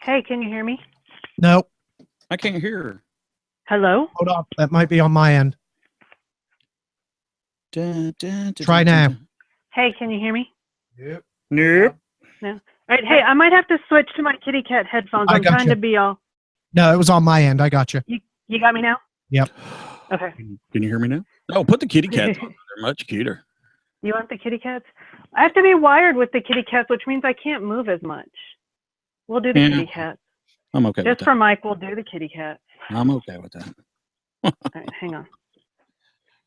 Hey, can you hear me? Nope. I can't hear her. Hello? Hold on. That might be on my end. Try now. Hey, can you hear me? Nope. No. All right. Hey, I might have to switch to my kitty cat headphones. I I'm got trying you. to be all. No, it was on my end. I got you. You got me now? Yep. Okay. Can you hear me now? Oh, put the kitty cats on. They're much cuter. You want the kitty cats? I have to be wired with the kitty cats, which means I can't move as much. We'll do the kitty cats. I'm okay with Just that. for Mike, we'll do the kitty cats. I'm okay with that. All right, hang on.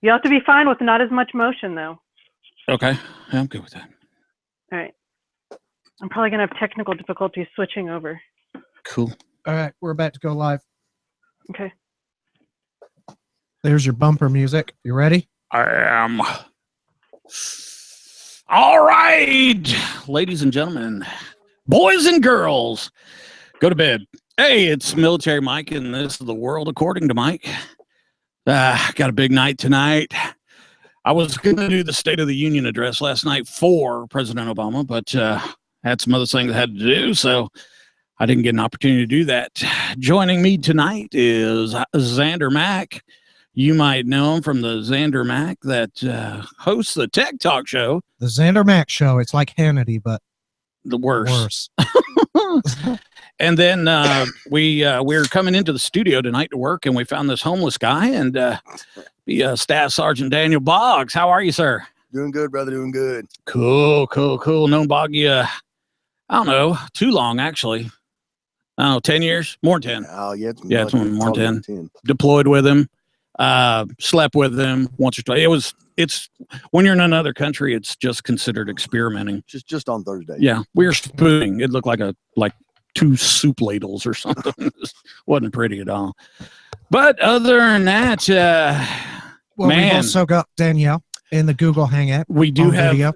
You have to be fine with not as much motion, though. Okay. I'm good with that. All right. I'm probably going to have technical difficulties switching over. Cool. All right. We're about to go live. Okay. There's your bumper music. You ready? I am. All right. Ladies and gentlemen, boys and girls, go to bed. Hey, it's Military Mike, and this is the world according to Mike. Got a big night tonight. I was going to do the State of the Union address last night for President Obama, but had some other things I had to do, so I didn't get an opportunity to do that. Joining me tonight is Xander Mack. You might know him from the Xander Mack that hosts the Tech Talk Show. The Xander Mack Show. It's like Hannity, but The worst. worse. And then we were coming into the studio tonight to work, and we found this homeless guy, and the Staff Sergeant Daniel Boggs. How are you, sir? Doing good, brother. Doing good. Cool. Known Boggy, I don't know, too long, actually. I don't know, 10 years? More than 10. Oh, yeah. It's more than 10. Deployed with him, slept with him once or twice. It's when you're in another country, it's just considered experimenting. Just on Thursday. Yeah, we were spooning. It looked like two soup ladles or something. It wasn't pretty at all. But other than that, Well, man, we've also got Danielle in the Google Hangout. we do video.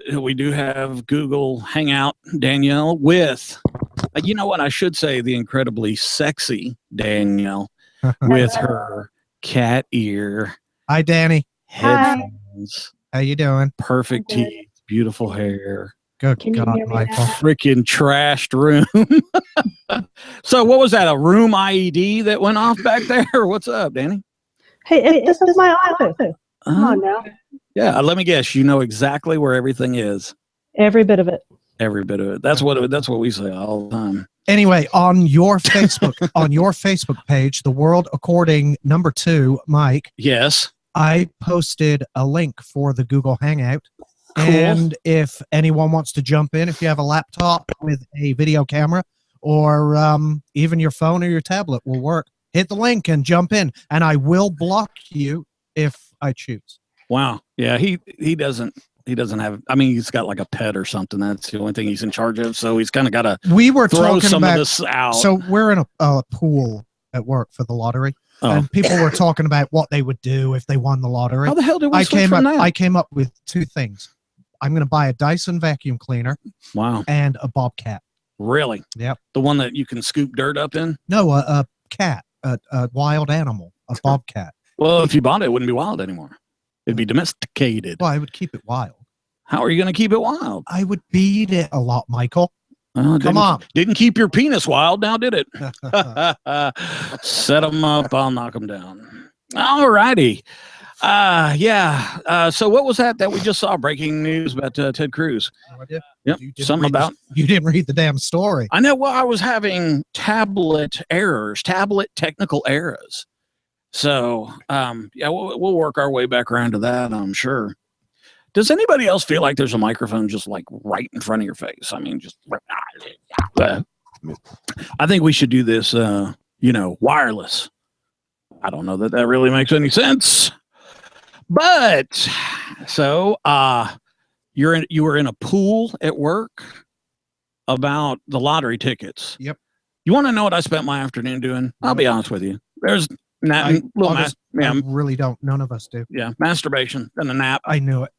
have Google Hangout Danielle with, you know what, I should say the incredibly sexy Danielle with her cat ear Hi, Danny. headphones, How you doing? perfect teeth, beautiful hair. Good Can you God, hear me Michael. Freaking trashed room. So what was that, a room IED that went off back there? What's up, Danny? Hey, this is my office. Come on now. Yeah, let me guess. You know exactly where everything is. Every bit of it. Every bit of it. That's what we say all the time. Anyway, on your Facebook page, The World According #2, Mike, Yes. I posted a link for the Google Hangout. Cool. And if anyone wants to jump in, if you have a laptop with a video camera or even your phone or your tablet will work, hit the link and jump in. And I will block you if I choose. Wow. Yeah. He doesn't have. I mean, he's got like a pet or something. That's the only thing he's in charge of. So he's kind of got to We were throw talking some about of this out. So we're in a pool at work for the lottery, and people were talking about what they would do if they won the lottery. How the hell did we I switch came from up. that? I came up with two things. I'm going to buy a Dyson vacuum cleaner Wow. and a bobcat. Really? Yep. The one that you can scoop dirt up in? No, a cat, a wild animal, a bobcat. Well, if you bought it, it wouldn't be wild anymore. It'd be domesticated. Well, I would keep it wild. How are you going to keep it wild? I would beat it a lot, Michael. Come on. Didn't keep your penis wild, now did it? Set them up, I'll knock them down. All righty. So what was that we just saw? Breaking news about Ted Cruz. Yep. Something about. You didn't read the damn story. I know. Well, I was having tablet technical errors. So, we'll work our way back around to that, I'm sure. Does anybody else feel like there's a microphone just like right in front of your face? I mean, just. I think we should do this, wireless. I don't know that really makes any sense. But so you were in a pool at work about the lottery tickets. Yep. You want to know what I spent my afternoon doing? I'll be honest with you. There's I really don't. None of us do. Yeah, masturbation and a nap. I knew it.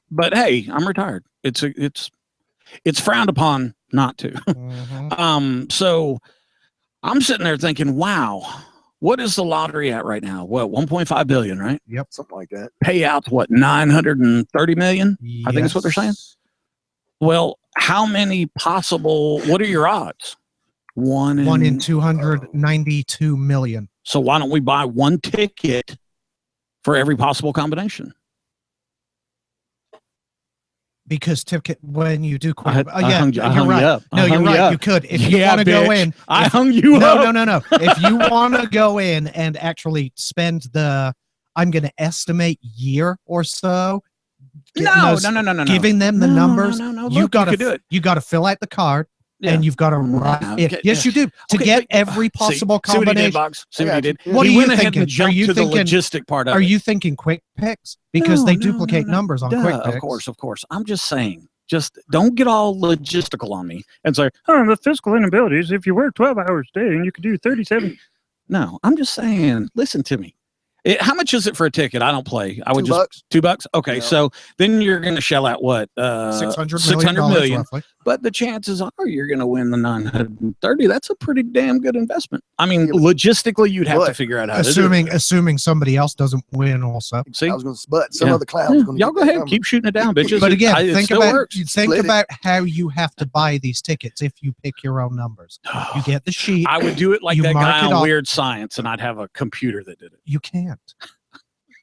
But hey, I'm retired. It's frowned upon not to. Mhm. So I'm sitting there thinking, wow, what is the lottery at right now? What, 1.5 billion, right? Yep. Something like that. Payouts, what, 930 million? I think that's what they're saying. Yes. Well, how many possible, what are your odds? One in 292 million. So why don't we buy one ticket for every possible combination? Because when you do I hung you you're right. up. No, you're right. You could if you want to go in. I hung you up. No. If you want to go in and actually spend I'm going to estimate year or so. No. Giving them the numbers. No. You Look, got you could do it. You got to fill out the card. Yeah. And you've got to write. Yes, you do to get every possible combination. See what he did? What he are you went ahead thinking? and jumped to the logistic part of it. Are you thinking quick picks? Because they duplicate numbers on quick picks. Of course. I'm just saying. Just don't get all logistical on me and say, oh, the physical inabilities, if you work 12 hours a day and you could do 37. No, I'm just saying, listen to me. How much is it for a ticket? I don't play. I would just $2. Okay, yeah. So then you're going to shell out what? $600 million. Roughly. But the chances are you're going to win the 930. That's a pretty damn good investment. I mean, logistically, you'd have to figure out how to do it. Assuming somebody else doesn't win also. See, but some other clown's going to. Y'all go ahead, keep shooting it down, bitches. But again, think about how you have to buy these tickets if you pick your own numbers. You get the sheet. I would do it like that guy on Weird Science, and I'd have a computer that did it. You can't.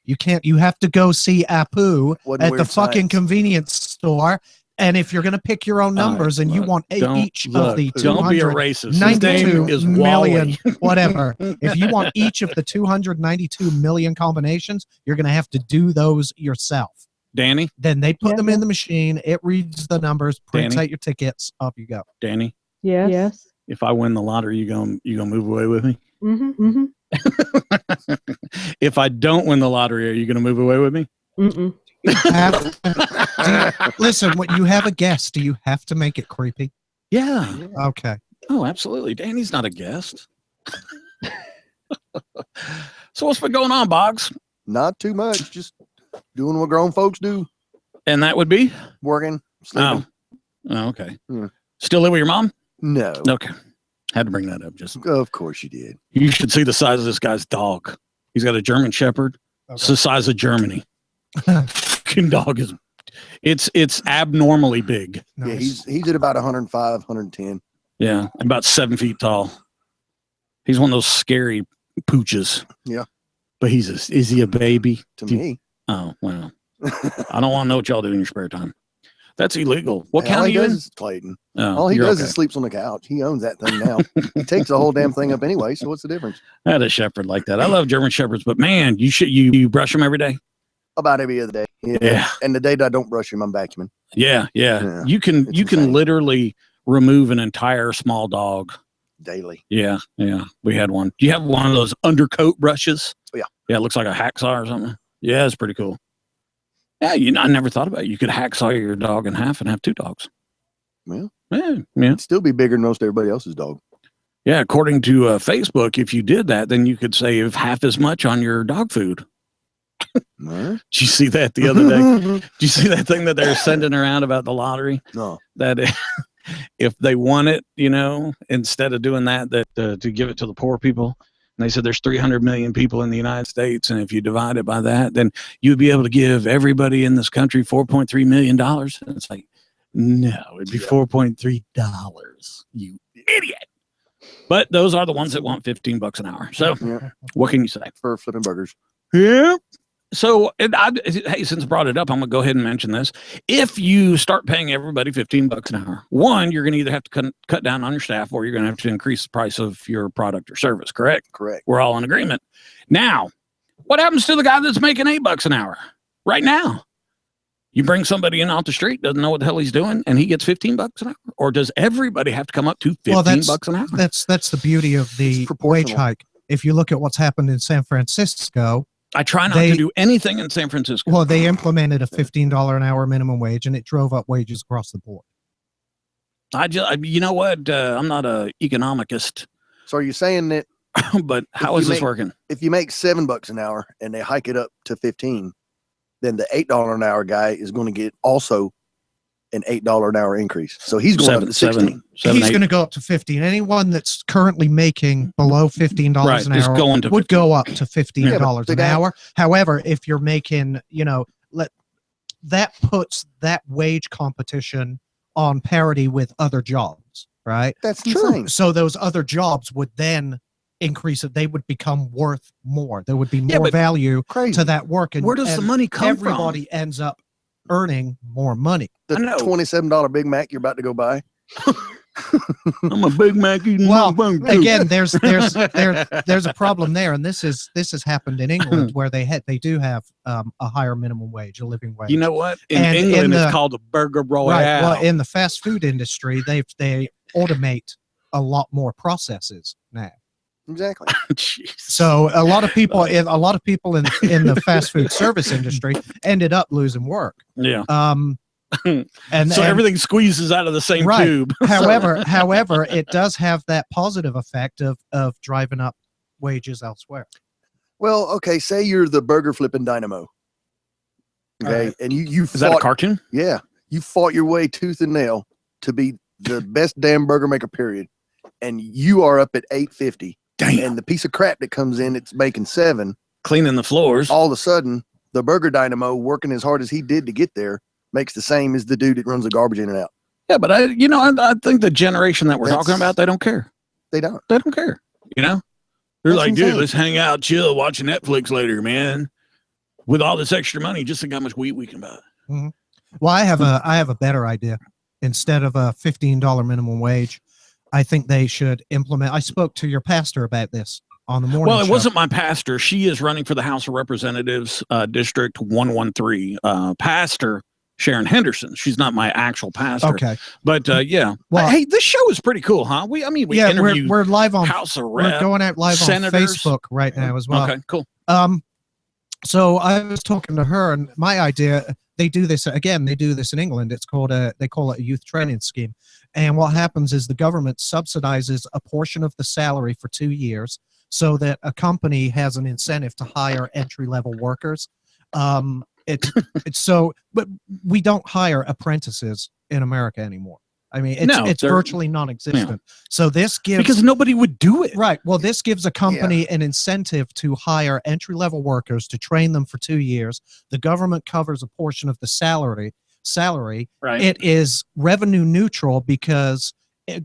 You can't. You have to go see Apu at the fucking convenience store. And if you're going to pick your own numbers and you want each of the 292 million, whatever, if you want each of the 292 million combinations, you're going to have to do those yourself. Danny? Then they put them in the machine. It reads the numbers, prints out your tickets. Off you go. Danny? Yes. If I win the lottery, you gonna move away with me? Mm-hmm. If I don't win the lottery, are you going to move away with me? Listen, when you have a guest, do you have to make it creepy? Yeah. Okay. Oh, absolutely. Danny's not a guest. So what's been going on, Boggs? Not too much. Just doing what grown folks do. And that would be? Working, sleeping. Oh, okay. Yeah. Still live with your mom? No. Okay. Had to bring that up. Just of course you did. You should see the size of this guy's dog. He's got a German Shepherd. Okay. It's the size of Germany. Fucking dog is it's abnormally big. Nice. Yeah, he's at about 105, 110. Yeah, about 7 feet tall. He's one of those scary pooches. Yeah. But is he a baby? To me. Oh, well. I don't want to know what y'all do in your spare time. That's illegal. What county are you in? Is Clayton. Oh, all he does is sleeps on the couch. He owns that thing now. He takes the whole damn thing up anyway. So what's the difference? I had a shepherd like that. I love German shepherds, but man, you brush them every day. About every other day. Yeah. And the day that I don't brush him, I'm vacuuming. Yeah. You can literally remove an entire small dog daily. Yeah. We had one. Do you have one of those undercoat brushes? Oh, yeah. Yeah, it looks like a hacksaw or something. Yeah, it's pretty cool. Yeah, I never thought about it. You could hacksaw your dog in half and have 2 dogs. Well, yeah. It'd still be bigger than most everybody else's dog. Yeah, according to Facebook, if you did that, then you could save half as much on your dog food. Did you see that the other day? Did you see that thing that they're sending around about the lottery? No. That if they won it, instead of doing that to give it to the poor people, and they said there's 300 million people in the United States, and if you divide it by that, then you'd be able to give everybody in this country $4.3 million. And it's like, no, it'd be $4.3. You idiot. But those are the ones that want $15 an hour. So what can you say? For flipping burgers. Yeah. So, hey, since I brought it up, I'm going to go ahead and mention this. If you start paying everybody $15 an hour, one, you're going to either have to cut down on your staff or you're going to have to increase the price of your product or service, correct? Correct. We're all in agreement. Now, what happens to the guy that's making $8 an hour right now? You bring somebody in off the street, doesn't know what the hell he's doing, and he gets $15 an hour? Or does everybody have to come up to $15 an hour? That's the beauty of the wage hike. If you look at what's happened in San Francisco, I try not to do anything in San Francisco. Well, they implemented a $15 an hour minimum wage, and it drove up wages across the board. You know what? I'm not an economicist. So are you saying that? But how is this working? If you make $7 an hour and they hike it up to 15, then the $8 an hour guy is going to get also an $8 an hour increase. So he's going up to 16. He's going to go up to 15. Anyone that's currently making below $15 an hour would go up to $15 an hour. However, if you're making, that puts that wage competition on parity with other jobs, right? That's True. insane. So those other jobs would then increase it. They would become worth more. There would be Yeah, more but value Crazy. to that work. And Where does the and money come everybody ends up earning more money. I The know. $27 Big Mac you're about to go buy. from? I'm a Big Mac eating Well, motherfucker, too. again, there's a problem there, and this has happened in England where they do have a higher minimum wage, a living wage. You know what? In And in England, the- it's called a burger royale. Right. Well, in the fast food industry, they automate a lot more processes now. Exactly. Jeez. So a lot of people in the fast food service industry ended up losing work. Yeah. And So everything squeezes out of the same Right. tube. However, it does have that positive effect of driving up wages elsewhere. Well, okay, say you're the burger flipping dynamo. Okay. Right. And you Is that a fought, cartoon? yeah, you fought your way tooth and nail to be the best damn burger maker, period. And you are up at 850. Damn. And the piece of crap that comes in, it's making 7. Cleaning the floors. All of a sudden, the burger dynamo, working as hard as he did to get there, makes the same as the dude that runs the garbage in and out. Yeah, but I think the generation that we're talking That's- about, they don't care. They don't. They don't care. You know? They're That's like, dude, insane. let's hang out, chill, watch Netflix later, man. With all this extra money, just think how much weed we can buy. Well, I have a better idea. Instead of a $15 minimum wage, I think they should implement. I spoke to your pastor about this on the morning Well, it show. wasn't my pastor. She is running for the House of Representatives, District 113. Pastor Sharon Henderson. She's not my actual pastor. Okay. But yeah. Well- Hey, this show is pretty cool, huh? We Yeah, interviewed we're live on. House of We're Rep. going out live senators. on Facebook right now as well. Okay, cool. So I was talking to her, and my idea, they do this again. They do this in England. It's called they call it a youth training scheme. And what happens is the government subsidizes a portion of the salary for 2 years, so that a company has an incentive to hire entry-level workers. It's so, but we don't hire apprentices in America anymore. I mean, it's they're- virtually non-existent. So this gives Because nobody would do it. right. Well, this gives a company an incentive to hire entry-level workers to train them for 2 years. The government covers a portion of the salary. Right. It is revenue neutral because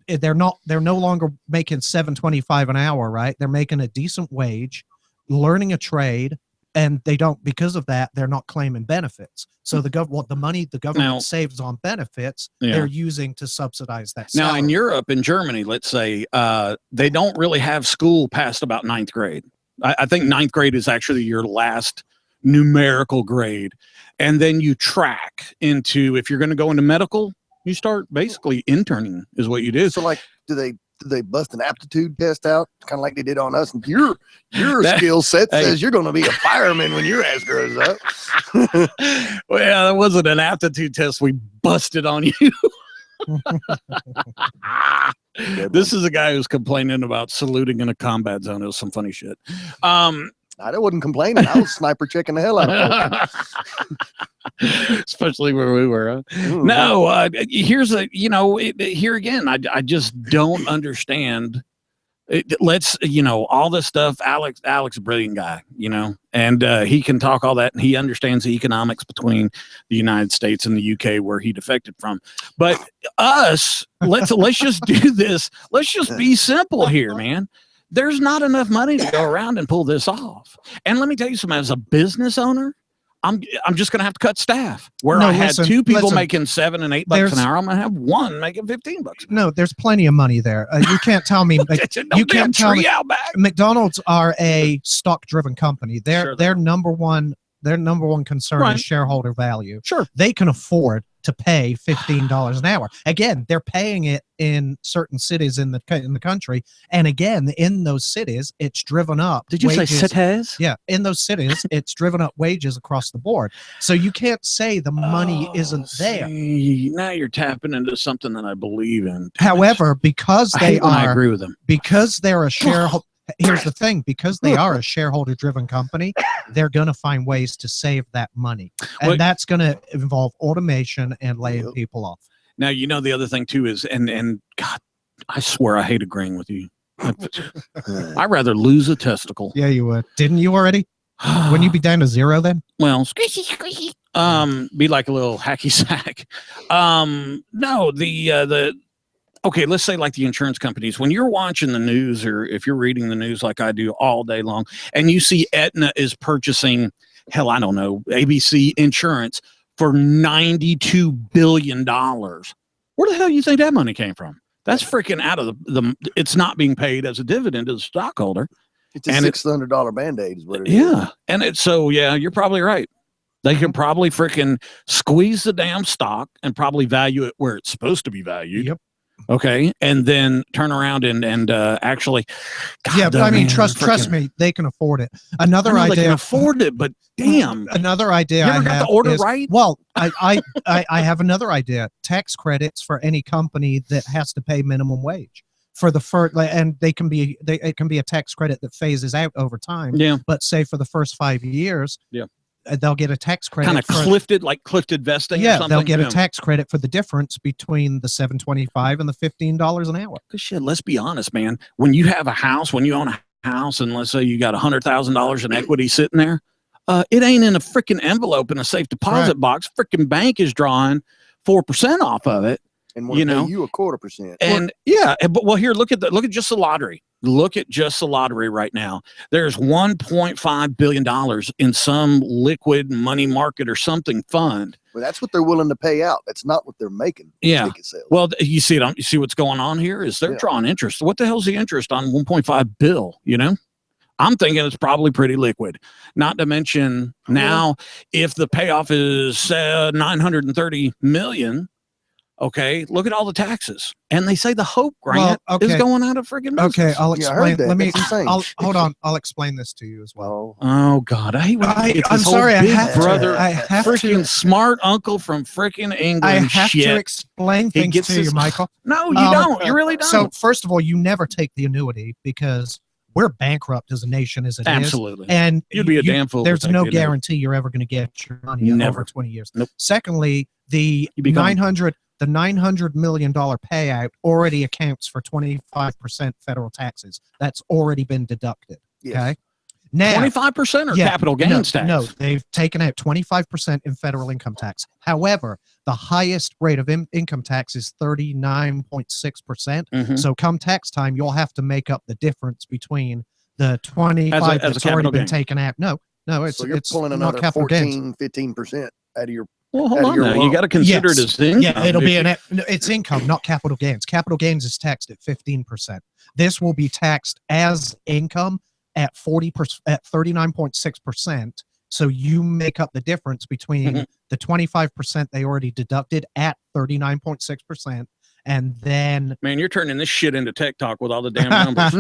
they're no longer making $7.25 an hour, right? They're making a decent wage, learning a trade, and they don't, because of that, they're not claiming benefits. So the money the government Now- saves on benefits, Yeah. they're using to subsidize that Now, salary. in Europe, in Germany, let's say, they don't really have school past about 9th grade. I think 9th grade is actually your last numerical grade. And then you track into, if you're going to go into medical, you start basically interning is what you do. So, like, do they bust an aptitude test out, kind of like they did on us? And your That- skill set hey. says you're going to be a fireman when your ass grows up. Well, that wasn't an aptitude test. We busted on you. This is a guy who's complaining about saluting in a combat zone. It was some funny shit. I wasn't complaining. I was sniper checking the hell out of folks. Especially where we were. Huh? Ooh, No, here's here again, I just don't understand. Let's, all this stuff. Alex, a brilliant guy, and he can talk all that. And he understands the economics between the United States and the UK where he defected from. But us, let's just do this. Let's just be simple here, man. There's not enough money to go around and pull this off. And let me tell you something, as a business owner, I'm just going to have to cut staff. Where No, I had listen, 2 people listen. making $7 and $8 There's- an hour, I'm going to have 1 making $15. No, there's plenty of money there. You can't tell me. You can't tell me. Out back. McDonald's are a stock-driven company. Sure they Their number one concern Right. is shareholder value. Sure. They can afford to pay $15 an hour. Again, they're paying it in certain cities in the country, and again, in those cities, it's driven up. Did you say wages. cities? Yeah, in those cities, it's driven up wages across the board. So you can't say the money isn't there. See, now you're tapping into something that I believe in. However, because I they hate when I are agree with them. because they're a shareholder. Here's the thing: because they are a shareholder-driven company, they're going to find ways to save that money, and Well- that's going to involve automation and laying Yep. people off. Now, the other thing too is, and God, I swear I hate agreeing with you. I'd rather lose a testicle. Yeah, you would. Didn't you already? Wouldn't you be down to 0 then? Well, squishy, squishy. Be like a little hacky sack. No, okay, let's say like the insurance companies, when you're watching the news or if you're reading the news like I do all day long, and you see Aetna is purchasing, hell, I don't know, ABC insurance for $92 billion. Where the hell do you think that money came from? That's freaking out of the it's not being paid as a dividend to the stockholder. It's a $600 Band-Aid is what it is. Yeah. And it's so, yeah, you're probably right. They can probably freaking squeeze the damn stock and probably value it where it's supposed to be valued. Yep. Okay. And then turn around and actually. God, yeah, but I mean, man, trust me, they can afford it. Another idea. They can afford it, but damn. Another idea. You ever got the order right? Well, I have another idea. Tax credits for any company that has to pay minimum wage. For the first, and it can be a tax credit that phases out over time. Yeah. But say for the first 5 years, yeah, they'll get a tax credit. Kind of clifted vesting. Yeah, or something. They'll get a tax credit for the difference between the $7.25 and the $15 an hour. Cause shit, let's be honest, man. When you have a house, when you own a house, and let's say you got $100,000 in equity sitting there, it ain't in a freaking envelope in a safe deposit box. Freaking bank is drawing 4% off of it. And you know, you 0.25%. And yeah, but well, here, look at just the lottery. Look at just the lottery right now. There's $1.5 billion in some liquid money market or something fund. Well, that's what they're willing to pay out. That's not what they're making. Yeah. Well, you see it. You see what's going on here is they're drawing interest. What the hell's the interest on 1.5 bill? You know, I'm thinking it's probably pretty liquid. Not to mention now, if the payoff is 930 million. Okay, look at all the taxes, and they say the Hope grant is going out of freaking business. Okay, I'll explain. Let me. Hold on. I'll explain this to you as well. Oh God, I'm sorry. I have brother, I have freaking smart uncle from freaking England. I have to explain things to you, Michael. No, you don't. You really don't. So first of all, you never take the annuity because we're bankrupt as a nation as it is. Absolutely. And you'd be a damn fool. There's no guarantee you're ever going to get your money over 20 years. Nope. Secondly, the $900 million payout already accounts for 25% federal taxes. That's already been deducted. Yes. Okay. Now 25% or capital gains tax? No, they've taken out 25% in federal income tax. However, the highest rate of income tax is 39.6%. So come tax time, you'll have to make up the difference between the 25 that's already been taken out. No, it's so you're pulling another 15% out of your. Well, hold on now. You got to consider it as income. Yeah, it'll be it's income, not capital gains. Capital gains is taxed at 15%. This will be taxed as income at 39.6%. So you make up the difference between the 25% they already deducted at 39.6%. And then, man, you're turning this shit into tech talk with all the damn numbers.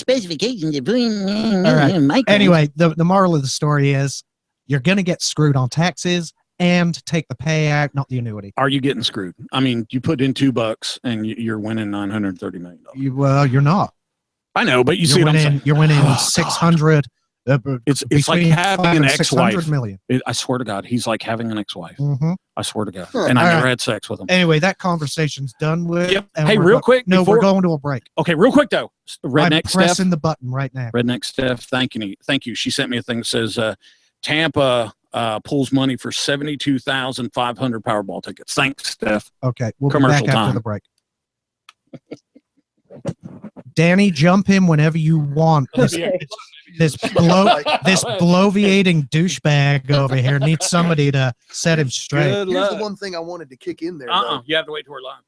Specifications. Right. Anyway, the moral of the story is you're going to get screwed on taxes and take the payout, not the annuity. Are you getting screwed? I mean, you put in $2 and you're winning $930 million. Well, you're not. I know, but you're winning. You're winning 600. It's like having an ex-wife. Million. I swear to God, he's like having an ex-wife. I swear to God, and I never had sex with him. Anyway, that conversation's done with. Yep. Hey, real quick. No, we're going to a break. Okay, real quick though. Redneck I'm pressing the button right now. Redneck Steph, thank you. She sent me a thing that says Tampa pulls money for 72,500 Powerball tickets. Thanks, Steph. Okay, we'll be back after the break. Danny, jump in whenever you want. This bloviating douchebag over here needs somebody to set him straight. Here's the one thing I wanted to kick in there. You have to wait till we're live.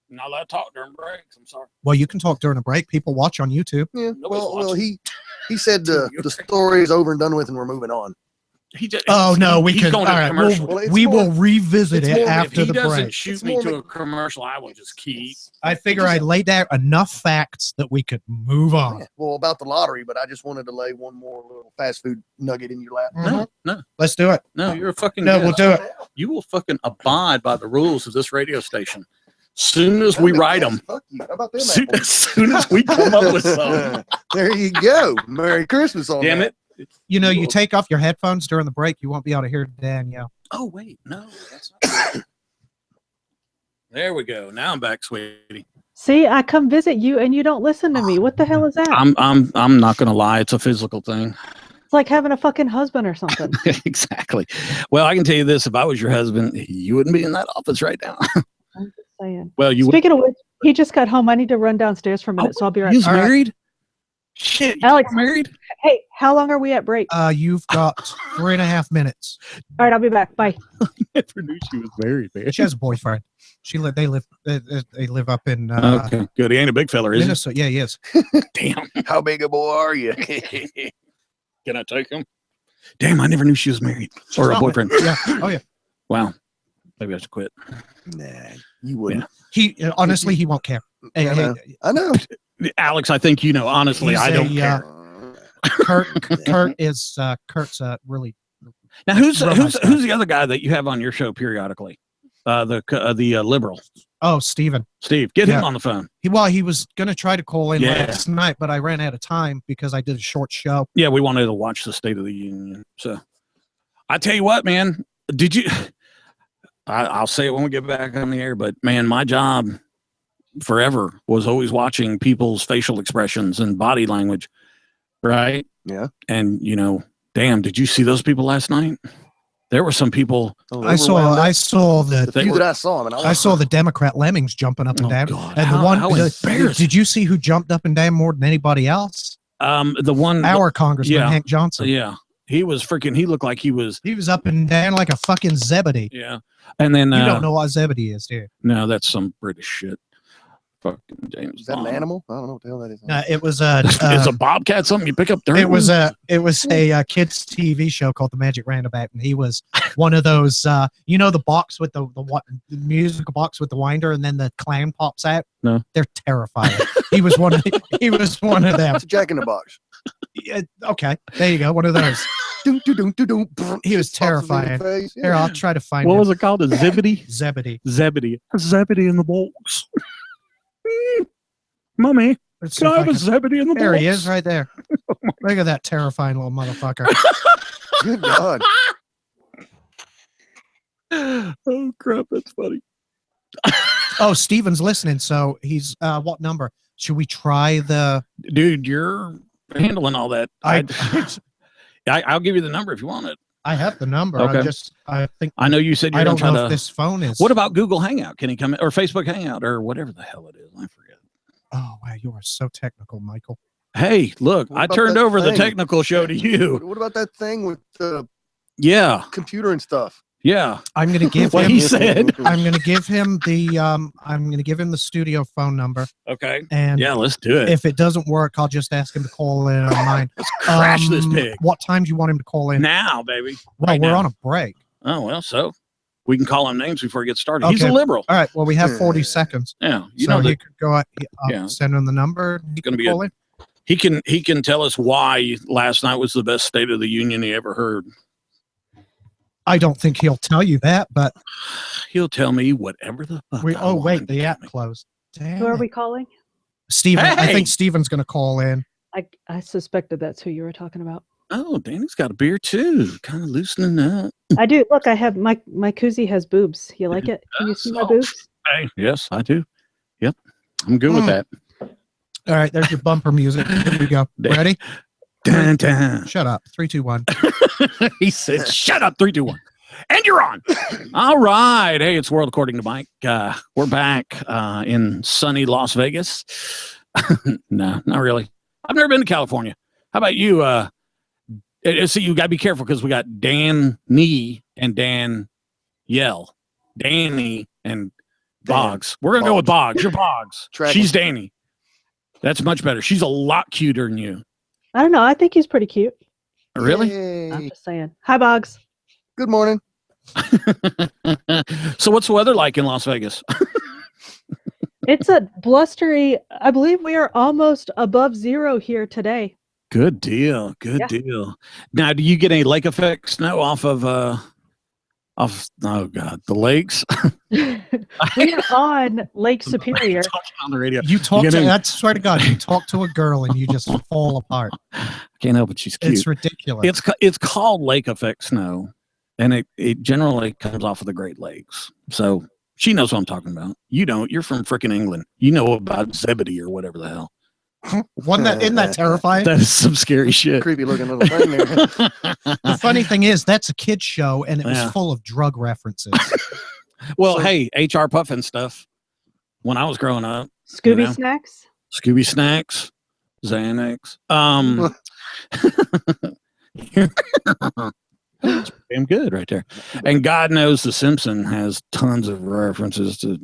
Not allowed to talk during breaks. I'm sorry. Well, you can talk during a break. People watch on YouTube. Yeah. Well, he said the story is over and done with, and we're moving on. We can. All right, we will revisit it after the break. If he doesn't shoot me to a commercial, I will just keep. I figure I laid out enough facts that we could move on. Yeah, well, about the lottery, but I just wanted to lay one more little fast food nugget in your lap. No. Let's do it. No, you're a fucking. No, we'll do it. You will fucking abide by the rules of this radio station. Soon as we write them. Fuck you. How about them? As soon as we come up with something. There you go. Merry Christmas on Damn that. it. You take off your headphones during the break, you won't be able to hear Danielle. Oh wait, no, that's not good. There we go. Now I'm back, sweetie. See, I come visit you and you don't listen to me. What the hell is that? I'm not gonna lie, it's a physical thing. It's like having a fucking husband or something. Exactly. Well, I can tell you this: if I was your husband, you wouldn't be in that office right now. saying. Well, you Speaking of which, he just got home. I need to run downstairs for a minute, so I'll be right He's back. married? Shit, you Alex, married? hey, how long are we at break? You've got 3.5 minutes. All right, I'll be back. Bye. Never knew she was married, man. She has a boyfriend. They live up in Okay, good. He ain't a big feller, is Minnesota. Yeah, he is. he? Damn. How big a boy are you? Can I take him? Damn, I never knew she was married or a boyfriend. Yeah. Oh yeah. Wow. Maybe I should quit. Nah, you wouldn't. He honestly he won't care. Hey, I know. I know. Alex, I think you know. Honestly, He's I don't a, care. Kurt's really. Now, who's real nice guy. the other guy that you have on your show periodically? The liberal, Oh, Steven. Steve. Get him Yeah. on the phone. He was gonna try to call in Yeah. last night, but I ran out of time because I did a short show. Yeah, we wanted to watch the State of the Union. So, I tell you what, man. Did you? I'll say it when we get back on the air, but man, my job forever was always watching people's facial expressions and body language, right? Yeah. And damn, did you see those people last night? There were some people. I saw the the few that I saw. I saw the Democrat lemmings jumping up and down. God, And how embarrassing. did you see who jumped up and down more than anybody else? The one. Our Congressman yeah. Hank Johnson. Yeah, he was freaking. He looked like he was. He was up and down like a fucking Zebedee. Yeah, and then You don't know what Zebedee is, do you? No, that's some British shit. Fucking James. Is that an Bond. animal? I don't know what the hell that is. It was a. Is a bobcat something you pick up there? It was a kids TV show called The Magic Roundabout, and he was one of those. The box with the musical box with the winder, and then the clown pops out. No, they're terrifying. He was one of them. It's a Jack in the Box. Yeah, okay, there you go. One of those. He was terrifying. Here, I'll try to find. What him. was it called? A Zebedee? Zebedee. Zebedee. A Zebedee in the box. Mommy, Let's see can if I have a can- Zebedee in the box? There he is, right there. Look at that terrifying little motherfucker. Good God. Oh crap, that's funny. Oh, Steven's listening. So he's what number? Should we try the? Dude, you're handling all that. I'll give you the number if you want it. I have the number. Okay. I think. I know you said you're I going don't to try know to. if this phone is. What about Google Hangout? Can he come in, or Facebook Hangout or whatever the hell it is? I forget. Oh wow, you are so technical, Michael. Hey, look, What I about turned that over the thing? technical show to you. What about that thing with the Yeah, computer and stuff? yeah. I'm going to give What him. he said. I'm going to give him the. I'm going to give him the studio phone number, Okay. and Yeah, let's do it. if it doesn't work, I'll just ask him to call in on mine. Let's crash this pig What time do you want him to call in? now, baby. Well, right we're now. on a break. Oh well, so we can call him names before he gets started. He's a Okay. liberal. All right. Well, we have 40 seconds. Yeah, you So know he that could go out, Yeah. send him the number. He gonna can be a- call in. he can tell us why last night was the best State of the Union he ever heard. I don't think he'll tell you that, but He'll tell me whatever the fuck. I oh want wait, him the to app tell me. closed. Damn Who are it. we calling? Steven, I Hey! think Steven's going to call in. I suspected that's who you were talking about. Oh, Danny's got a beer too. Kind of loosening up. I do. Look, I have my koozie has boobs. You like it? Can you see my Oh. boobs? Hey, yes, I do. Yep, I'm good with that. All right, there's your bumper music. Here we go. Damn. Ready? Dun, dun. Shut up. 3, 2, 1. He said, "Shut up, 3, 2, 1." And you're on. All right. Hey, it's World According to Mike. We're back in sunny Las Vegas. No, not really. I've never been to California. How about you? So you got to be careful because we got Dan Nee and Dan Yell. Danny and Boggs. We're going to go with Boggs. You're Boggs. Travis. She's Danny. That's much better. She's a lot cuter than you. I don't know. I think he's pretty cute. Really? I'm Yay. just saying. Hi, Boggs. Good morning. So what's the weather like in Las Vegas? It's a blustery. I believe we are almost above zero here today. Good deal. Good Yeah. deal. Now, do you get any lake effect snow off of oh god, the lakes? We are on Lake Superior. Talking on the radio. You talk You to, know- I swear to God, you talk to a girl and you just fall apart. Can't help it. She's cute. It's ridiculous. It's called lake effect snow, and it generally comes off of the Great Lakes. So she knows what I'm talking about. You don't. You're from frickin' England. You know about Zebedee or whatever the hell. Isn't that terrifying? That is some scary shit. Creepy looking little thing there. The funny thing is, that's a kid's show and it was Yeah. full of drug references. Well, So- hey, HR Puffin stuff. when I was growing up. Scooby know? snacks. Scooby snacks, Xanax. That's damn good right there. And God knows The Simpsons has tons of references to,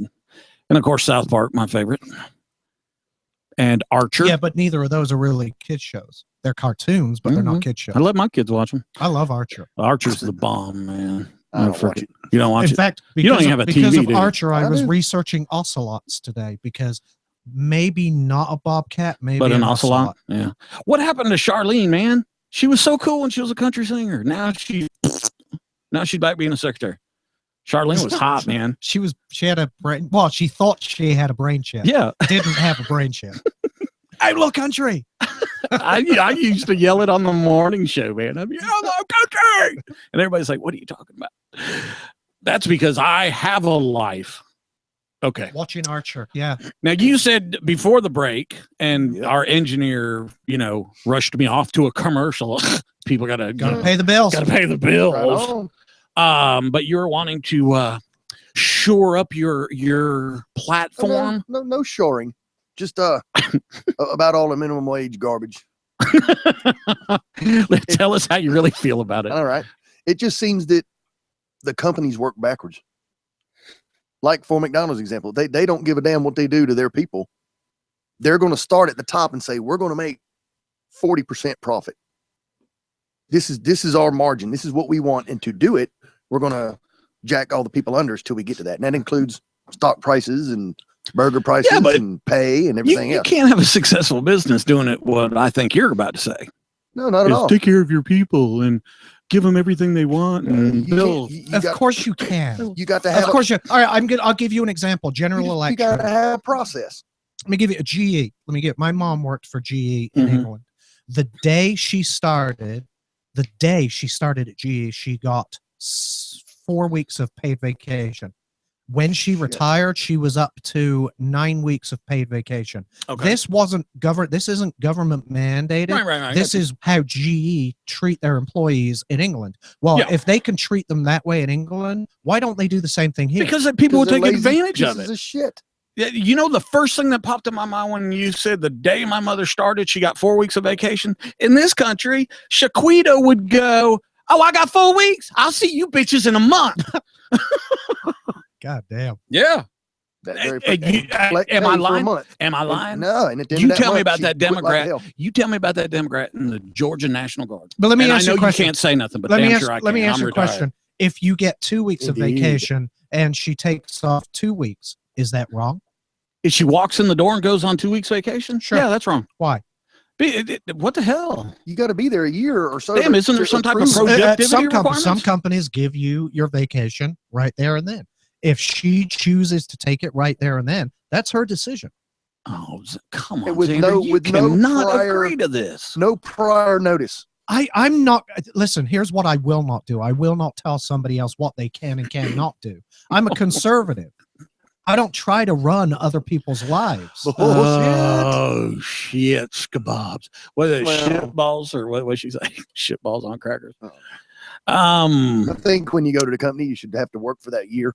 and of course South Park, my favorite, and Archer. Yeah, but neither of those are really kid shows. They're cartoons, but they're not kid shows. I let my kids watch them. I love Archer. Archer's the bomb, man. I don't watch it. You don't watch it? In fact, You don't even have a because TV, of do you? Archer, I I was do. researching ocelots today because maybe not a bobcat, maybe But an an ocelot. ocelot. Yeah. What happened to Charlene, man? She was so cool when she was a country singer. Now she's back being a secretary. Charlene was hot, man. She had a brain. Well, she thought she had a brain chip. Yeah. Didn't have a brain chip. Hey, little country. I used to yell it on the morning show, man. I'd be, hello, country. And everybody's like, what are you talking about? That's because I have a life. Okay. Watching Archer. Yeah. Now, you said before the break, and Yep. our engineer, rushed me off to a commercial. People gotta Pay the bills. gotta pay the Right bills. on. But you're wanting to shore up your platform. No shoring. Just about all the minimum wage garbage. Tell us how you really feel about it. All right. It just seems that the companies work backwards. Like for McDonald's example, they don't give a damn what they do to their people. They're going to start at the top and say, we're going to make 40% profit. This is our margin. This is what we want. And to do it, we're going to jack all the people under us till we get to that. And that includes stock prices and burger prices and pay and everything You else. can't have a successful business doing it what I think you're about to say. No, not at all. Take care of your people and give them everything they want and You build. can't- Of course you can. you got to have Of course you. All right, I'll give you an example. General you Electric. got to have a process. Let me give you a GE. My mom worked for GE in Mhm. England. The day she started at GE, she got 4 weeks of paid vacation. When she Shit. retired, she was up to 9 weeks of paid vacation. Okay. This isn't government mandated. Right. This is how GE treat their employees in England. Well, Yeah. if they can treat them that way in England, why don't they do the same thing here? because people would They're take lazy advantage of pieces it. of shit. Yeah, the first thing that popped in my mind when you said the day my mother started, she got 4 weeks of vacation. In this country, Shaquita would go, oh, I got 4 weeks. I'll see you bitches in a month. God damn. Yeah. That very Am I for a lying? month. Am I lying? No, and at the end You of that tell me month, about she that quit like Democrat. hell. You tell me about that Democrat in the Georgia National Guard. But let me And ask I know you a question. you can't say nothing, but Let me damn ask, sure I can. let me ask I'm you a retired. question. If you get 2 weeks of Indeed. vacation and she takes off 2 weeks, is that wrong? If she walks in the door and goes on 2 weeks vacation, Sure. yeah, that's wrong. Why? What the hell? You got to be there a year or so. Damn, to- isn't there to some type of approve it. productivity Some requirements? companies give you your vacation right there and then. If she chooses to take it right there and then, that's her decision. Oh, come And on, with Xander, no- you with no cannot prior- agree to this. No prior notice. I'm not. Listen, here's what I will not do. I will not tell somebody else what they can and cannot do. I'm a conservative. I don't try to run other people's lives. Oh, shit, kebabs. What are they, Well- shit balls or what she say? Shit balls on crackers. Oh. Um, I think when you go to the company, you should have to work for that year.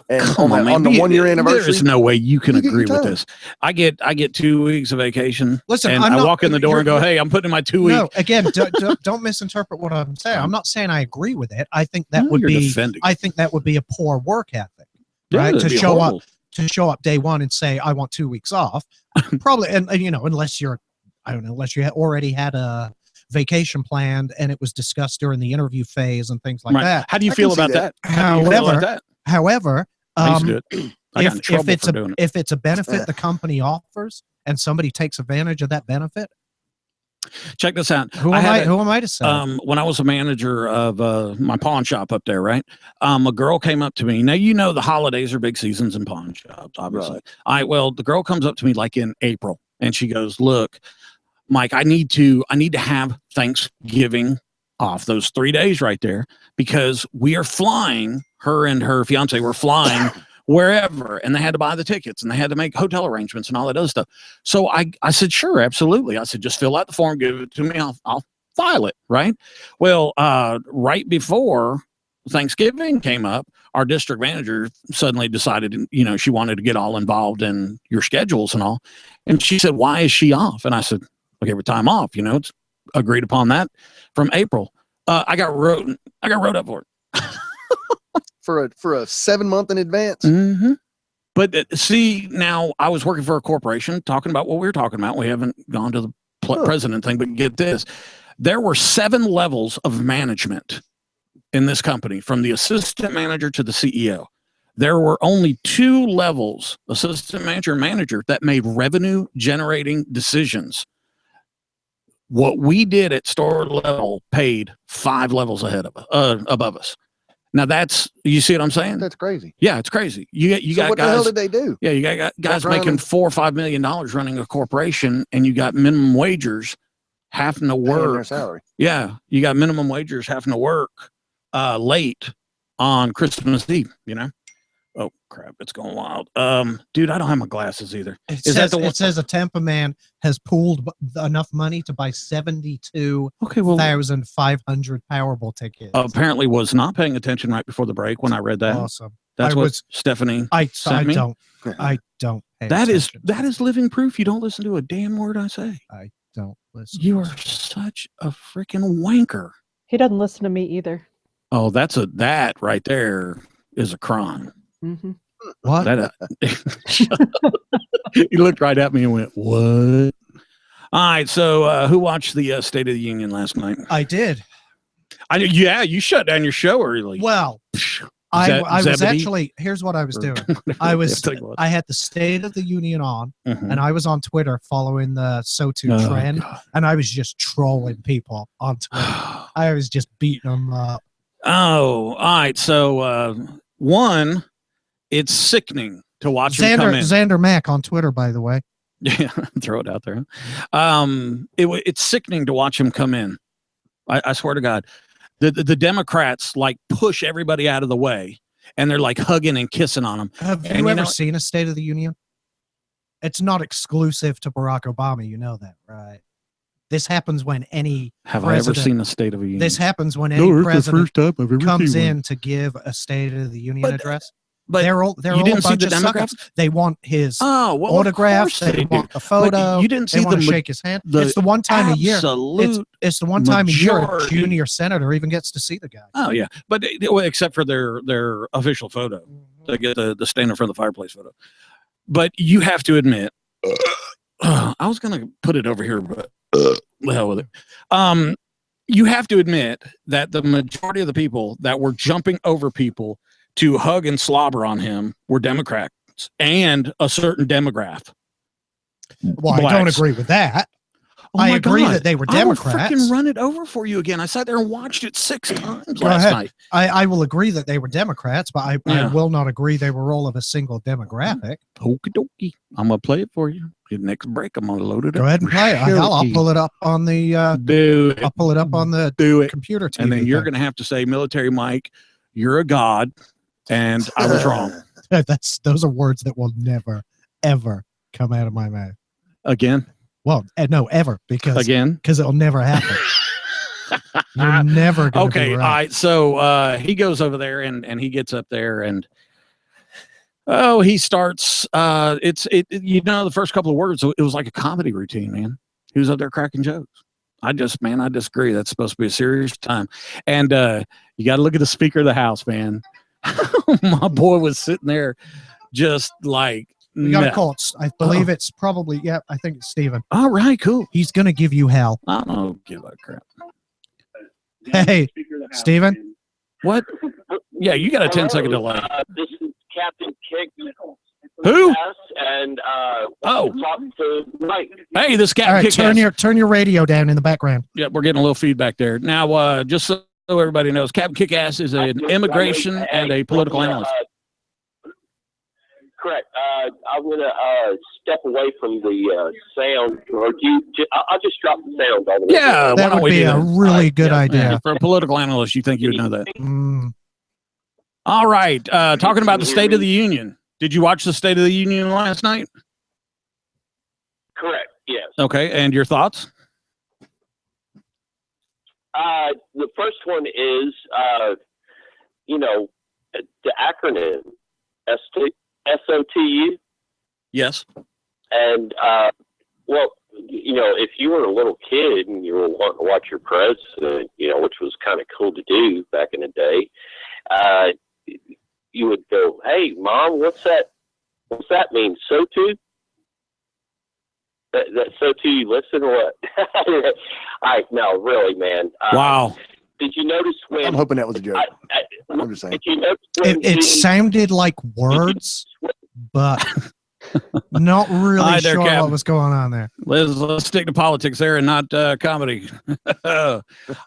And come on, man. on the 1 year anniversary, There is no way you can you get your agree with time. this. I get 2 weeks of vacation. Listen, and I'm I not- walk in the door and go, "Hey, I'm putting in my 2 week." No, again, don't misinterpret what I'm saying. I'm not saying I agree with it. I think that No, would you're be. defending. I think that would be a poor work ethic, Yeah, right? that'd To be show horrible. up day one and say I want 2 weeks off. Probably, and unless you're, I don't know, unless you already had a vacation planned and it was discussed during the interview phase and things like Right. that. How do you I feel can see about that? that. How do you feel about that? However, I used to do it. I got in trouble it's for doing it. if it's a benefit the company offers and somebody takes advantage of that benefit, Check this out. who I am had I? a- Who am I to say? When I was a manager of my pawn shop up there, right? A girl came up to me. Now, the holidays are big seasons in pawn shops, obviously. Right. The girl comes up to me like in April and she goes, "Look, Mike, I need to have Thanksgiving off, those 3 days right there, because we are flying, her and her fiance were flying wherever, and they had to buy the tickets and they had to make hotel arrangements and all that other stuff." So I said, "Sure, absolutely." I said, "Just fill out the form, give it to me. I'll file it." Right. Well, right before Thanksgiving came up, our district manager suddenly decided, she wanted to get all involved in your schedules and all. And she said, why is she off? And I said, I gave her time off. It's agreed upon that from April. I got wrote up for it. for a 7 month in advance. Mm-hmm. But see, now I was working for a corporation talking about what we were talking about. We haven't gone to the president thing, but get this. There were 7 levels of management in this company, from the assistant manager to the CEO. There were only 2 levels, assistant manager and manager, that made revenue generating decisions. What we did at store level paid 5 levels above us. Now you see what I'm saying? That's crazy. Yeah, it's crazy. You got what guys. the hell did they do? Yeah, you got guys making $4 or $5 million running a corporation, and you got minimum wagers having to work. Paying their salary. Yeah, you got minimum wagers having to work late on Christmas Eve. Oh crap, it's going wild. Dude, I don't have my glasses either. It says a Tampa man has pooled enough money to buy 72,500 Powerball tickets. Apparently was not paying attention right before the break when I read that. Awesome. That's what Stephanie sent me. I don't pay that attention. That is living proof you don't listen to a damn word I say. I don't listen. You are such a freaking wanker. He doesn't listen to me either. Oh, that right there is a crime. Mm-hmm. What? He looked right at me and went, what? All right. So who watched the State of the Union last night? I did. Yeah, you shut down your show early. Well, I was actually, here's what I was doing. I had the State of the Union on, and I was on Twitter following the SoTu trend, and I was just trolling people on Twitter. I was just beating them up. Oh, all right. So one, it's sickening to watch him come in. Xander Mack on Twitter, by the way. Yeah, throw it out there. It's sickening to watch him come in. I swear to God. The Democrats like push everybody out of the way, and they're like hugging and kissing on them. Have you ever seen a State of the Union? It's not exclusive to Barack Obama. You know that, right? This happens when any I ever seen a State of the Union? This happens when any president comes in to give a State of the Union address. But they're all a bunch of suckers. They want his autograph. They want the photo. You didn't see they want to shake his hand. It's the one time a year. It's the one time a year a junior senator even gets to see the guy. Oh yeah, but except for their official photo, they get the stand in front of the fireplace photo. But you have to admit, I was gonna put it over here, but the hell with it. You have to admit that the majority of the people that were jumping over people to hug and slobber on him were Democrats and a certain demographic. Well, Blacks. I don't agree with that. I agree that they were Democrats. I will freaking run it over for you again. I sat there and watched it 6 times last night. I will agree that they were Democrats, but I will not agree they were all of a single demographic. Okie dokie. I'm going to play it for you. The next break, I'm going to load it up. Go ahead and play it. I'll pull it up on the I'll pull it up on the computer TV. And then you're going to have to say, Military Mike, you're a god. And I was wrong. Those are words that will never, ever come out of my mouth. Again? Well, no, ever. Because it'll never happen. You're never going to be right. All right. So he goes over there and he gets up there and he starts. The first couple of words, it was like a comedy routine, man. He was up there cracking jokes. I disagree. That's supposed to be a serious time. And you got to look at the Speaker of the House, man. My boy was sitting there just like we got to call it. I believe it's probably I think it's Steven. All right, cool. He's gonna give you hell. I don't give a crap. Hey, Steven. What? Yeah, you got a 10-second delay. This is Captain Kick. Who? And talk to Mike. Hey, this Captain Kick. Turn your radio down in the background. Yeah, we're getting a little feedback there. Now, just so everybody knows, Captain Kick-Ass is an immigration and a political analyst. Correct. I'm going to step away from the sound. I'll just drop the sound. Yeah, that would be a really good idea. Yeah, for a political analyst, you think you would know that. All right. Talking about the State of the Union. Did you watch the State of the Union last night? Correct. Yes. Okay. And your thoughts? The first one is you know, the acronym SOTU. Yes. And, well, you know, if you were a little kid and you were wanting to watch your president, you know, which was kind of cool to do back in the day, you would go, "Hey, Mom, what's that? What's that mean? SOTU? That SOTU you listen or what?" No, really, man. Wow. Did you notice when? I'm hoping that was a joke. I'm just saying. Did you notice when It sounded like words, but not really Hi there, sure Captain. what was going on there. Let's stick to politics there and not comedy. All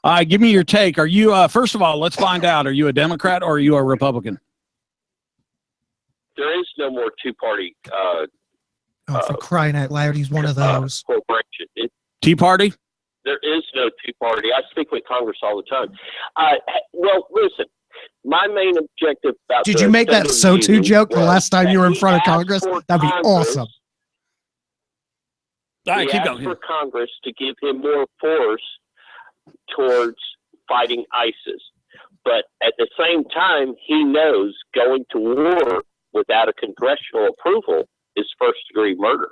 right, give me your take. Are you, first of all, let's find out, are you a Democrat or are you a Republican? there is no more two-party Oh, for crying out loud, he's one of those. corporation. Tea Party? There is no two-party. I speak with Congress all the time. Well, listen, my main objective about Did the you make that State of the SOTU Union joke the was last time you were in that front of he asked Congress? for That'd be Congress- awesome. All right, he keep asked going. for Congress to give him more force towards fighting ISIS. But at the same time, he knows going to war without a congressional approval is first-degree murder.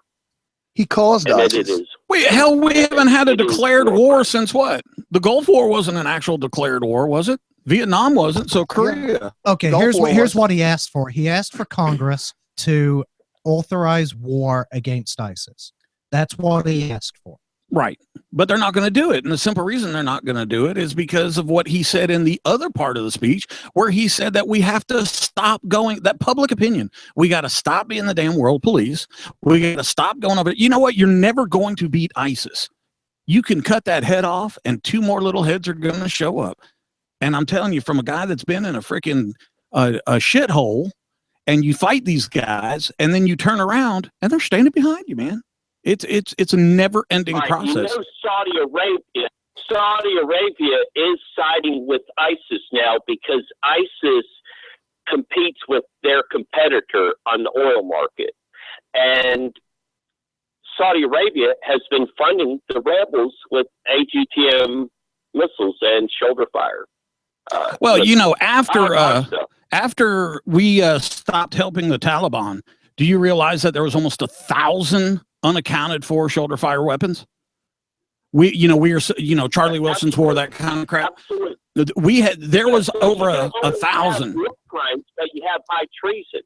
He caused And that ISIS. it is. Wait, hell, we haven't had a It is declared war. war since what? The Gulf War wasn't an actual declared war, was it? Vietnam wasn't, so Korea. Okay, Gulf War here's was- what he asked for. He asked for Congress to authorize war against ISIS. That's what he asked for. Right. But they're not going to do it. And the simple reason they're not going to do it is because of what he said in the other part of the speech, where he said that we have to stop going, that public opinion. We got to stop being the damn world police. We got to stop going over. You know what? You're never going to beat ISIS. You can cut that head off and two more little heads are going to show up. And I'm telling you, from a guy that's been in a freaking a shithole, and you fight these guys and then you turn around and they're standing behind you, man. It's a never-ending Right, process. you know, Saudi Arabia is siding with ISIS now because ISIS competes with their competitor on the oil market. And Saudi Arabia has been funding the rebels with AGTM missiles and shoulder fire. Well, you know, I like our after stuff. after we stopped helping the Taliban, do you realize that there was almost 1,000 unaccounted for shoulder fire weapons? Charlie Wilson's wore that kind of crap. Absolutely. There was So over you don't only 1,000. have war crimes, but you have high treason.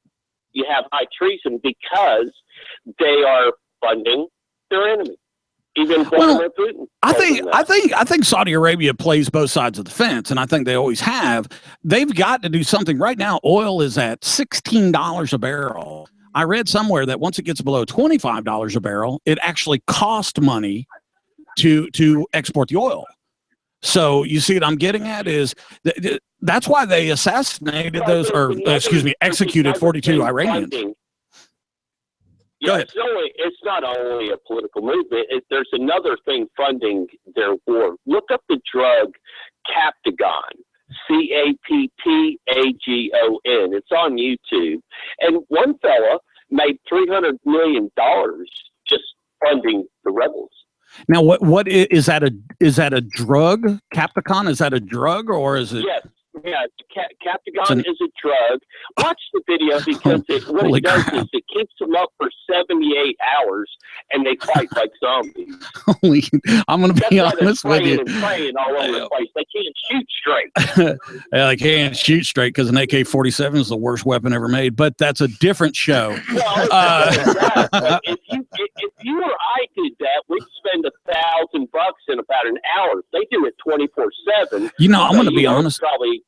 You have high treason because they are funding their enemy. Even Vladimir Putin. I told them that. think Saudi Arabia plays both sides of the fence, and I think they always have. They've got to do something. Right now, oil is at $16 a barrel. I read somewhere that once it gets below $25 a barrel, it actually costs money to export the oil. So you see what I'm getting at is that's why they assassinated those, or executed 42 Iranians. Go ahead. It's not only a political movement. There's another thing funding their war. Look up the drug Captagon, Captagon. It's on YouTube. And one fella made $300 million just funding the rebels. Now, what is that a drug? Captagon, is that a drug or is it? Yes. Yeah, Captagon is a drug. Watch the video because what Holy it does crap. is it keeps them up for 78 hours and they fight like zombies. I'm going to be That's why they're honest with you. praying all over the place. They can't shoot straight. Yeah, they can't shoot straight because an AK-47 is the worst weapon ever made. But that's a different show. Well, but if you or I did that, we'd spend $1,000 in about an hour. They do it 24/7. You know, I'm going to be honest. Probably,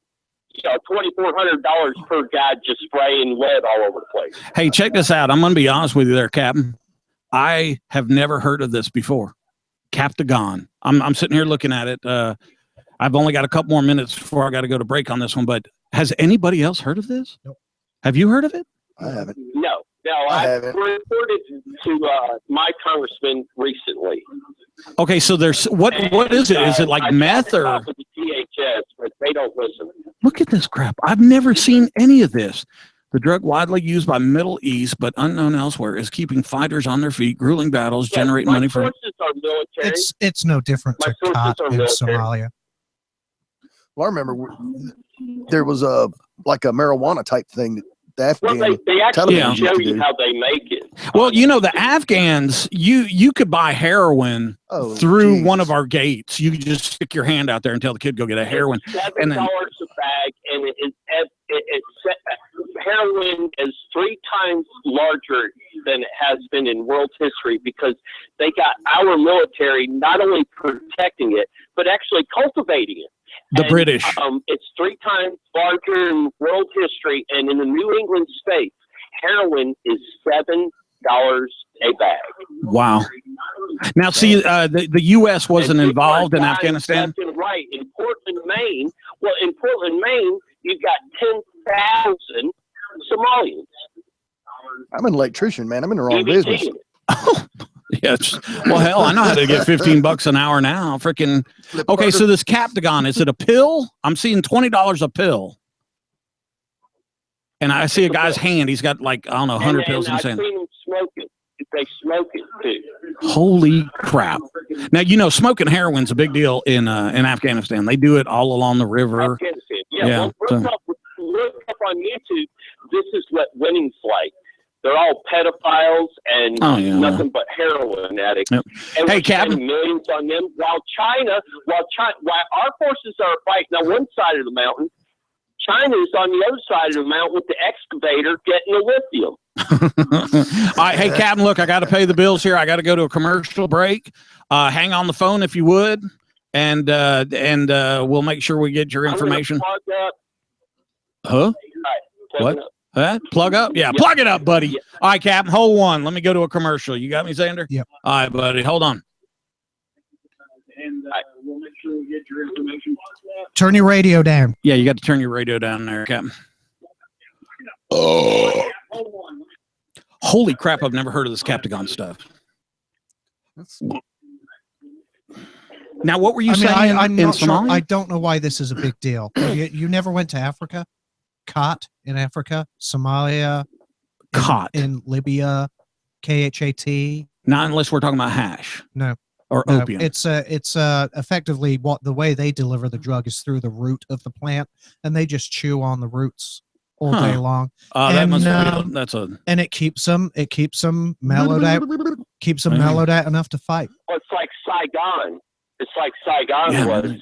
$2,400 per guy just spraying lead all over the place. Hey, check this out. I'm going to be honest with you there, Captain. I have never heard of this before. Captagon. I'm sitting here looking at it. I've only got a couple more minutes before I got to go to break on this one. But has anybody else heard of this? Nope. Have you heard of it? I haven't. No, I I haven't. reported to my congressman recently. Okay, so there's what is it? Is it like I meth tried to or? talk with the DHS, but they don't listen. Look at this crap. I've never seen any of this. The drug widely used by Middle East but unknown elsewhere is keeping fighters on their feet, grueling battles, Yes, generating my money for. sources are military. It's no different My to sources COT are in military. Somalia. Well, I remember there was a like a marijuana type thing that the Afghan Well, they actually Taliban used show to you do. how they make it. Well, you know, the Afghans, you could buy heroin Oh, through one Jesus. of our gates. You could just stick your hand out there and tell the kid go get a heroin. It's $7 and then- a bag, and heroin is 3 times larger than it has been in world history because they got our military not only protecting it but actually cultivating it. The British. It's 3 times larger in world history, and in the New England states, heroin is $7 a bag. Wow. Now, see, the U.S. wasn't And involved in people are dying Afghanistan. left and right. In Portland, Maine, you've got 10,000 Somalians. I'm an electrician, man. I'm in the wrong business. Yes. Well, hell, I know how to get $15 an hour now. Freaking. Okay, so this Captagon, is it a pill? I'm seeing $20 a pill. And I see a guy's hand. He's got like, I don't know, 100 pills in I've his hand. seen them smoke it. They smoke it too. Holy crap. Now, you know, smoking heroin's a big deal in Afghanistan. They do it all along the river. Afghanistan. Yeah, Yeah. Well, look up on YouTube. This is what winning's like. They're all pedophiles and nothing but heroin addicts. Yep. And Hey, we're Captain. spending millions on them. While our forces are fighting on one side of the mountain, China is on the other side of the mountain with the excavator getting the lithium. All right, hey, Captain, look, I got to pay the bills here. I got to go to a commercial break. Hang on the phone if you would, and we'll make sure we get your information. I'm gonna plug up. Huh? All right, plug What? it up. Huh? Plug up? Yeah, plug it up, buddy. Yeah. All right, Captain, hold on. Let me go to a commercial. You got me, Xander? Yep. All right, buddy, hold on. And we'll make sure we get your information. Turn your radio down. Yeah, you got to turn your radio down there, Captain. Holy crap, I've never heard of this Captagon stuff. Now, what were you saying I'm in not sure. Somalia? I don't know why this is a big deal. You never went to Africa? Khat in Africa, Somalia, Khat. in Libya, KHAT. Not unless we're talking about hash. No. Or No, opium. it's effectively the way they deliver the drug is through the root of the plant, and they just chew on the roots all day long. That and, must be that's a and it keeps them mellowed out, mellowed out enough to fight. Well, it's like Saigon. It's like Saigon was.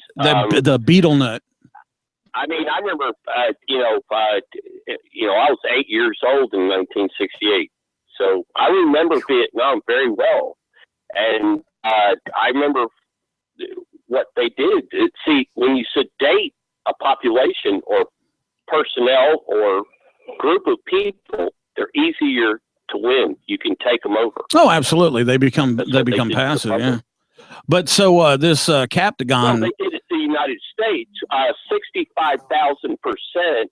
the beetle nut. I mean, I remember, I was 8 years old in 1968, so I remember Vietnam very well, and I remember what they did. See, when you sedate a population or personnel or group of people, they're easier to win. You can take them over. Oh, absolutely. They become That's what they did to the passive. Yeah. public. But so this Captagon. Well, they did it to the United States. 65,000%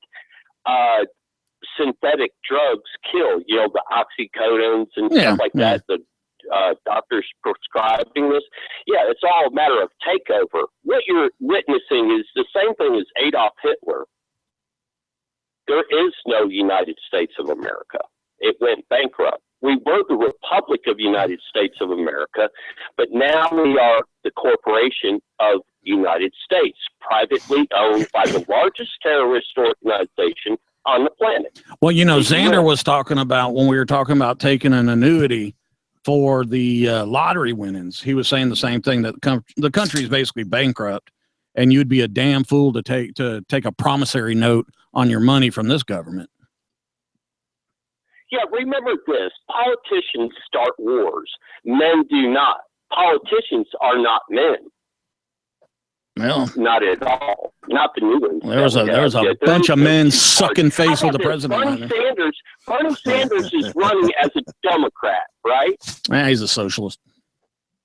synthetic drugs kill. You know, the oxycodones and stuff like that. The doctors prescribing this. Yeah, it's all a matter of takeover. What you're witnessing is the same thing as Adolf Hitler. There is no United States of America. It went bankrupt. We were the Republic of the United States of America, but now we are the corporation of United States, privately owned by the largest terrorist organization on the planet. Well, you know, Xander was talking about when we were talking about taking an annuity for the lottery winnings. He was saying the same thing, that the country is basically bankrupt, and you'd be a damn fool to take a promissory note on your money from this government. Yeah, remember this. Politicians start wars. Men do not. Politicians are not men. Well, not at all. Not the new ones. There was a bunch of men sucking face with the president. Bernie Sanders is running as a Democrat, right? Yeah, he's a socialist.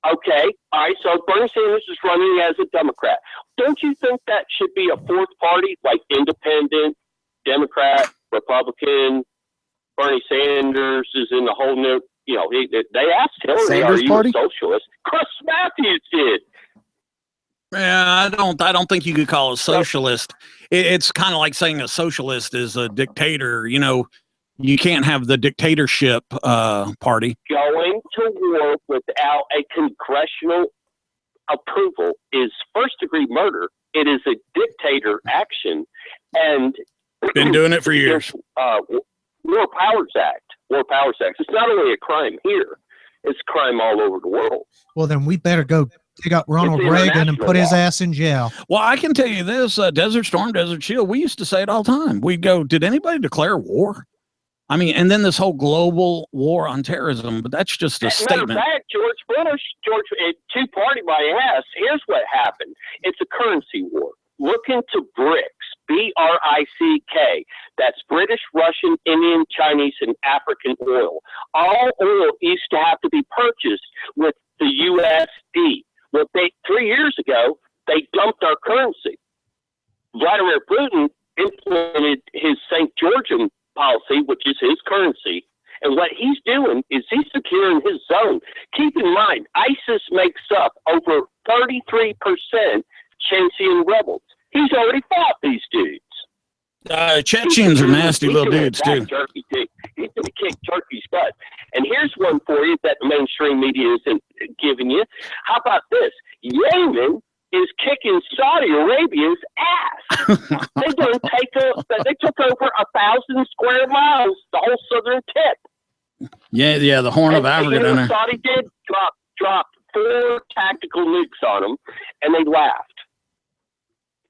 Okay. All right. So Bernie Sanders is running as a Democrat. Don't you think that should be a fourth party, like independent, Democrat, Republican? Bernie Sanders is in the whole new, they asked Hillary, Sanders are you party? a socialist? Chris Matthews did. Yeah, I don't think you could call a socialist. It's kind of like saying a socialist is a dictator. You know, you can't have the dictatorship party. Going to war without a congressional approval is first-degree murder It is a dictator action, and Been doing it for years. War Powers Act. War Powers Act. It's not only a crime here; it's a crime all over the world. Well, then we better go dig up Ronald It's Reagan and put his international law. ass in jail. Well, I can tell you this: Desert Storm, Desert Shield. We used to say it all the time. We'd go, "Did anybody declare war?" I mean, and then this whole global war on terrorism, but that's just a As a statement. matter of fact, two-party by ass. Here's what happened. It's a currency war. Look into BRICS, BRICK. That's British, Russian, Indian, Chinese, and African oil. All oil used to have to be purchased with the USD. Well, 3 years ago, they dumped our currency. Vladimir Putin implemented his St. Georgian policy, which is his currency. And what he's doing is he's securing his zone. Keep in mind, ISIS makes up over 33% Chechen rebels. He's already fought these dudes. Chechens are nasty little dudes too. Turkey, too. He's going to kick Turkey's butt. And here's one for you that the mainstream media isn't giving you. How about this? Yemen is kicking Saudi Arabia's ass. They took over 1,000 square miles, the whole southern tip. Yeah, the Horn of Africa down there. Saudi did drop 4 tactical nukes on them, and they laughed.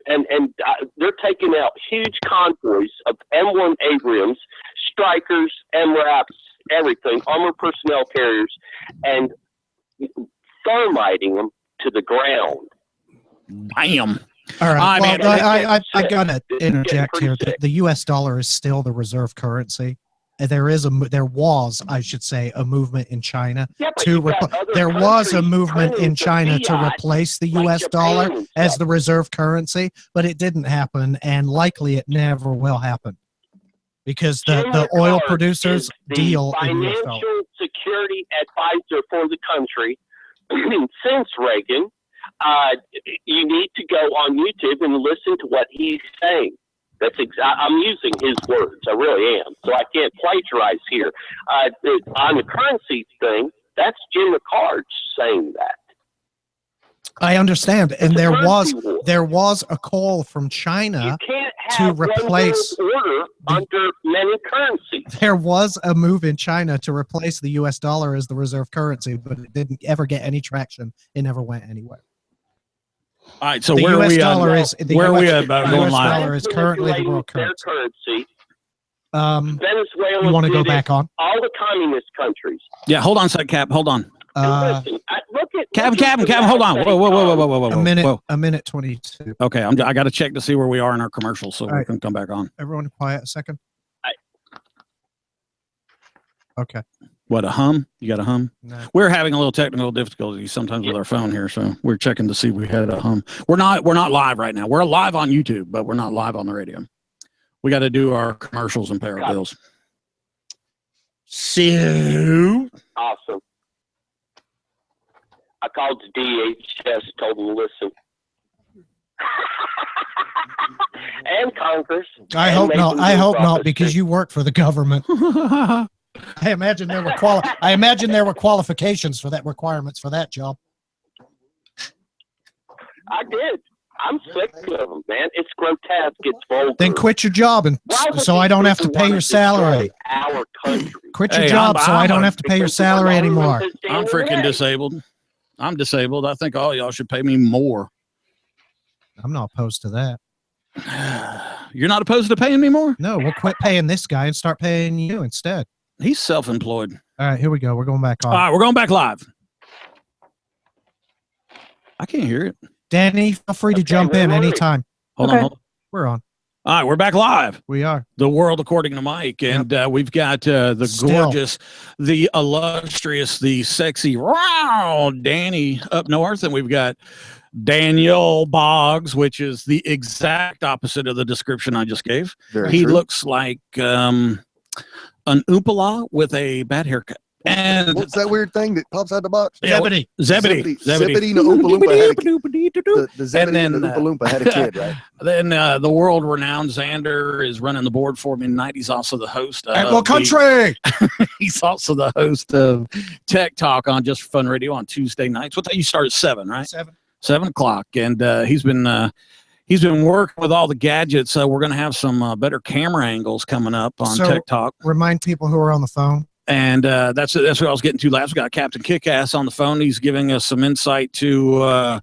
And they're taking out huge convoys of M1 Abrams, Strikers, MRAPs, everything, armored personnel carriers, and thermiting them to the ground. Bam. All right. I Well, mean, I gotta It's interject getting here. pretty sick. The U.S. dollar is still the reserve currency. There was, I should say, a movement in China Yeah, but to you got other there was a countries movement turning in to China to fiat, replace the like U.S. Japan dollar and as stuff. the reserve currency, but it didn't happen, and likely it never will happen because the Jim oil Ricard producers is the deal in U.S. dollar. financial security advisor for the country since Reagan. You need to go on YouTube and listen to what he's saying. I'm using his words. I really am. So I can't plagiarize here. On the currency thing, that's Jim Ricard saying that. I understand, and It's a there currency war. was a call from China. You can't to have replace one world order under many currencies. There was a move in China to replace the U.S. dollar as the reserve currency, but it didn't ever get any traction. It never went anywhere. All right, so The where are US we dollar at? is the Where are we US at about the going US live? dollar is currently the world Their currency. currency. Venezuela. You want to go did it. back on? All the communist countries. Yeah, hold on a sec, Cap. Hold on. And listen, look at Captain, hold on. Whoa. A minute 22. Okay, I got to check to see where we are in our commercials so we right. can come back on. Everyone quiet a second. Okay. What, a hum? You got a hum? No. We're having a little technical difficulty sometimes with our phone here, so we're checking to see if we had a hum. We're not live right now. We're live on YouTube, but we're not live on the radio. We got to do our commercials and pay our bills. So awesome. I called the DHS, told them to listen. And Congress. I and hope made not. them I do hope not, proper because things. you work for the government. I imagine there were qualifications for that, requirements for that job. I did. I'm sick of them, man. It's grotesque. It's vulgar. Then quit your job, and Why would so I these don't have to people pay wanna your salary. destroy our country? Quit your Hey, job, so I don't I'm- have to pay your Because the salary government anymore. is standing I'm freaking in the way. disabled. I'm disabled. I think all y'all should pay me more. I'm not opposed to that. You're not opposed to paying me more? No, we'll quit paying this guy and start paying you instead. He's self-employed. All right, here we go. We're going back on. All right, we're going back live. I can't hear it. Danny, feel free to Okay, jump we're in ready. anytime. Hold Okay. on. Hold on. We're on. All right, we're back live. We are. The world according to Mike, and we've got the Still. gorgeous, the illustrious, the sexy, wow, Danny up north, and we've got Daniel Boggs, which is the exact opposite of the description I just gave. Very He true. looks like an Oopala with a bad haircut. And What's that weird thing that pops out the box? Yeah, Zebedee. Zebedee. Zebedee and the Oompa Loompa had a kid. The Zebedee And then, and the Oompa Loompa had a kid, right? Then the world-renowned Xander is running the board for me tonight. He's also the host of At what the- country? He's also the host of Tech Talk on Just for Fun Radio on Tuesday nights. What time you start at 7, right? 7. 7 o'clock. And he's been he's been working with all the gadgets. So we're going to have some better camera angles coming up on So- TikTok. Remind people who are on the phone. And that's what I was getting to last. We got Captain Kickass on the phone. He's giving us some insight to,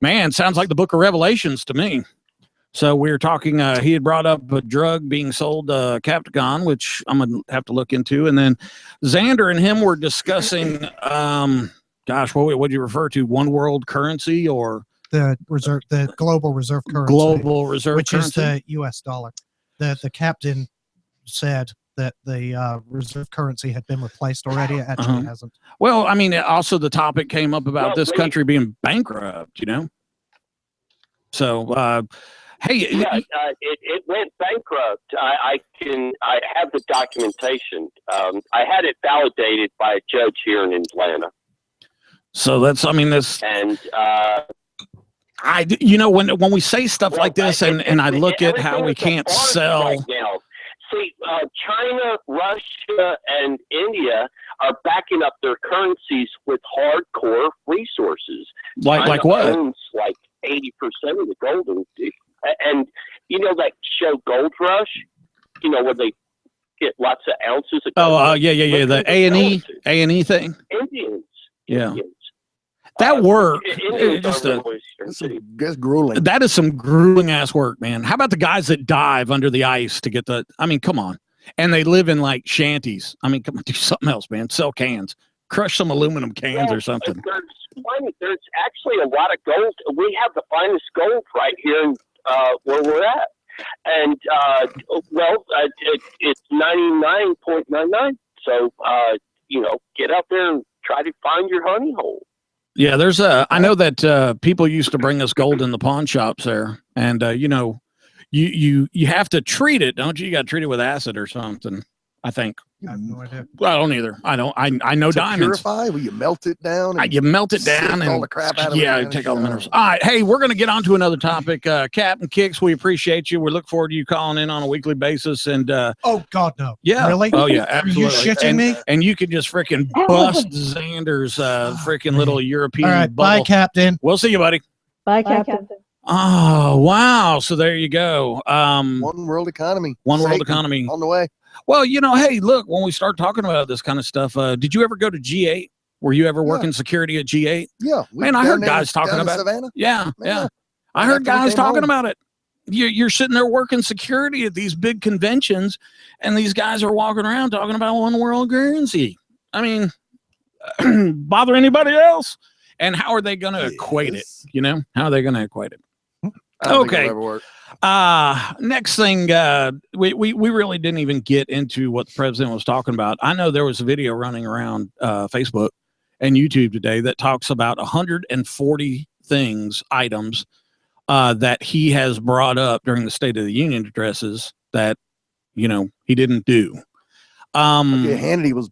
man, sounds like the book of Revelations to me. So we were talking, he had brought up a drug being sold, Captagon, which I'm going to have to look into. And then Xander and him were discussing, gosh, what would you refer to? One world currency or? The global reserve currency. Global reserve which currency? is the U.S. dollar. The captain said that the reserve currency had been replaced already. It actually hasn't. Well, I mean, also the topic came up about No, this wait. country being bankrupt, you know? So, hey, Yeah, it went bankrupt. I have the documentation. I had it validated by a judge here in Atlanta. so that's, I mean, that's, And you know, when we say stuff well, like this and I look at how we everything is a can't farce sell. right now. See, China, Russia, and India are backing up their currencies with hardcore resources. Like China what? owns like 80% of the gold. And you know that show Gold Rush? You know, where they get lots of ounces of gold? Oh, yeah. The A&E thing. Indians. Yeah. Indians. That work. Indians Just are really That's grueling. that is some grueling ass work, man. How about the guys that dive under the ice to get the, I mean, come on. And they live in like shanties. I mean, come on, do something else, man. Sell cans. Crush some aluminum cans or something. There's actually a lot of gold. We have the finest gold right here in, where we're at. And, it's 99.99. So, you know, get out there and try to find your honey hole. Yeah, there's I know that people used to bring us gold in the pawn shops there. And, you know, you have to treat it, don't you? You got to treat it with acid or something, I think. I have no idea. Well, I don't either. I know To diamonds. purify, will you melt it down? and You melt it sift down and all the crap out of it, yeah, man? take all the minerals. All right, hey, we're going to get on to another topic. Captain Kicks, we appreciate you. We look forward to you calling in on a weekly basis. And Oh God, no. yeah, Really? oh yeah, Are you absolutely. shitting me? And you could just freaking bust Xander's freaking little European All right, bubble. bye, Captain. We'll see you, buddy. Bye, Captain. Oh wow! So there you go. One world economy. One world Satan economy. on the way. Well, you know, hey, look, when we start talking about this kind of stuff, did you ever go to G8? Were you ever working security at G8? Yeah. Man, I heard guys talking about it. Savannah. Yeah. Yeah. I heard After we guys came talking home. about it. You're sitting there working security at these big conventions, and these guys are walking around talking about one world currency. I mean, bother anybody else? And how are they going to equate it? Yes. You know, how are they going to equate it? I don't think Okay. it'll ever work. Next thing, we really didn't even get into what the president was talking about. I know there was a video running around Facebook and YouTube today that talks about 140 items that he has brought up during the State of the Union addresses that, you know, he didn't do. Yeah, Hannity was.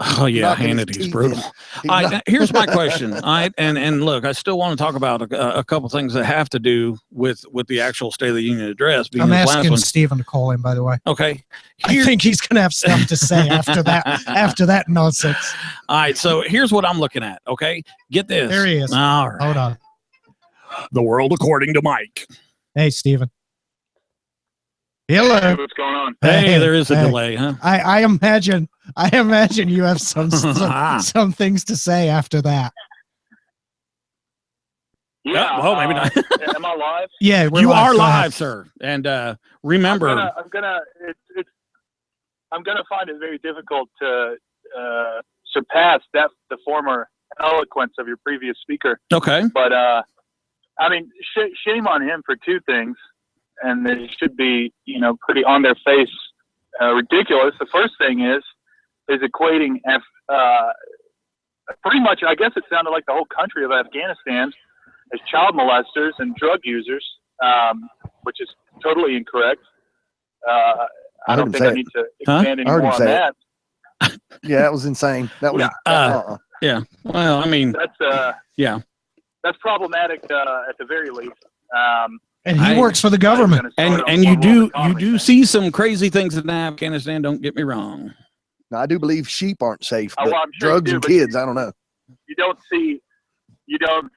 Oh yeah, knocking his Hannity's teeth brutal. in. He All right, knocked- here's my question. All right, and look, I still want to talk about a couple things that have to do with the actual State of the Union address. Being I'm this last asking one. Stephen to call in, by the way. Okay. I think he's going to have stuff to say after that nonsense. All right, so here's what I'm looking at. Okay, get this. There he is. All right. Hold on. The world according to Mike. Hey, Stephen. Hello. What's going on? Hey, there is a Hey. delay, huh? I imagine you have some things to say after that. Yeah, well, maybe not. Am I live? Yeah, we're You are Go ahead. live, sir. And remember, I'm gonna find it very difficult to surpass the former eloquence of your previous speaker. okay. But I mean, shame on him for two things, and they should be, pretty on their face, ridiculous. The first thing is equating pretty much. I guess it sounded like the whole country of Afghanistan as child molesters and drug users, which is totally incorrect. I don't think I need to expand any I heard more him on say that. Yeah, that was insane. That was. Yeah. Well, I mean, That's yeah. that's problematic at the very least. And he works for the government. And you do see some crazy things in Afghanistan. Don't get me wrong. Now, I do believe sheep aren't safe, Oh, but well, I'm sure you drugs do, and but- kids, I don't know. You don't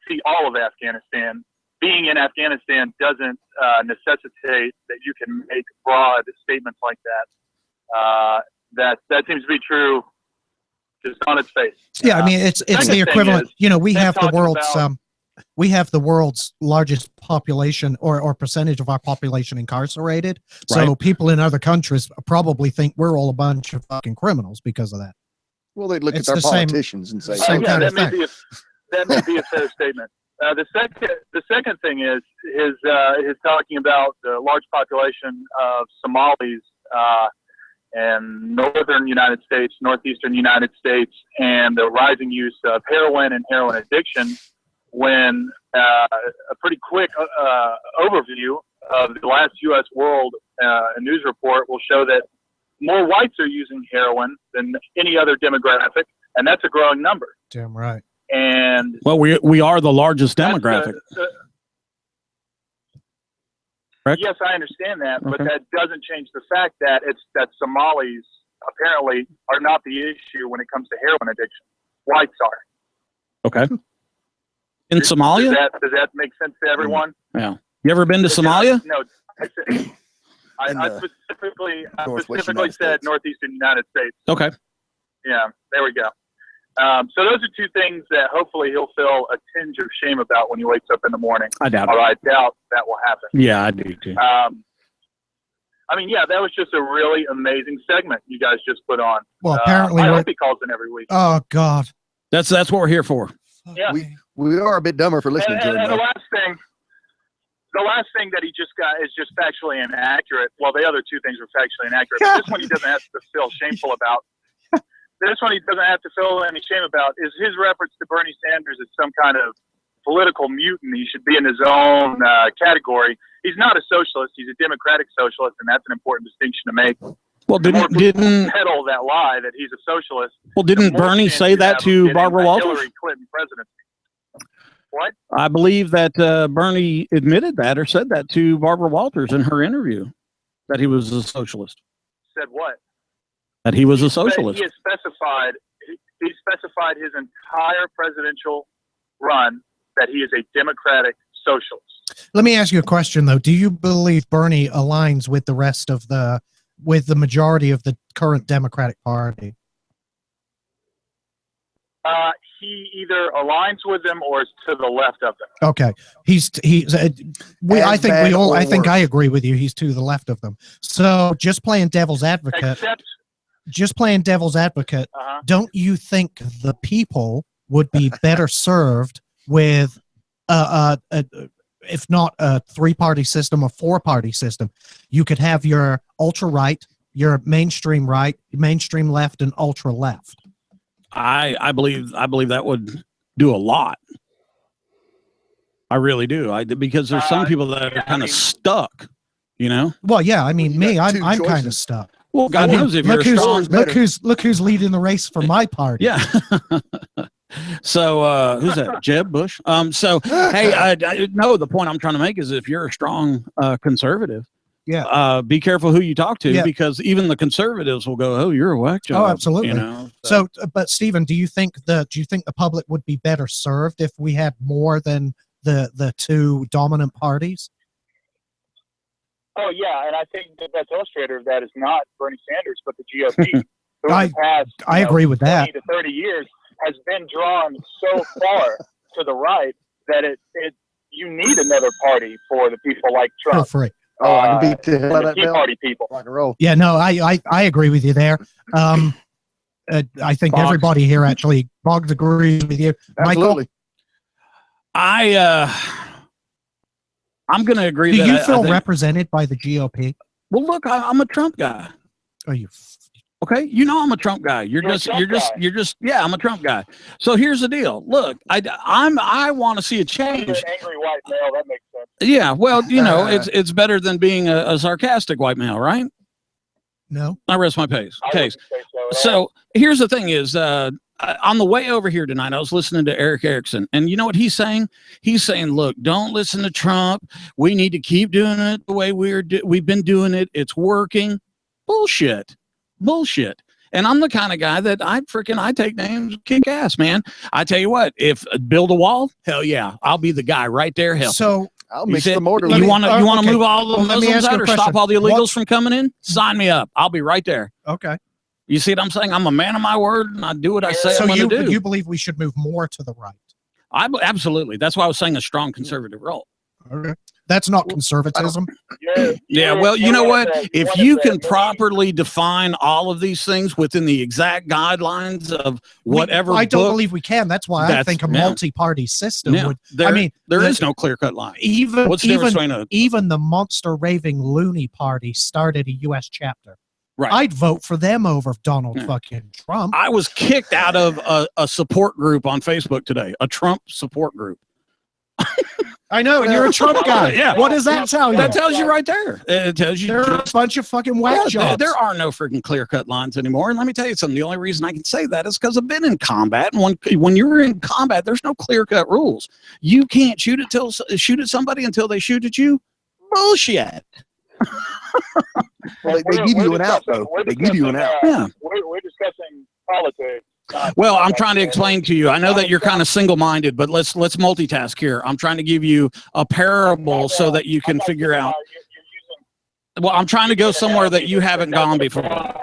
see all of Afghanistan being in Afghanistan doesn't necessitate that you can make broad statements like that. That seems to be true just on its face. Yeah, I mean, it's the equivalent. You know, we have the world's largest population or percentage of our population incarcerated. So Right. people in other countries probably think we're all a bunch of fucking criminals because of that. Well, they'd look It's at our the same- politicians and say, same Yeah, kind that of may thing. that may be a fair statement. The second thing is talking about the large population of Somalis in northern United States, northeastern United States, and the rising use of heroin and heroin addiction. When a pretty quick overview of the last U.S. World News report will show that more whites are using heroin than any other demographic, and that's a growing number. Damn right. And Well, we are the largest that's demographic. Correct? Yes, I understand that, but Okay. that doesn't change the fact that Somalis apparently are not the issue when it comes to heroin addiction. Whites are. Okay. In Somalia? Does that make sense to everyone? Yeah. You ever been to Somalia? No. I In the specifically Northwest United said States. northeastern United States. Okay. Yeah, there we go. So those are two things that hopefully he'll feel a tinge of shame about when he wakes up in the morning. I doubt Or it. I doubt that will happen. Yeah, I do too. I mean, yeah, that was just a really amazing segment you guys just put on. Well, apparently I we're. hope he calls in every week. Oh God. That's what we're here for. Yeah. we are a bit dumber for listening to And him. the though. last thing that he just got is just factually inaccurate. Well, the other two things were factually inaccurate, but this one he doesn't have to feel shameful about. This one he doesn't have to feel any shame about is his reference to Bernie Sanders as some kind of political mutant. He should be in his own category. He's not a socialist. He's a democratic socialist, and that's an important distinction to make. Well, The more didn't people peddle that lie that he's a socialist, the didn't more Bernie chance say you that have of to getting Barbara a Walters? Hillary Clinton presidency. What? I believe that Bernie admitted that or said that to Barbara Walters in her interview, that he was a socialist. Said what? That he was a He socialist. has specified. He specified his entire presidential run that he is a democratic socialist. Let me ask you a question though. Do you believe Bernie aligns with the rest of the majority of the current Democratic Party? He either aligns with them or is to the left of them. Okay, he's I As think bad or I think worse. I agree with you. He's to the left of them. So just playing devil's advocate. Except, Don't you think the people would be better served with if not a 3-party system, a 4-party system? You could have your ultra right, your mainstream right, mainstream left, and ultra left. I believe that would do a lot. I really do. Because there's some people that are kind of stuck, you know? Well, yeah, I mean, Well, you me, got I'm two kind of choices. stuck. Well, God I mean, knows if you're strong. look who's leading the race for my party. Yeah. So who's that? Jeb Bush. So hey, no, the point I'm trying to make is if you're a strong conservative, Yeah. Be careful who you talk to, Yeah. because even the conservatives will go, "Oh, you're a whack job." Oh, absolutely. You know. So, but Stephen, do you think the public would be better served if we had more than the two dominant parties? oh yeah, and I think the best illustrator of that is not Bernie Sanders, but the GOP. Who in the past, I agree with 20 that. to 30 years has been drawn so far to the right that you need another party for the people like Feel Trump. free. Oh, I can beat the hell out And of the that Tea bell. Party people. Rock and roll. Yeah, no, I agree with you there. I think Boggs. everybody here actually Boggs agrees with you. Michael, Absolutely. I'm going to agree. do that you I feel think- represented by the GOP? Well, look, I'm a Trump guy. Are you? Okay, you know I'm a Trump guy. You're a Trump guy. Yeah, I'm a Trump guy. So here's the deal. Look, I want to see a You're change. an angry white male. That makes sense. Yeah, well, it's better than being a sarcastic white male, right? No. I rest my case. I Case. wouldn't say so at all. So here's the thing: is on the way over here tonight, I was listening to Eric Erickson, and you know what he's saying? He's saying, "Look, don't listen to Trump. We need to keep doing it the way we've been doing it. It's working." Bullshit. And I'm the kind of guy that I take names, kick ass, man. I tell you what, if build a wall, hell yeah, I'll be the guy right there helping. So I'll You mix said- the mortar. You with want to okay. move all the Well, let me Muslims ask you out a or stop question. all the illegals What- from coming in? Sign me up. I'll be right there. okay. You see what I'm saying? I'm a man of my word, and I do what I say So I'm going to do. you believe we should move more to the right? Absolutely. That's why I was saying a strong conservative role. Okay. That's not conservatism. Yeah, well, you know what? If you can properly define all of these things within the exact guidelines of whatever I don't book, believe we can. That's why I That's- think a yeah. multi-party system yeah, would. there, I mean, there the- is no clear-cut line. even What's the difference even between a even the monster raving loony party started a U.S. chapter. right? I'd vote for them over Donald Yeah. fucking Trump. I was kicked out of a support group on Facebook today, a Trump support group. I know, and you're a Trump guy. Yeah. What does that tell you? That tells you right there. It tells you They're a bunch of fucking whack Yeah, jobs. there are no freaking clear-cut lines anymore. And let me tell you something. The only reason I can say that is because I've been in combat. And when you're in combat, there's no clear-cut rules. You can't shoot at somebody until they shoot at you. Bullshit. They give you an out, though. They give you an out. Yeah. We're discussing politics. Well, I'm trying to explain to you. I know that you're kind of single-minded, but let's multitask here. I'm trying to give you a parable so that you can figure out. Well, I'm trying to go somewhere that you haven't gone before.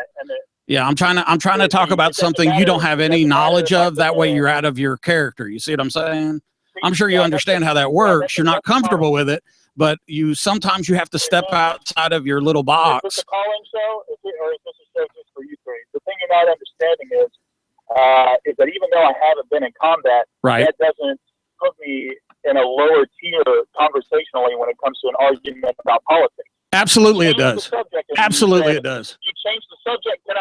Yeah, I'm trying to talk about something you don't have any knowledge of. That way you're out of your character. You see what I'm saying? I'm sure you understand how that works. You're not comfortable with it, but sometimes you have to step outside of your little Is box. this a calling show, or is this a show just for you three? The thing you're not understanding is that even though I haven't been in combat, Right. that doesn't put me in a lower tier conversationally when it comes to an argument about politics. Absolutely, it You changed does. the subject and Absolutely, you it does. You changed the subject. Let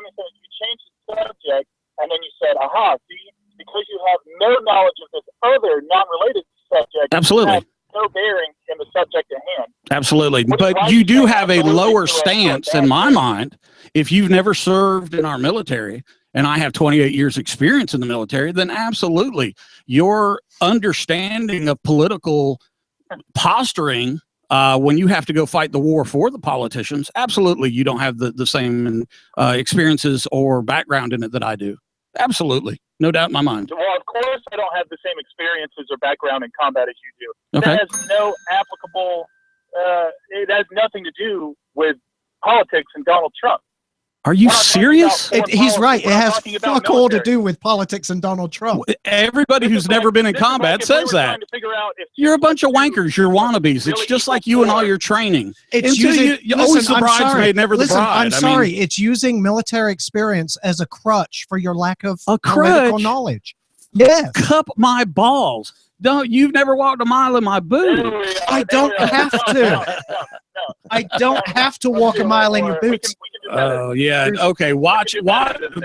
me finish. You changed the subject, and then you said, "Aha! See, because you have no knowledge of this other non-related subject, Absolutely. you have no bearing in the subject at hand." Absolutely. What But advice you do do you have a have for lower those who are stance so in my bad? mind. If you've never served in our military, and I have 28 years experience in the military, then absolutely your understanding of political posturing when you have to go fight the war for the politicians, absolutely you don't have the same experiences or background in it that I do. Absolutely. No doubt in my mind. Well, of course, I don't have the same experiences or background in combat as you do. Okay. That has no applicable. It has nothing to do with politics and Donald Trump. Are you We're not talking serious? about foreign He's policy. right. It We're not has talking about fuck all to military. do with politics and Donald Trump. Everybody who's never been in combat says that. You're a bunch of wankers. You're wannabes. It's just like you and all your training. It's Until using, you always the I'm sorry. bridesmaid, never the Listen, bride. I'm I mean- sorry. It's using military experience as a crutch for your lack of A political crutch? knowledge. Yes. Cup my balls. You've never walked a mile in my boot. I don't have to. I don't have to walk a mile in your boots. Oh yeah. Okay. Watch.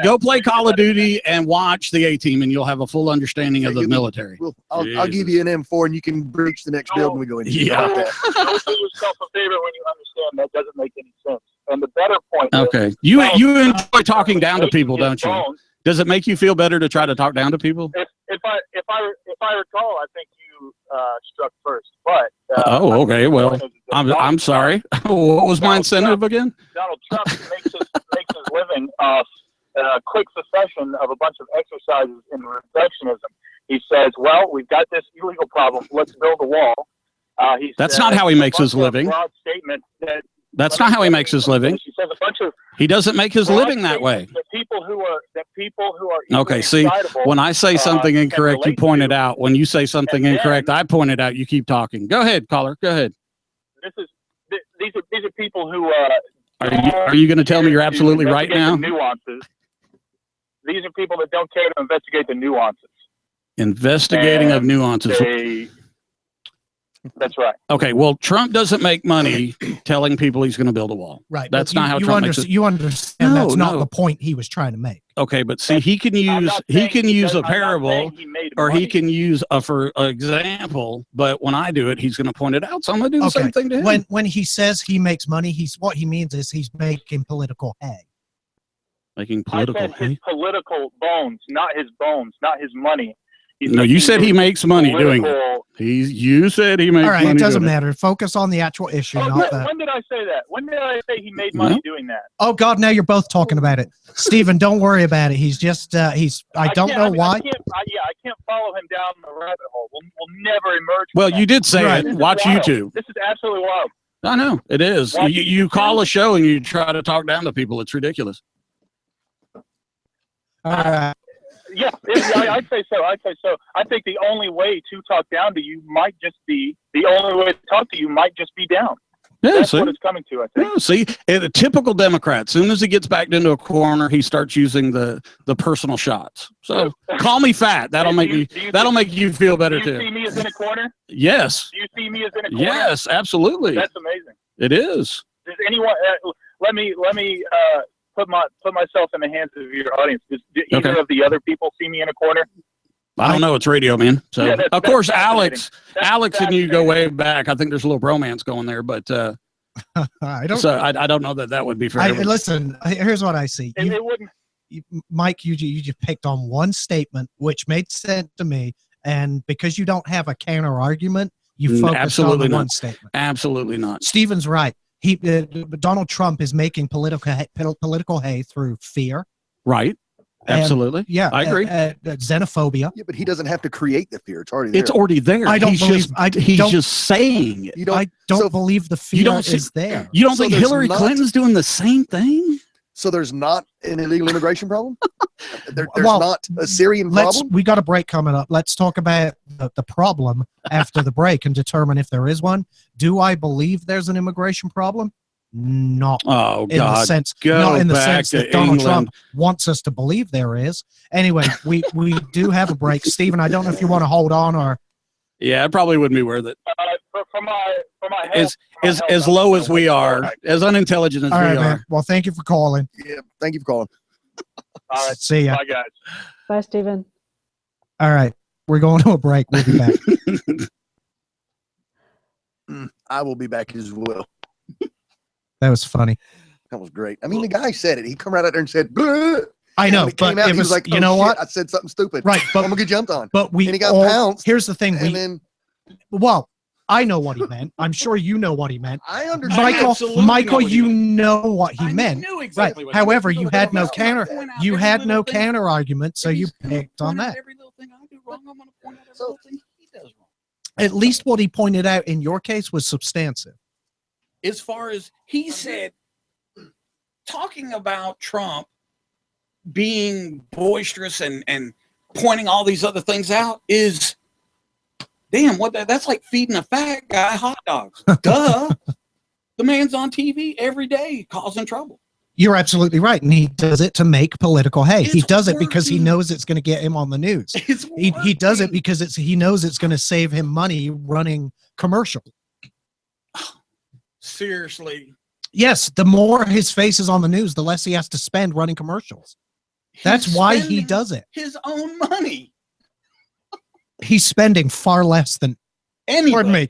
Go play Call of Duty and watch the A-Team, and you'll have a full understanding of the military. Well, I'll give you an M4 and you can breach the next building we go into. Yeah. How about that? Don't do yourself a favor when you understand that doesn't make any sense. And the better point is, Okay. You enjoy talking down to people, don't you? Does it make you feel better to try to talk down to people? If I recall, I think you struck first. But Oh, okay. Well, the point is that I'm sorry. What was my incentive again? Donald Trump makes his living off a quick succession of a bunch of exercises in reductionism. He says, "Well, we've got this illegal problem. Let's build a wall." That's not how he makes his living. Broad statement that That's not how he makes his living. He says a bunch of He doesn't make his broad living that way. statements that people who are Okay, see, excitable, when I say something can incorrect, you relate point to. it out. When you say something And incorrect, I point it out. You keep talking. Go ahead, caller. Go ahead. These are people who Are you going to tell me you're absolutely right now? nuances. These are people that don't care to investigate the nuances. Investigating of And nuances. That's right. Okay, well, Trump doesn't make money telling people he's going to build a wall. Right. That's but not how you Trump makes it. You understand No, that's not no. the point he was trying to make. Okay, but see, he can use a parable, or he can use for example. But when I do it, he's going to point it out. So I'm going to do the same thing to him. When he says he makes money, what he means is he's making political hay. Making I political. said his political bones, not his money. He's No, you making said he makes money doing it. political You said he makes All right, money it doesn't doing matter. Focus on the actual issue, not the. When did I say that? When did I say he made money Well- doing that? Oh God, now you're both talking about it. Stephen, don't worry about it. He's just I don't know why. I can't follow him down the rabbit hole. We'll never emerge. Well, from you that. did say Right. it. This is Watch wild. YouTube. This is absolutely wild. I know it is. Watch You call a show and you try to talk down to people. It's ridiculous. All right. Yeah, I'd say so. I think the only way to talk down to you might just be down. Yeah, That's see? what it's coming to. I think. Yeah, see, a typical Democrat. As soon as he gets backed into a corner, he starts using the personal shots. So call me fat. That'll make you feel better Do you too. see me as in a corner? Yes. Do you see me as in a corner? Yes, absolutely. That's amazing. It is. Does anyone? Let me put myself in the hands of your audience. Do either Okay. of the other people see me in a corner? I don't know. It's radio, man. So Yeah, of course, that's Alex and you go fascinating. way back. I think there's a little bromance going there, but I don't. so I don't know that would be for everyone. Listen. Here's what I see. It wouldn't. Mike, you just picked on one statement which made sense to me, and because you don't have a counter argument, you focus absolutely on the not. one statement. Absolutely not. Stephen's right. Donald Trump is making political hay through fear. Right. And, Absolutely. yeah, I agree. Xenophobia. Yeah, but he doesn't have to create the fear. It's already there. It's already there. I don't he's believe- Just, I he's don't- just saying it. You don't. I don't so- believe the fear don't see- is there. You don't So think there's Hillary not- Clinton's doing the same thing? So there's not an illegal immigration problem. There's Well, not a Syrian problem. We got a break coming up. Let's talk about the problem after the break and determine if there is one. Do I believe there's an immigration problem? Not Oh in the God. sense, Go not in the back sense to that Donald England. Trump wants us to believe there is. Anyway, we do have a break. Stephen, I don't know if you want to hold on or Yeah, it probably wouldn't be worth it. For my As low as we are, as unintelligent as all right, we are. man. Well, thank you for calling. Yeah. Thank you for calling. All right, See ya. bye guys. Bye, Stephen. All right, we're going to a break. We'll be back. I will be back as well. That was funny. That was great. I mean, the guy said it. He come right out there and said, "Bleh." I And know, when it but came out, it he was like, you "Oh, know shit, what? I said something stupid. Right, I'm but gonna get jumped on." but we And he got all, pounced. here's the thing. And then Well, I know what he meant. I'm sure you know what he meant. I understand. Michael, absolutely know Michael, what he you meant. know what he meant. knew Right. exactly what he meant. However, you had no Point counter. out You every had little no thing. counter argument, so If you he's picked on point out that. Every little thing I do wrong, I'm going to point out every So- little thing he does wrong. At least what he pointed out in your case was substantive. As far as he said, talking about Trump being boisterous and pointing all these other things out is damn that's like feeding a fat guy hot dogs. Duh. The man's on TV every day causing trouble. You're absolutely right, and he does it to make political hay. He It's does it because he working. knows it's going to get him on the news. It's He does it working. because he knows it's going to save him money running commercial. Seriously. Yes, the more his face is on the news, the less he has to spend running commercials. That's He's why he spending does it. his own money. He's spending far less than Anybody. pardon me.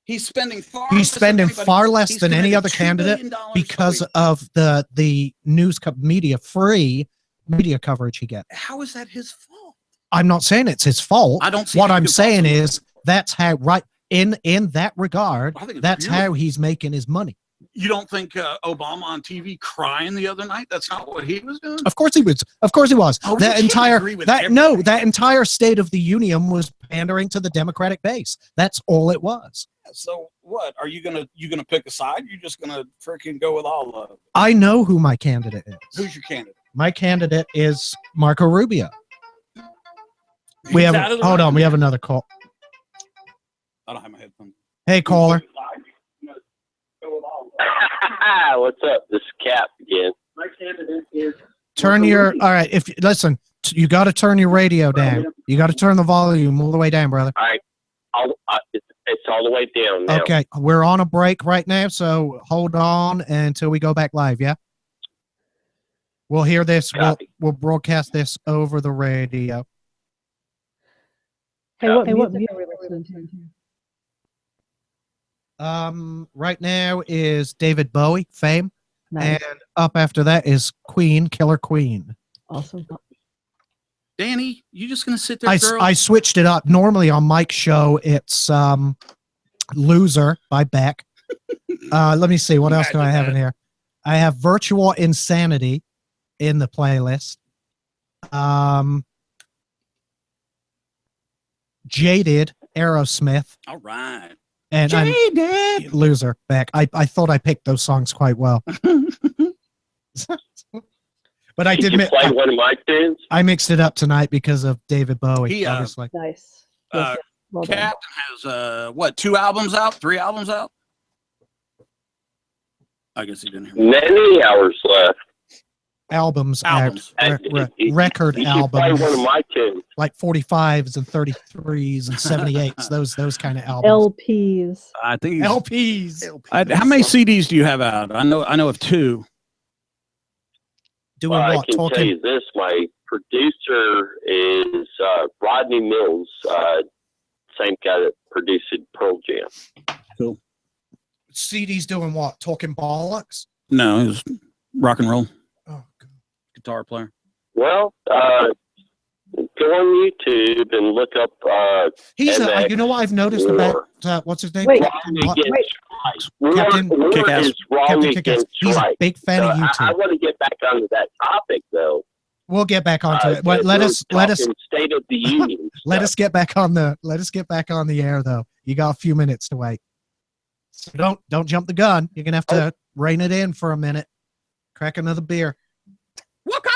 He's spending far He's less than spending anybody. far less He's than any committed other $2 candidate billion a because week. of the news media free media coverage he gets. How is that his fault? I'm not saying it's his fault. I don't see What how you I'm could saying possibly- is that's how right in that regard, I think it's that's beautiful. how he's making his money. You don't think Obama on TV crying the other night? That's not what he was doing. Of course he was. Of course he was. Oh, you that can't entire agree with that everything. that entire State of the Union was pandering to the Democratic base. That's all it was. So what? Are you gonna pick a side? You're just gonna freaking go with all of it. I know who my candidate is. Who's your candidate? My candidate is Marco Rubio. We He's have out of the hold on. running. We have another call. I don't have my headphones. Hey, caller. What's up? This is Cap again. Turn your all right. If listen, you got to turn your radio down. You got to turn the volume all the way down, brother. All right. It's all the way down now. Okay, we're on a break right now, so hold on until we go back live. Yeah, we'll hear this. Copy. We'll broadcast this over the radio. Hey, what music are we listening to? Right now is David Bowie, Fame, Nice. and up after that is Queen, Killer Queen. Awesome. Danny, you just gonna sit there, I, girl? I switched it up. Normally on Mike's show, it's Loser by Beck. Let me see. What else do I have in here? I have Virtual Insanity in the playlist. Jaded, Aerosmith. All right. And Jaded. Loser, Beck. I thought I picked those songs quite well. But I Did did you play one of my tunes? I mixed it up tonight because of David Bowie, He, obviously. Nice. Uh, Yes, well done. Captain has what, 2 albums out, 3 albums out? I guess he didn't hear me. Many hours left. Albums. Albums. Record You should play albums. one of my tunes. Like 45s and 33s and 78s. those kind of albums. LPs. I think he's, LPs. how many CDs do you have out? I know of 2. Doing Well, I what? can tell Talking. you this: my producer is Rodney Mills, same guy that produced Pearl Jam. CDs doing what? Talking bollocks? No, it was rock and roll Oh, God. guitar player. Well, go on YouTube and look up. He's MX you know what I've noticed War. about what's his name? Wait. Captain Wrong what? against right. Captain War Kick-Ass. is wrong Captain Kick-Ass. against He's a right. big fan of I YouTube. want to get back onto that topic, though. We'll get back onto it. But We're let us talking State of the Union. let stuff. us get back on the air though. You got a few minutes to wait. So don't jump the gun. You're gonna have to rein it in for a minute. Crack another beer. Waka!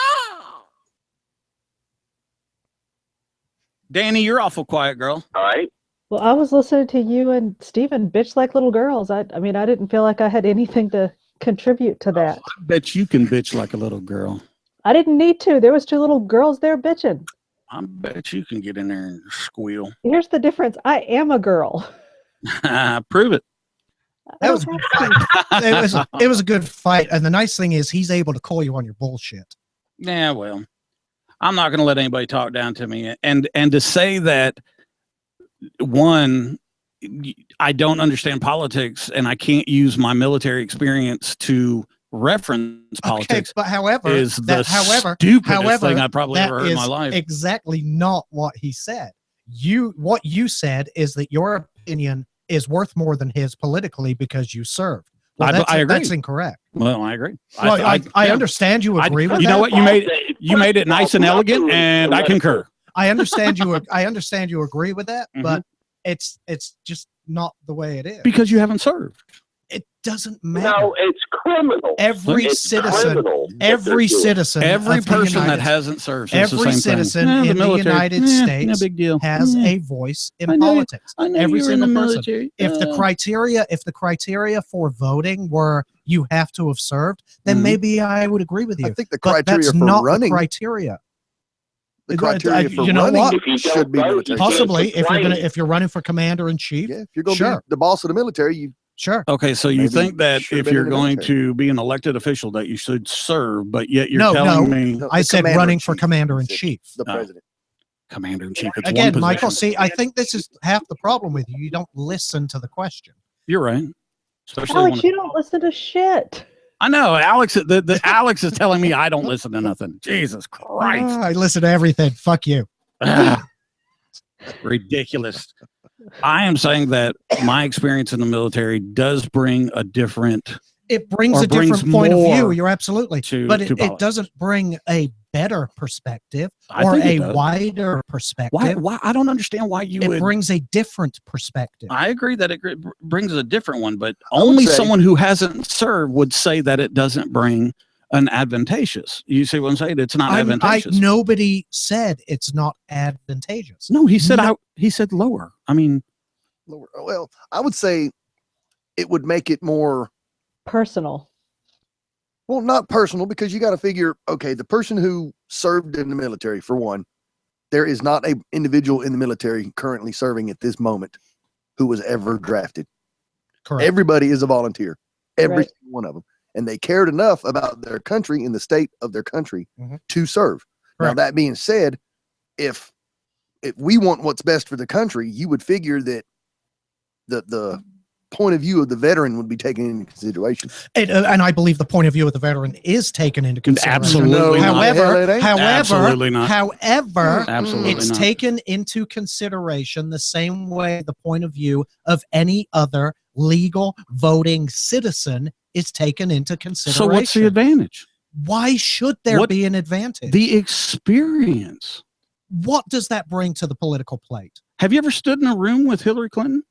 Danny, you're awful quiet, girl. All right. Well, I was listening to you and Stephen bitch like little girls. I mean, I didn't feel like I had anything to contribute to that. I bet you can bitch like a little girl. I didn't need to. There was 2 little girls there bitching. I bet you can get in there and squeal. Here's the difference. I am a girl. Prove it. I That was don't have to. it was a good fight. And the nice thing is he's able to call you on your bullshit. Yeah, well, I'm not going to let anybody talk down to me. And to say that, one, I don't understand politics and I can't use my military experience to reference politics. Okay, but however, is the stupidest thing I probably that ever heard in my is life. exactly not what he said. What you said is that your opinion is worth more than his politically because you served. Well, I agree. That's incorrect. Well, I agree. Well, I yeah. understand you agree with you that. know what? You made it nice and elegant, and I concur. I understand you. I understand you agree with that, Mhm. but it's just not the way it is. Because you haven't served. It doesn't matter. No, it's criminal. Every It's citizen, criminal what every they're doing. citizen, Every of the person that United- hasn't served says every the same citizen thing. in the military, United no States big deal. has Yeah. a voice in I know- politics. I know every you're in the single person. military. If the criteria for voting were you have to have served, then Mhm. maybe I would agree with you. I think the But criteria that's for not running, the criteria. the criteria for you know running what? If you don't should be vote, military. you can't Possibly, complain. if you're running for commander in chief, Yeah, if you're going to Sure. be the boss of the military, you sure. Okay, so you Maybe think that should've if been you're in the going military. to be an elected official that you should serve, but yet you're No, telling no. me no, I the said commander running in for chief. commander in He said chief. the Oh. president. commander in chief. It's Again, one Michael, position. see, I think this is half the problem with you. You don't listen to the question. You're right. Especially Alex, when you don't listen to shit. I know Alex. The Alex is telling me I don't listen to nothing. Jesus Christ! I listen to everything. Fuck you. Ah, ridiculous. I am saying that my experience in the military does bring a different It brings Or a different brings point of view. more You're absolutely. But to it politics. doesn't bring a better perspective I or think it a does. wider perspective. Why? I don't understand why you It would. brings a different perspective. I agree that it brings a different one, but would only say- someone who hasn't served would say that it doesn't bring an advantageous. You see what I'm saying? It's not advantageous. Nobody said it's not advantageous. No, he said No. he said lower. I mean, Well, I would say it would make it more, Personal. well, not personal, because you got to figure, okay, the person who served in the military, for one, there is not a individual in the military currently serving at this moment who was ever drafted. Correct. Everybody is a volunteer, every Right. single one of them. And they cared enough about their country and the state of their country Mhm. to serve. Now, Correct. that being said, if we want what's best for the country, you would figure that the point of view of the veteran would be taken into consideration. And I believe the point of view of the veteran is taken into consideration. Absolutely not. Absolutely not. However, Absolutely it's not. taken into consideration the same way the point of view of any other legal voting citizen is taken into consideration. So what's the advantage? Why should there be an advantage? The experience. What does that bring to the political plate? Have you ever stood in a room with Hillary Clinton?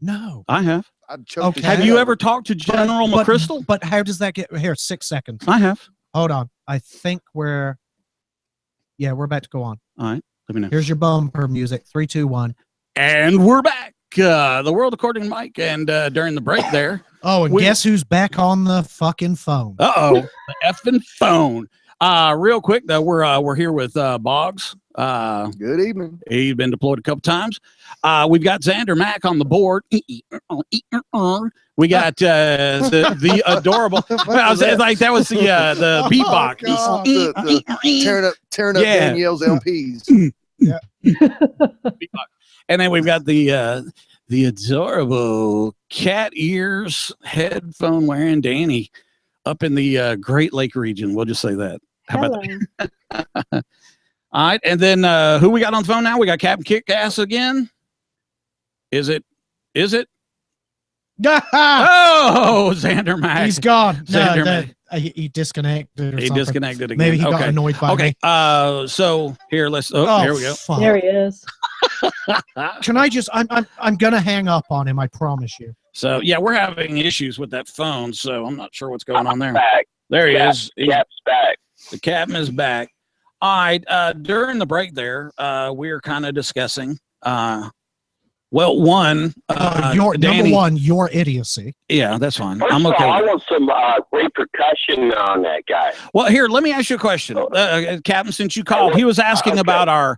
No. I have. Okay. Have you ever talked to General McChrystal? But how does that get here? 6 seconds. I have. Hold on. I think we're about to go on. All right. Let me know. Here's your bumper music. 3, 2, 1. And we're back. The world according to Mike. And during the break there. Oh, and guess who's back on the fucking phone? The effing phone. Real quick though, we're here with Boggs. Good evening. He's been deployed a couple times. We've got Xander Mack on the board. We got the adorable. I was like that was the beatbox. Tearing up Danielle's LPs. Yeah. And then we've got the adorable cat ears headphone wearing Danny up in the Great Lake region. We'll just say that. How about that? All right, and then who we got on the phone now? We got Captain Kickass again. Is it? Oh, Xander Mack. He's gone. Xander Mack. He disconnected. He disconnected again. Maybe he got annoyed by me. So here, let's. Here we go. Fuck. There he is. Can I just? I'm gonna hang up on him. I promise you. So yeah, we're having issues with that phone. So I'm not sure what's going on there. Back. There he is. Cap's back. The captain is back. All right. During the break there, we were kind of discussing. One, your Danny, number one, your idiocy. Yeah, that's fine. First I'm okay. of all, I want some repercussion on that guy. Well, here, let me ask you a question, Captain. Since you called, he was asking about our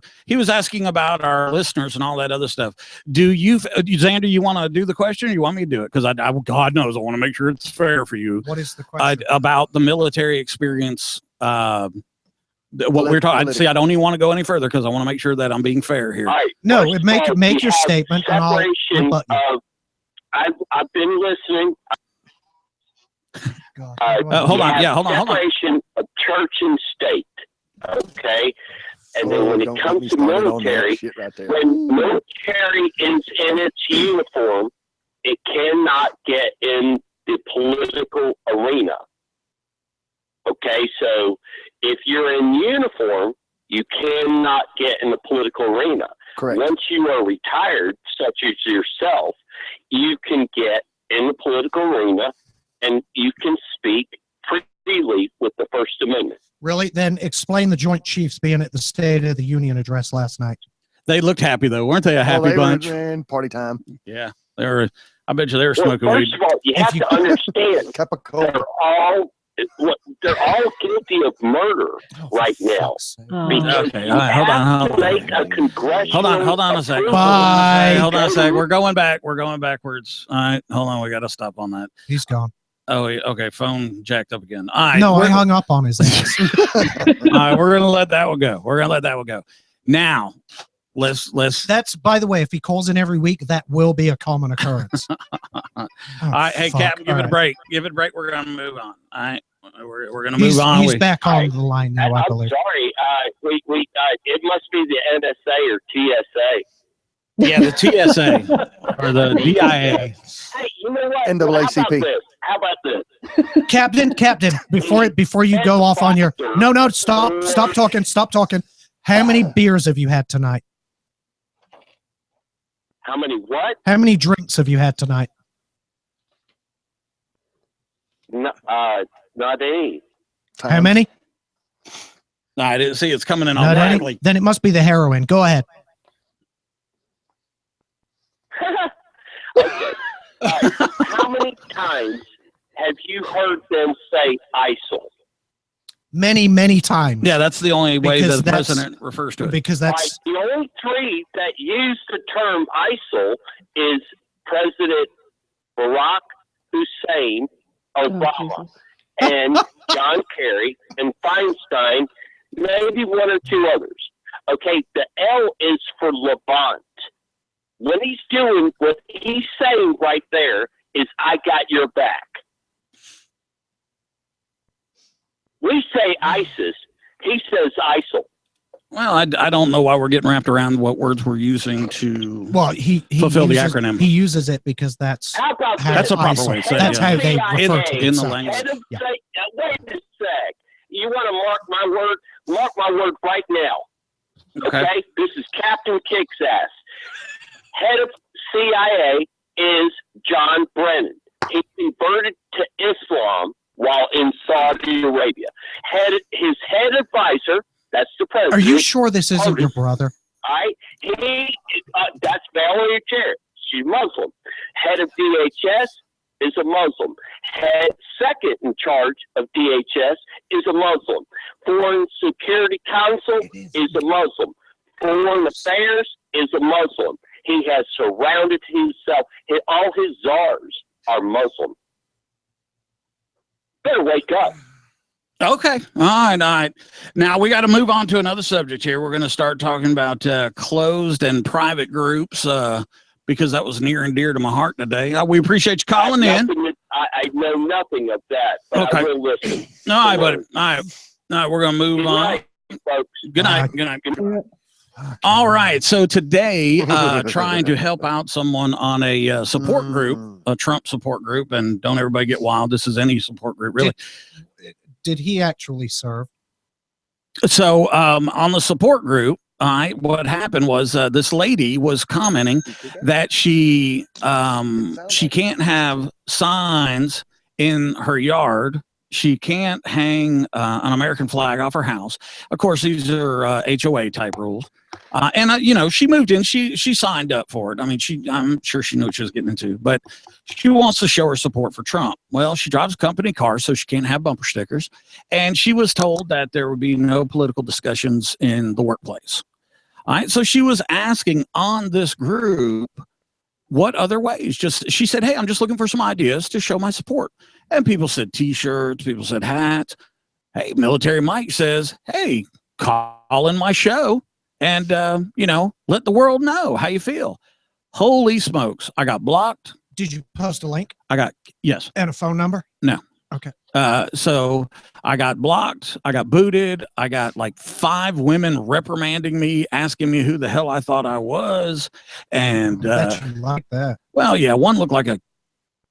listeners and all that other stuff. Do you, Xander, you want to do the question, or you want me to do it? Because I God knows, I want to make sure it's fair for you. What is the question? About the military experience. What we're talking. See, I don't even want to go any further because I want to make sure that I'm being fair here. Right. No, First make your statement, and I'll rebut you. I've been listening. God, hold on. Yeah, hold on. Separation of church and state. Okay. And then when it comes to military, when military is in its uniform, it cannot get in the political arena. Okay, so if you're in uniform, you cannot get in the political arena. Correct. Once you are retired, such as yourself, you can get in the political arena and you can speak freely with the First Amendment. Really? Then explain the Joint Chiefs being at the State of the Union address last night. They looked happy though, weren't they? A happy bunch. Party time. Yeah, they were. I bet you they were smoking weed. First of all, you have to understand, Cup of cold. they're all guilty of murder right now. Because Okay, all right, hold on. make a congressional Hold on a second. Bye. Hold on a sec. We're going backwards. All right, hold on. We got to stop on that. He's gone. Oh, okay. Phone jacked up again. All right. No, I hung up on his ass. All right, we're gonna let that one go. Now, let's. That's, by the way, if he calls in every week, that will be a common occurrence. All right, hey, Captain, give it a break. Give it a break. We're gonna move on. All right, we're gonna move on. He's back on the line now, I believe. I'm sorry. It must be the NSA or TSA. Yeah, the TSA or the DIA. Hey, you know what? NAACP. How about this? Captain, before you go off on your stop talking. How many beers have you had tonight? How many what? How many drinks have you had tonight? No, not any. How many? No, I didn't see it's coming in Not any? automatically. Then it must be the heroin. Go ahead. Okay. How many times have you heard them say ISIL? Many, many times. Yeah, that's the only way Because that the that's- president refers to it. Because that's The only three that use the term ISIL is President Barack Hussein Obama and John Kerry and Feinstein, maybe one or two others. Okay, the L is for Levant. When he's doing what he's saying right there, is I got your back. We say ISIS. He says ISIL. Well, I don't know why we're getting wrapped around what words we're using to he fulfill the uses, acronym. He uses it because that's How about how That's a proper ISIL- way to say it, That's yeah. how they CIA refer to in the themselves. language. Head of Yeah. wait a sec. You want to mark my word? Mark my word right now. Okay? This is Captain Kicksass. Head of CIA is John Brennan. He converted to Islam while in Saudi Arabia. His head advisor, that's the president. Are you sure this isn't your brother? That's Valerie Jarrett. She's Muslim. Head of DHS is a Muslim. Second in charge of DHS is a Muslim. Foreign Security Council is a Muslim. Foreign Affairs is a Muslim. He has surrounded himself. All his czars are Muslim. Better wake up. Okay. All right. Now we got to move on to another subject here. We're going to start talking about closed and private groups because that was near and dear to my heart today. We appreciate you calling in. I know nothing of that, but I will listen. All right, buddy. All right. We're going to move on. Night, folks. Good night. Good night. All right. So today, trying to help out someone on a support group, a Trump support group, and don't everybody get wild. This is any support group, really. Did he actually serve? So on the support group, what happened was this lady was commenting that she can't have signs in her yard. She can't hang an American flag off her house. Of course, these are HOA type rules. She moved in. She signed up for it. I mean, I'm sure she knew what she was getting into, but she wants to show her support for Trump. Well, she drives a company car, so she can't have bumper stickers. And she was told that there would be no political discussions in the workplace. All right. So she was asking on this group, what other ways? She said, hey, I'm just looking for some ideas to show my support. And people said T-shirts, people said hats. Hey, Military Mike says, hey, call in my show and, let the world know how you feel. Holy smokes. I got blocked. Did you post a link? Yes. And a phone number? No. Okay. So I got blocked. I got booted. I got like 5 women reprimanding me, asking me who the hell I thought I was. And Bet you like that. well, yeah, one looked like a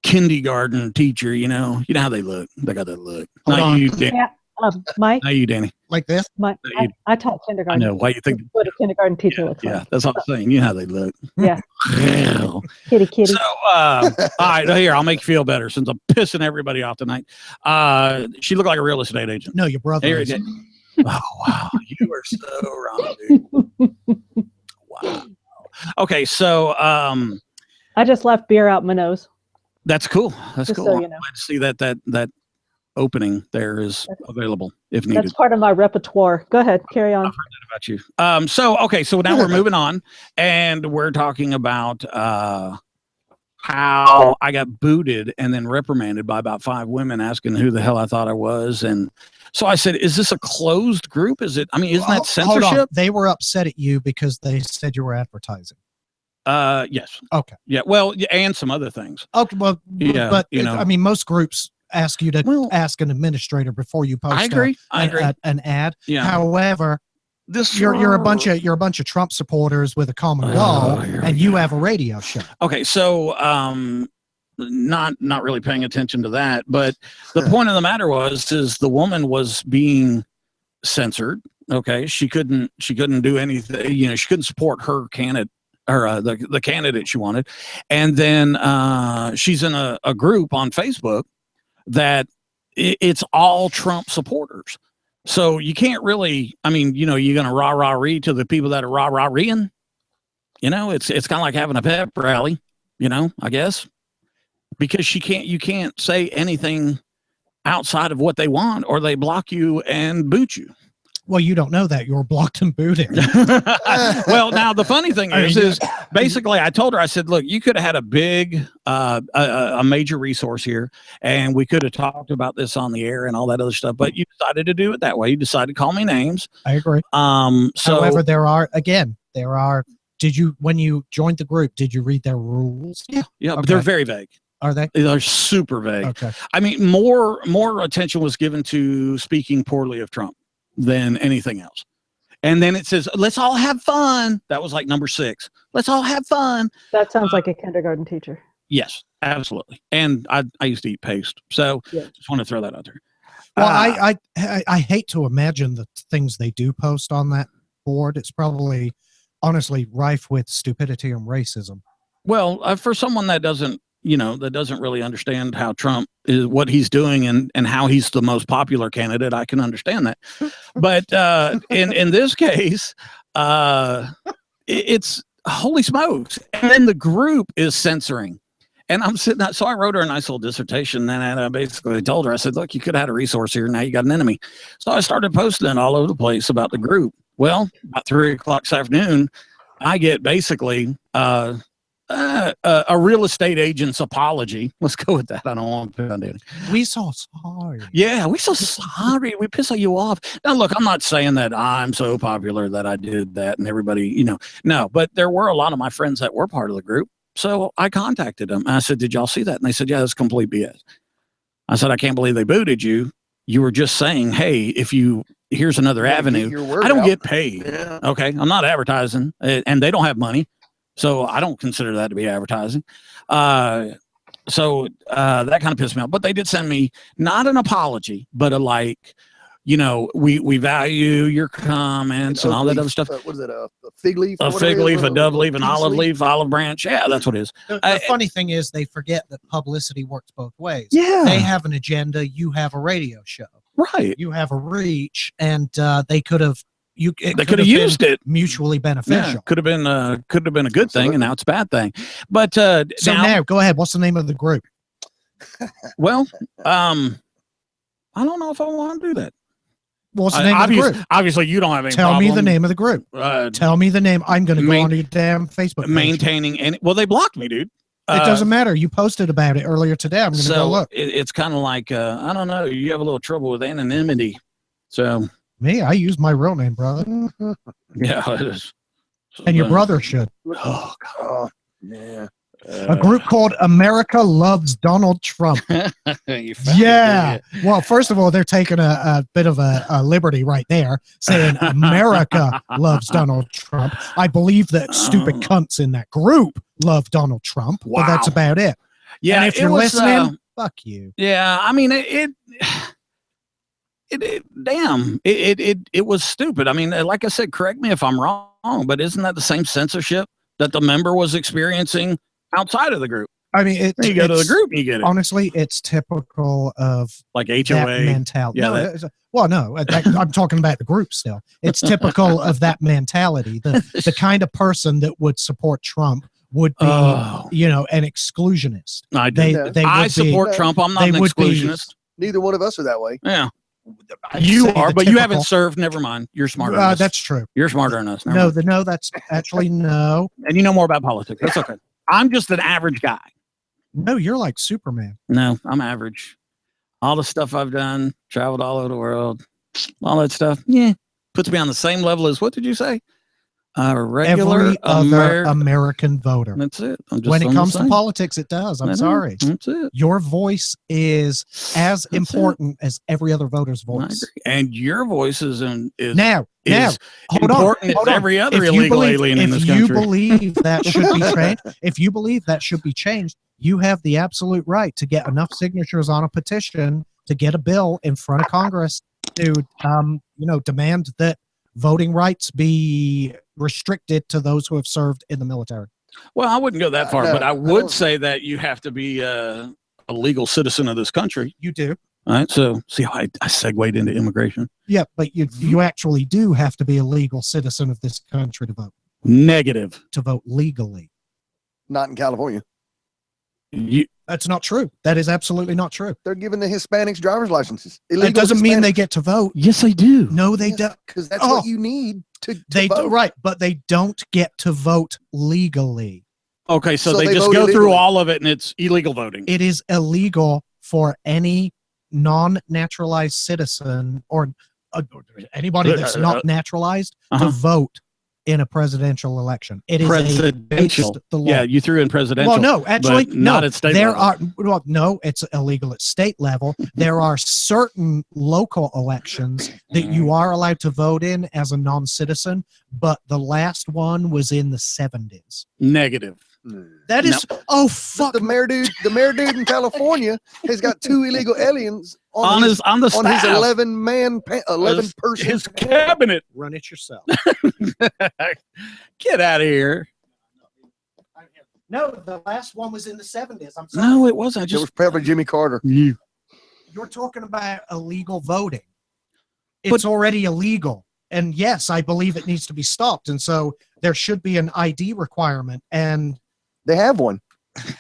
kindergarten teacher, you know how they look. They got that look. Hold Not on. you, Danny. Yeah. Mike, Not you, Danny. Like this? Mike, you- I taught I kindergarten. know. Why you think? What a kindergarten teacher looks Yeah, like. that's what I'm saying. You know how they look. Yeah. Yeah. Kitty. So, all right, here, I'll make you feel better since I'm pissing everybody off tonight. She looked like a real estate agent. No, your brother Here is. it is. Oh, wow. You are so wrong, dude. Wow. Okay, so I just left beer out my nose. that's cool. That's Just cool. so I'm you know. glad to see that opening there is available if needed. That's part of my repertoire. Go ahead, carry on. About you. So now we're moving on and we're talking about how I got booted and then reprimanded by about 5 women asking who the hell I thought I was. And so I said, is this a closed group? Isn't that Hold on. censorship? They were upset at you because they said you were advertising. Yes. Okay. Yeah. Well, yeah, and some other things. Okay. Well, Yeah, but you know. I mean, most groups ask you to ask an administrator before you post I agree. an ad. Yeah. However, you're a bunch of Trump supporters with a common goal, and you have a radio show. Okay, so not really paying attention to that, but the point of the matter is the woman was being censored. Okay, she couldn't do anything. You know, she couldn't support her candidate or the candidate she wanted, and then she's in a group on Facebook that it's all Trump supporters. So you can't really, I mean, you know, you're going to rah-rah-ree to the people that are rah-rah-reeing. You know, it's kind of like having a pep rally, you know, I guess, because you can't say anything outside of what they want or they block you and boot you. Well, you don't know that. You were blocked and booted. Well, now the funny thing is basically I told her, I said, look, you could have had a big, a major resource here and we could have talked about this on the air and all that other stuff, but you decided to do it that way. You decided to call me names. I agree. So however, when you joined the group, did you read their rules? Yeah, Okay. but they're very vague. Are they? They're super vague. Okay. I mean, more attention was given to speaking poorly of Trump than anything else. And then it says, let's all have fun. That was like number 6. Let's all have fun. That sounds like a kindergarten teacher. Yes, absolutely. And I used to eat paste. So Yeah. just want to throw that out there. Well, I hate to imagine the things they do post on that board. It's probably honestly rife with stupidity and racism. Well, for someone that doesn't really understand how Trump is, what he's doing, and how he's the most popular candidate, I can understand that. But in this case, it's holy smokes. And then the group is censoring. And I'm sitting there, so I wrote her a nice little dissertation, and I basically told her, I said, look, you could have had a resource here. Now you got an enemy. So I started posting all over the place about the group. Well, about 3 o'clock this afternoon, I get basically a real estate agent's apology. Let's go with that. I don't want to do it. We so sorry. Yeah, we so sorry. We pissed you off. Now, look, I'm not saying that I'm so popular that I did that and everybody, no, but there were a lot of my friends that were part of the group. So I contacted them. I said, did y'all see that? And they said, yeah, that's complete BS. I said, I can't believe they booted you. You were just saying, hey, here's another avenue. I don't get paid. Yeah. Okay. I'm not advertising, and they don't have money. So I don't consider that to be advertising. So that kind of pissed me off. But they did send me not an apology, but we value your comments and all that other stuff. What is it? A fig leaf? A fig leaf, a dove leaf, an olive leaf, olive branch. Yeah, that's what it is. The funny thing is they forget that publicity works both ways. Yeah. They have an agenda. You have a radio show. Right. You have a reach, and they could have used it mutually beneficial. Yeah, could have been a good thing, and now it's a bad thing. But so now go ahead. What's the name of the group? Well, I don't know if I want to do that. What's the name of the group? Obviously, you don't have any Tell problem. me the name of the group. Tell me the name. I'm going to go onto your damn Facebook page. Maintaining any. Well, they blocked me, dude. It doesn't matter. You posted about it earlier today. I'm going to go look. It's kind of like I don't know. You have a little trouble with anonymity. So me, I use my real name, brother. Yeah, it is. And your brother should. Oh God. Yeah. A group called America Loves Donald Trump. Yeah. Well, first of all, they're taking a bit of a liberty right there, saying America loves Donald Trump. I believe that stupid cunts in that group love Donald Trump, but that's about it. Yeah. And if you're listening, fuck you. Yeah. I mean, it was stupid. I mean, like I said, correct me if I'm wrong, but isn't that the same censorship that the member was experiencing outside of the group? I mean, you go to the group, you get it. Honestly, it's typical of like HOA that mentality. Yeah, I'm talking about the group still. It's typical of that mentality. The kind of person that would support Trump would be, an exclusionist. I support Trump. I'm not an exclusionist. Neither one of us are that way. Yeah. You are, but you haven't served. Never mind. You're smarter than us. That's true. You're smarter than us. No, that's actually no. And you know more about politics. That's okay. I'm just an average guy. No, you're like Superman. No, I'm average. All the stuff I've done, traveled all over the world, all that stuff, puts me on the same level as, what did you say? Regular every other American voter. That's it. When it comes to politics, it does. I'm sorry. That's it. Your voice is as important as every other voter's voice. I agree. And your voice is now hold important on. as every other illegal alien in this country. If you believe that should be changed, you have the absolute right to get enough signatures on a petition to get a bill in front of Congress to demand that voting rights be restricted to those who have served in the military. Well, I wouldn't go that far, but I would say that you have to be a legal citizen of this country. You do. All right. So see how I segued into immigration? Yeah, but you actually do have to be a legal citizen of this country to vote. Negative. To vote legally. Not in California. That's not true. That is absolutely not true. They're giving the Hispanics driver's licenses. It doesn't mean they get to vote. Yes, they do. No, they don't. Because that's what you need to vote. Right, but they don't get to vote legally. Okay, so they just go through all of it and it's illegal voting. It is illegal for any non-naturalized citizen or anybody that's not naturalized to vote in a presidential election. It is Presidential. against the law. Yeah, you threw in presidential. Well, no, actually, but not no. at state There level. no, it's illegal at state level. There are certain local elections that you are allowed to vote in as a non-citizen, but the last one was in the 70s. Negative. That is, oh fuck, The mayor dude in California has got 2 illegal aliens on On the on his staff. 11 person. His cabinet. run it yourself. Get out of here. No, the last one was in the 70s. I'm sorry. No, it wasn't. I It just was probably Jimmy Carter. you. You're talking about illegal voting. It's already illegal. And yes, I believe it needs to be stopped. And so there should be an ID requirement. And They have one.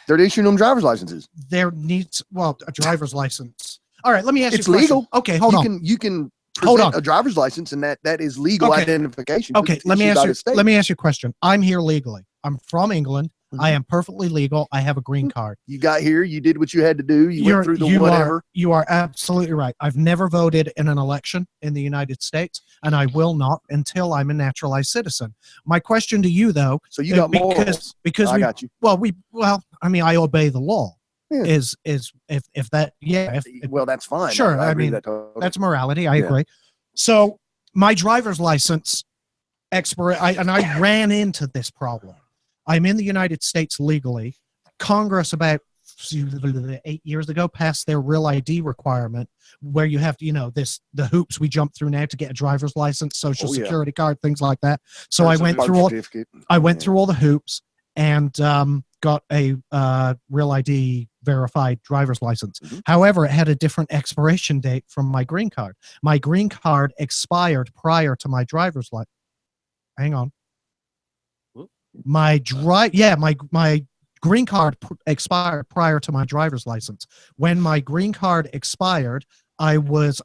They're issuing them driver's licenses. there needs, well, a driver's license. All right, let me ask It's you a question. legal. Okay, hold on. You can Hold present on. a driver's license, and that is legal Okay. identification. Okay, It's let me issued ask by you. the state. Let me ask you a question. I'm here legally. I'm from England. Mhm. I am perfectly legal. I have a green card. You got here. You did what you had to do. You went through the whatever. You are absolutely right. I've never voted in an election in the United States, and I will not until I'm a naturalized citizen. My question to you, though, So you got morals. because I we got you. I mean, I obey the law. Yeah. Is if that if Well, that's fine. Sure, I I agree mean, with that totally. that's morality. I Yeah. agree. So my driver's license and I ran into this problem. I'm in the United States legally. Congress about 8 years ago passed their real ID requirement where you have to, the hoops we jump through now to get a driver's license, social Oh, yeah. security card, things like that. So I went Birth through all certificate. I went Yeah. through all the hoops and got a real ID verified driver's license. Mhm. However, it had a different expiration date from my green card. My green card expired prior to my driver's license. Hang on. My green card expired prior to my driver's license. When my green card expired, I was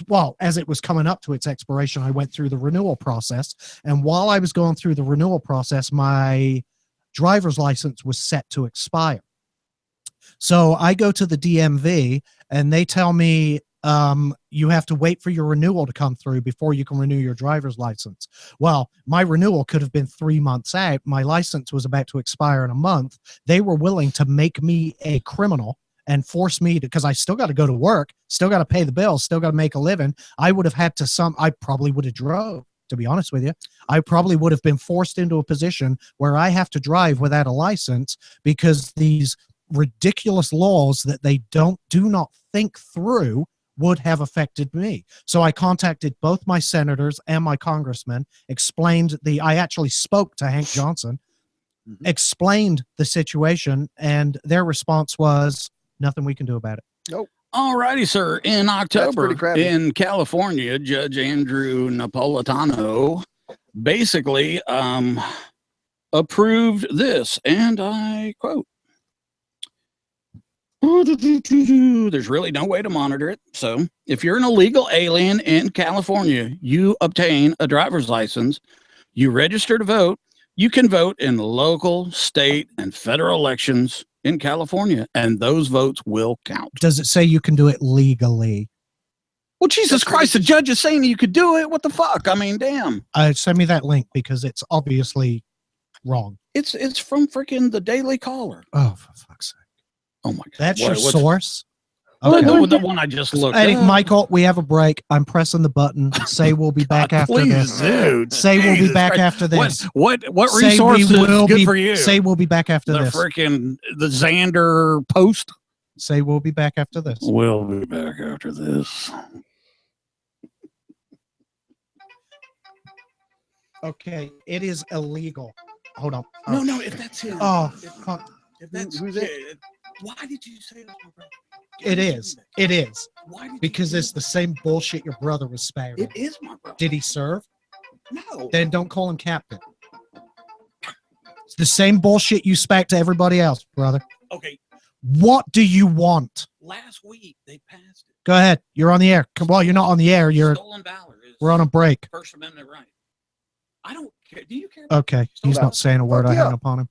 well, as it was coming up to its expiration, I went through the renewal process. And while I was going through the renewal process, my driver's license was set to expire. So I go to the DMV and they tell me you have to wait for your renewal to come through before you can renew your driver's license. Well, my renewal could have been 3 months out. My license was about to expire in a month. They were willing to make me a criminal and force me to, because I still got to go to work, still got to pay the bills, still got to make a living. I would have had to I probably would have drove, to be honest with you. I probably would have been forced into a position where I have to drive without a license because these ridiculous laws that they do not think through would have affected me. So I contacted both my senators and my congressmen, I actually spoke to Hank Johnson, explained the situation, and their response was nothing we can do about it. All righty, sir. In October pretty crappy. in California, Judge Andrew Napolitano basically approved this, and I quote, "There's really no way to monitor it. So if you're an illegal alien in California, you obtain a driver's license, you register to vote, you can vote in local, state, and federal elections in California, and those votes will count." Does it say you can do it legally? Well, Jesus Christ, the judge is saying you could do it. What the fuck? I mean, damn. Send me that link because it's obviously wrong. It's from freaking the Daily Caller. Oh, for fuck's sake. Oh my God. That's your What's- source? Well, Okay. the one I just looked Hey, up. Michael, we have a break. I'm pressing the button. Say we'll be back after Please, this. dude. Say we'll be Jesus back Christ. after this. What Say we resource is will good be- for you? Say we'll be back after the this. freaking the Xander Post. Say we'll be back after this. We'll be back after this. Okay, it is illegal. Hold on. No, if that's him. Oh, if, fuck. if that's Who's it? why did you say that, my brother? It is. It is. Why did Because you it's the same bullshit your brother was spouting. It is my brother. Did he serve? No. Then don't call him captain. It's the same bullshit you spout to everybody else, brother. Okay. What do you want? Last week they passed it. Go ahead. You're on the air. Well, you're not on the air. Stolen valor is We're on a break. First Amendment right. I don't care. Do you care? Okay. He's not saying a word. I Yeah. hang upon him.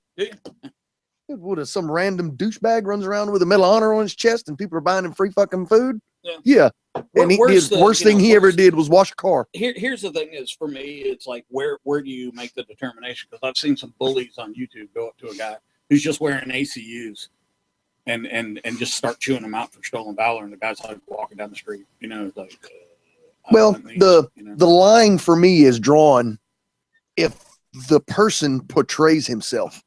What is some random douchebag runs around with a Medal of Honor on his chest and people are buying him free fucking food? Yeah. And the worst thing he ever did was wash a car. Here's the thing is, for me, it's like, where do you make the determination? Because I've seen some bullies on YouTube go up to a guy who's just wearing ACUs and just start chewing them out for stolen valor, and the guy's like walking down the street, it's like, well, the line for me is drawn if the person portrays himself.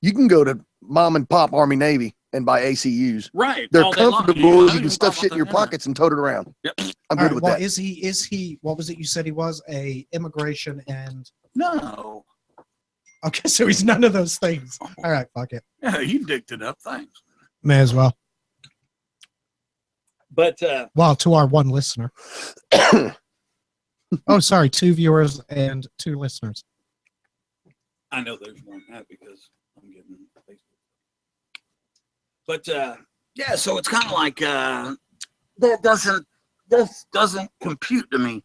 You can go to mom and pop Army Navy and buy ACUs. Right. They're comfortable. You can stuff shit in your pockets and tote it around. Yep. I'm good with that. Is he, what was it you said he was? A immigration and... No. Okay, so he's none of those things. All right, fuck it. Yeah, you dicked it up. Thanks. May as well. But, well, to our one listener. Oh, sorry, 2 viewers and 2 listeners. I know there's more than that because I'm getting Facebook. But yeah, so it's kind of like that doesn't compute to me.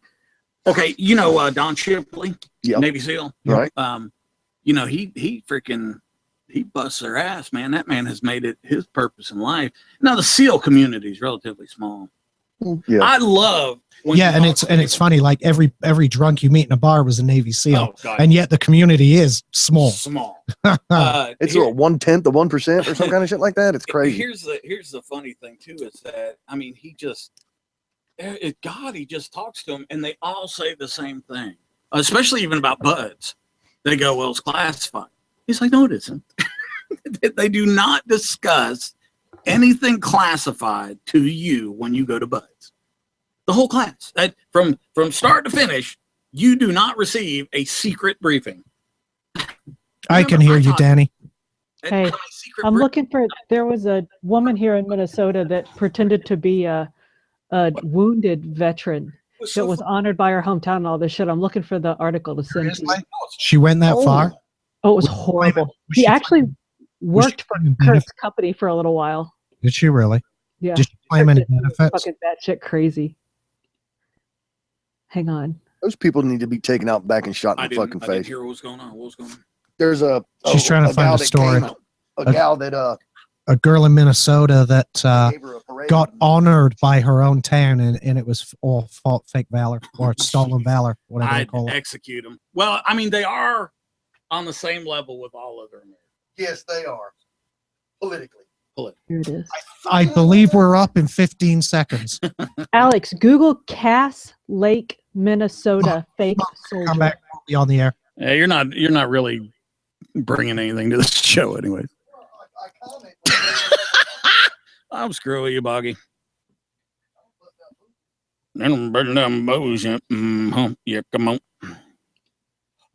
Okay, Don Shipley, Navy SEAL, right? He busts their ass, man. That man has made it his purpose in life. Now the SEAL community is relatively small. Yeah, I love. And it's funny. Like every drunk you meet in a bar was a Navy SEAL, and yet the community is small. Small. It's 1/10 of 1% or some kind of shit like that. It's crazy. Here's the funny thing too is that he just talks to them, and they all say the same thing, especially even about buds. They go, "Well, it's classified." He's like, "No, it isn't." They do not discuss anything classified to you when you go to buds. The whole class, from start to finish, you do not receive a secret briefing. I can hear you, Danny. Hey, I'm looking for. There was a woman here in Minnesota that pretended to be a wounded veteran that was honored by her hometown and all this shit. I'm looking for the article to send to you. She went that far? Oh, it was horrible. He actually worked for Kurt's company for a little while. Did she really? Yeah. Did she claim any benefits? Fucking batshit crazy. Hang on. Those people need to be taken out back and shot in the fucking face. I didn't hear what was going on. There's she's trying to find a story. A gal that a girl in Minnesota that got honored by her own town, and it was all fake valor or stolen valor, whatever they call it. Execute them. Well, they are on the same level with all other Americans. Yes, they are. Politically. Here it is. I believe we're up in 15 seconds. Alex, Google Cass Lake, Minnesota fake soldier. Come back. We'll be on the air. Yeah, you're not really bringing anything to the show anyway. I'm screwing you, Boggy. Yeah, come on.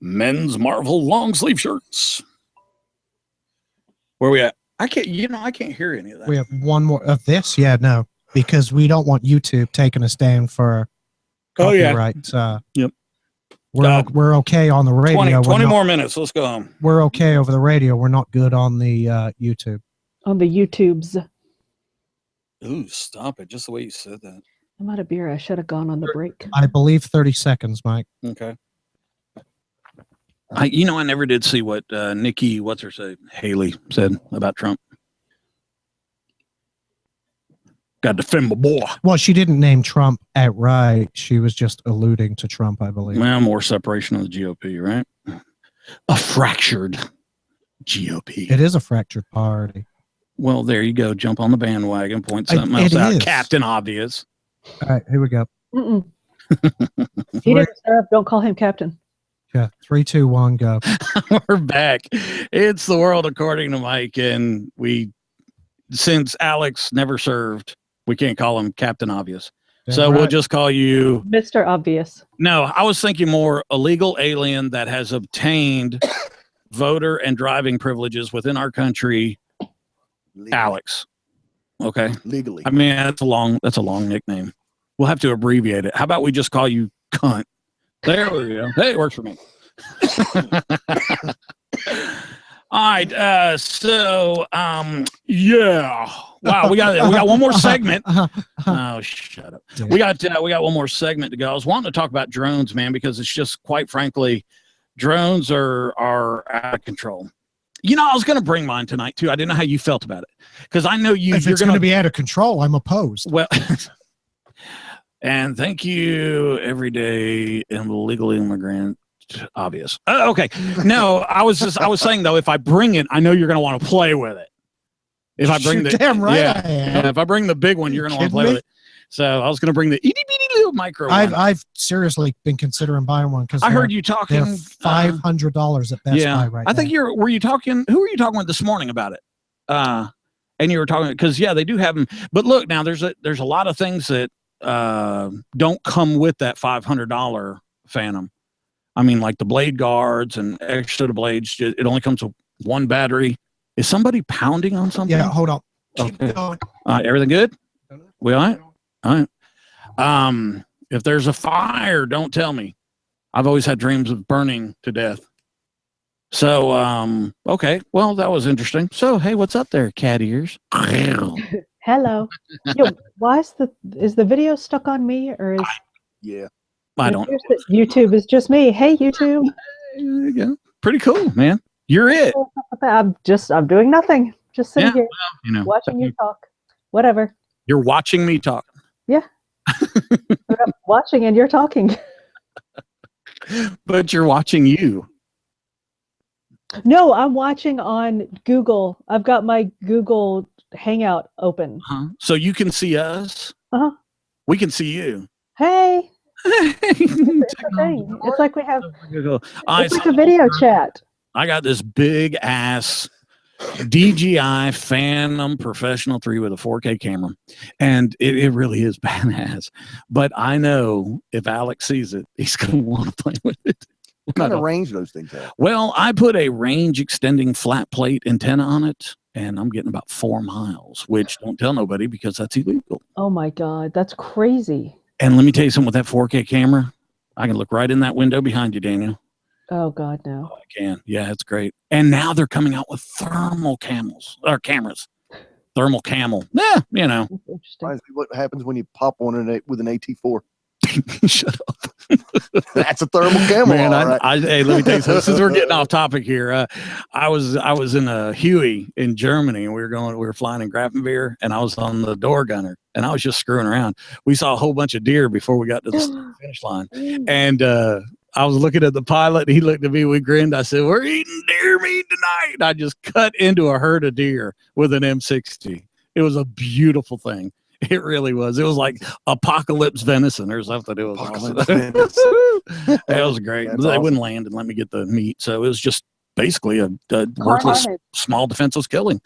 Men's Marvel long sleeve shirts. Where we at? I can't hear any of that. We have one more of this. Yeah, no, because we don't want YouTube taking us down for copyright. Yep. We're okay on the radio. 20 more minutes. Let's go home. We're okay over the radio. We're not good on the YouTube. On the YouTubes. Ooh, stop it. Just the way you said that. I'm out of beer. I should have gone on the break. I believe 30 seconds, Mike. Okay. I never did see what Nikki, Haley said about Trump. Got to defend my boy. Well, she didn't name Trump outright. She was just alluding to Trump, I believe. Well, more separation of the GOP, right? A fractured GOP. It is a fractured party. Well, there you go. Jump on the bandwagon. Point something else out. Is. Captain Obvious. All right, here we go. He didn't serve. Don't call him captain. Yeah, 3, 2, 1, go. We're back. It's the world according to Mike, and since Alex never served, we can't call him Captain Obvious. Damn so right. We'll just call you Mr. Obvious. No, I was thinking more illegal alien that has obtained voter and driving privileges within our country. Legally. Alex. Okay. Legally. That's a long nickname. We'll have to abbreviate it. How about we just call you Cunt? There we go. Hey, it works for me. All right. Yeah. Wow. We got one more segment. Oh, shut up. Damn. We got one more segment to go. I was wanting to talk about drones, man, because it's just quite frankly, drones are out of control. You know, I was going to bring mine tonight too. I didn't know how you felt about it because I know you. If you're it's going to be out of control, I'm opposed. Well, and thank you, everyday illegal immigrant. Obvious. Okay. No, I was saying though, if I bring it, I know you're going to want to play with it. If I bring You're damn right yeah, I am. yeah, if I bring the big one, you're going to want to play Kidding with it. So I was going to bring the itty bitty little micro one. I've seriously been considering buying one because I heard you talking. They're $500 at Best Buy right now. I think were you talking? Who were you talking with this morning about it? And you were talking because they do have them. But look, now there's a lot of things that don't come with that $500 Phantom. I mean, like the blade guards and extra blades. It only comes with one battery. Is somebody pounding on something? Yeah, hold on. Okay. Everything good? We all right? All right. If there's a fire, don't tell me. I've always had dreams of burning to death. So, okay. Well, that was interesting. So, hey, what's up there, cat ears? Hello. Yo, why is the video stuck on me or is Yeah. I don't know. YouTube is just me. Hey, YouTube. Yeah. Pretty cool, man. You're it. I'm doing nothing. Just sitting here watching you talk. Whatever. You're watching me talk. Yeah. I'm watching and you're talking. But you're watching you. No, I'm watching on Google. I've got my Google Hangout open. So you can see us. We can see you. Hey. It's a thing. It's like we have it's like a video chat. I got this big ass DJI Phantom Professional 3 with a 4K camera, and it really is badass. But I know if Alex sees it, he's going to want to play with it. What kind of range those things have? Well, I put a range extending flat plate antenna on it, and I'm getting about 4 miles, which don't tell nobody because that's illegal. Oh my God, that's crazy. And let me tell you something, with that 4K camera, I can look right in that window behind you, Daniel. Oh God, no. Oh, I can. Yeah, it's great. And now they're coming out with thermal cameras. Thermal camel. Yeah, you know. Interesting. What happens when you pop one with an AT4? Shut up. That's a thermal camel. Man, right. hey, let me tell you something. Since we're getting off topic here, I was in a Huey in Germany, and we were flying in Grafenwehr, and I was on the door gunner, and I was just screwing around. We saw a whole bunch of deer before we got to the finish line, and I was looking at the pilot. He looked at me. We grinned. I said, "We're eating deer meat tonight." And I just cut into a herd of deer with an M60. It was a beautiful thing. It really was. It was like apocalypse venison or something. It was awesome. It was great. They wouldn't land and let me get the meat. So it was just basically a worthless, small defenseless killing.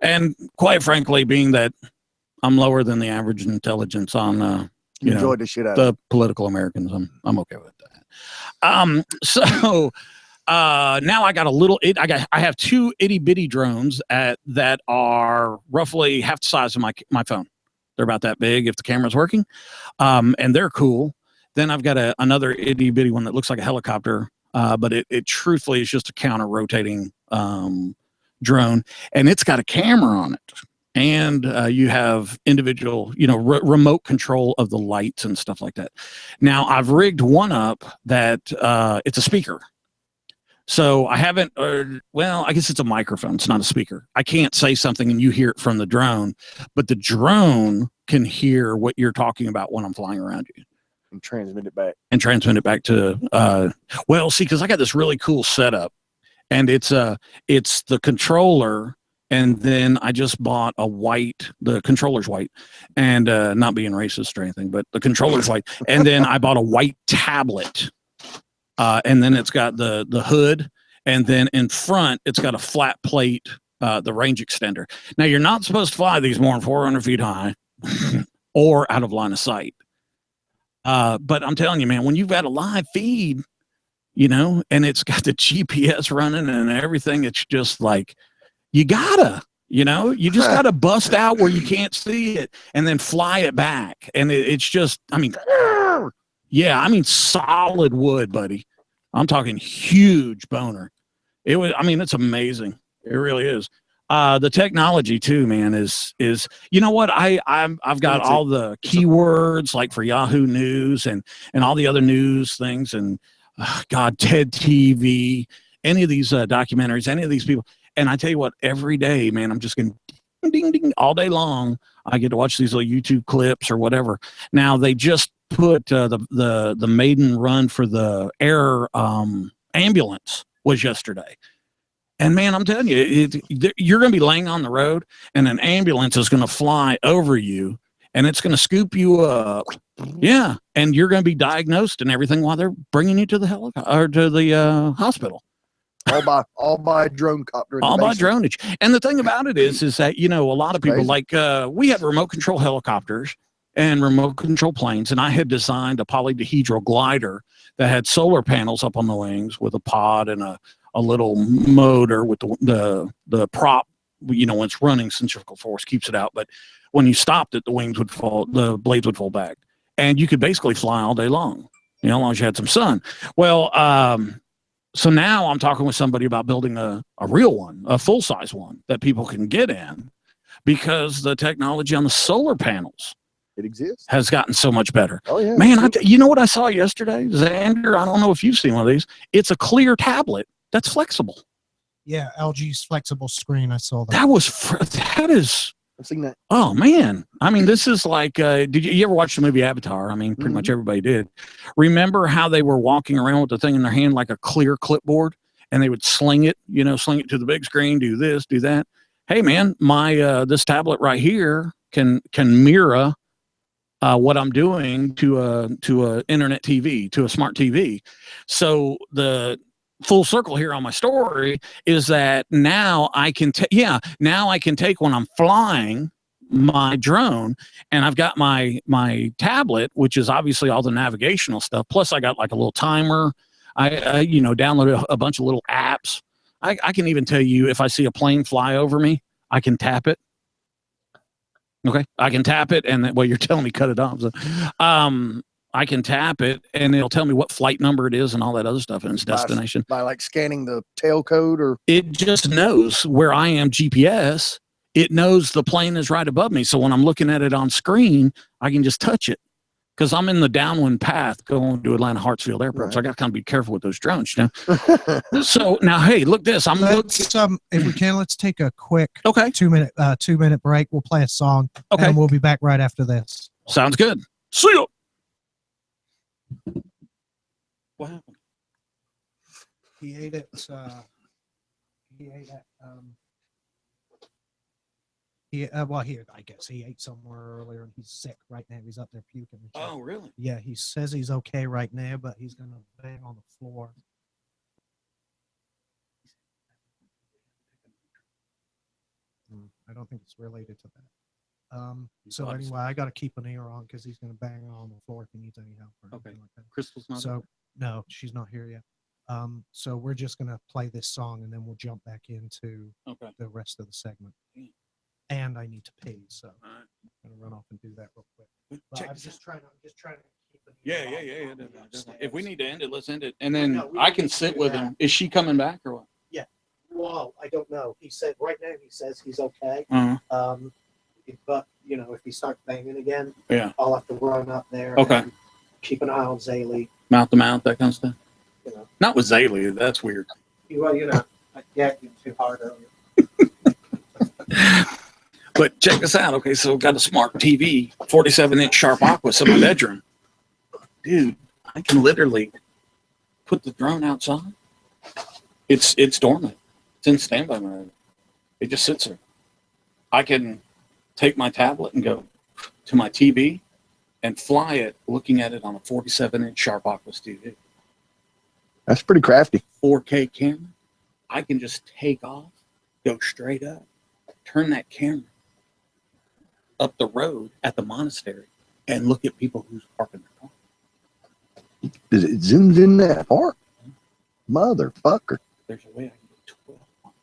And quite frankly, being that I'm lower than the average intelligence on you enjoyed the shit out the of political Americans, I'm okay with that. So now I got I have 2 itty bitty drones that are roughly half the size of my phone. They're about that big if the camera's working, and they're cool. Then I've got another itty bitty one that looks like a helicopter, but it truthfully is just a counter rotating drone, and it's got a camera on it, and you have individual, remote control of the lights and stuff like that. Now I've rigged one up that it's a speaker. So I haven't, I guess it's a microphone. It's not a speaker. I can't say something and you hear it from the drone, but the drone can hear what you're talking about when I'm flying around you. And transmit it back. And transmit it back to, because I got this really cool setup, and it's the controller, and then I just bought the controller's white, and not being racist or anything, but the controller's white. And then I bought a white tablet. And then it's got the hood, and then in front it's got a flat plate, the range extender. Now you're not supposed to fly these more than 400 feet high or out of line of sight. But I'm telling you, man, when you've got a live feed, and it's got the GPS running and everything, it's just like, you just gotta bust out where you can't see it and then fly it back. And it's just, solid wood, buddy. I'm talking huge boner. It's amazing. It really is. The technology too, man, is you know what? I've got all the keywords like for Yahoo News and all the other news things, and TED TV, any of these documentaries, any of these people, And I tell you what, every day, man, I'm just going ding, ding, ding all day long. I get to watch these little YouTube clips or whatever. Now they just put the maiden run for the air ambulance was yesterday. And man, I'm telling you, you're going to be laying on the road and an ambulance is going to fly over you and it's going to scoop you up. Yeah. And you're going to be diagnosed and everything while they're bringing you to the helicopter or to the hospital. All by drone copter. All by dronage. And the thing about it is that, you know, a lot of people like we have remote control helicopters and remote control planes. And I had designed a polyhedral glider that had solar panels up on the wings with a pod and a little motor with the prop, you know, when it's running, centrifugal force keeps it out. But when you stopped it, the wings would fall, the blades would fall back. And you could basically fly all day long, you know, as long as you had some sun. Well, so now I'm talking with somebody about building a real one, a full-size one that people can get in because the technology on the solar panels has gotten so much better. Oh, yeah. Man, you know what I saw yesterday? Xander, I don't know if you've seen one of these. It's a clear tablet that's flexible. Yeah, LG's flexible screen. I saw that. That is. I've seen that. Oh man, I mean, this is like. Did you ever watch the movie Avatar? I mean, pretty much everybody did. Remember how they were walking around with the thing in their hand like a clear clipboard, and they would sling it, you know, sling it to the big screen, do this, do that. Hey man, my this tablet right here can mirror what I'm doing to a internet TV, to a smart TV. So the full circle here on my story is that now I can take when I'm flying my drone and I've got my tablet, which is obviously all the navigational stuff. Plus I got like a little timer. I you know, downloaded a bunch of little apps. I can even tell you if I see a plane fly over me, I can tap it. Okay. I can tap it and then, well, you're telling me cut it off. So, I can tap it and it'll tell me what flight number it is and all that other stuff and its destination. By like scanning the tail code or? It just knows where I am GPS. It knows the plane is right above me. So when I'm looking at it on screen, I can just touch it because I'm in the downwind path going to Atlanta Hartsfield Airport. Right. So I got to kind of be careful with those drones, you know? So now, hey, look this. If we can, let's take a quick 2 minute break. We'll play a song. Okay. And we'll be back right after this. Sounds good. See ya. What happened? He ate it. I guess he ate somewhere earlier and he's sick right now. He's up there puking. Oh, really? Yeah, he says he's okay right now, but he's gonna bang on the floor. I don't think it's related to that. So anyway, I got to keep an ear on because he's going to bang on the floor if he needs any help. Or anything like that. Crystal's not. So no, she's not here yet. So we're just going to play this song and then we'll jump back into the rest of the segment. And I need to pee, so I'm going to run off and do that real quick. But I'm just trying to keep it. Yeah. If we need to end it, let's end it, and then I can sit with him. Is she coming back or what? Yeah. Well, I don't know. He said right now. He says he's okay. But you know, if he starts banging again, I'll have to run up there. And keep an eye on Zaylee. Mouth to mouth, that kind of stuff. You know. Not with Zaylee. That's weird. Well, you know, I gagged him too hard earlier. But check this out. Okay, so got a smart TV, 47-inch Sharp Aquas in my bedroom. Dude, I can literally put the drone outside. It's dormant. It's in standby mode. It just sits there. I can take my tablet and go to my TV and fly it, looking at it on a 47-inch Sharp Aquas TV. That's pretty crafty. 4K camera. I can just take off, go straight up, turn that camera up the road at the monastery and look at people who's parking their car. It zooms in that far? Motherfucker. There's a way I can get 12 miles.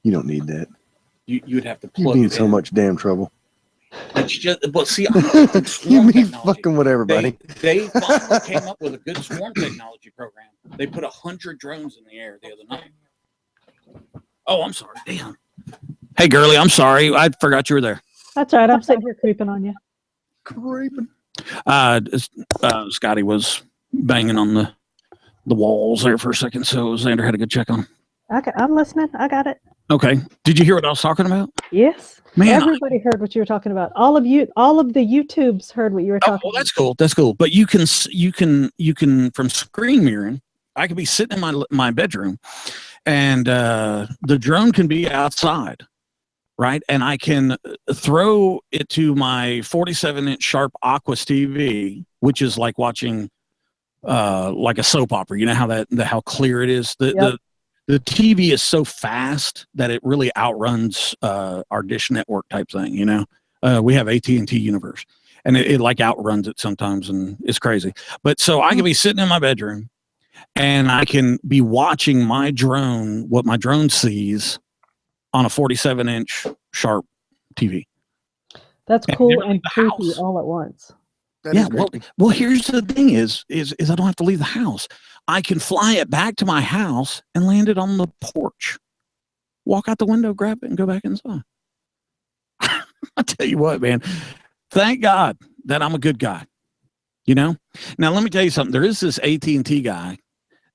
You don't need that. You'd have to plug You it need so in. much damn trouble. It's just, but see, you mean fucking whatever, buddy. They finally came up with a good swarm technology program. They put 100 drones in the air the other night. Oh, I'm sorry. Damn. Hey, girly, I'm sorry. I forgot you were there. That's all right. I'm sitting here creeping on you. Creeping. Scotty was banging on the walls there for a second, so Xander had to go check on him. I'm listening. I got it. Okay. Did you hear what I was talking about? Yes. Man, Everybody heard what you were talking about. All of the YouTubes heard what you were talking well, about. that's cool. That's cool. But you can from screen mirroring. I could be sitting in my bedroom, and the drone can be outside, right? And I can throw it to my 47-inch Sharp Aquas TV, which is like watching like a soap opera. You know how clear it is. The TV is so fast that it really outruns our Dish Network type thing. You know, we have AT&T Universe, and it like outruns it sometimes, and it's crazy. But so I can be sitting in my bedroom, and I can be watching my drone, what my drone sees, on a 47-inch Sharp TV. That's cool and creepy all at once. Yeah, well, here's the thing: is I don't have to leave the house. I can fly it back to my house and land it on the porch. Walk out the window, grab it, and go back inside. I tell you what, man. Thank God that I'm a good guy. You know. Now let me tell you something. There is this AT&T guy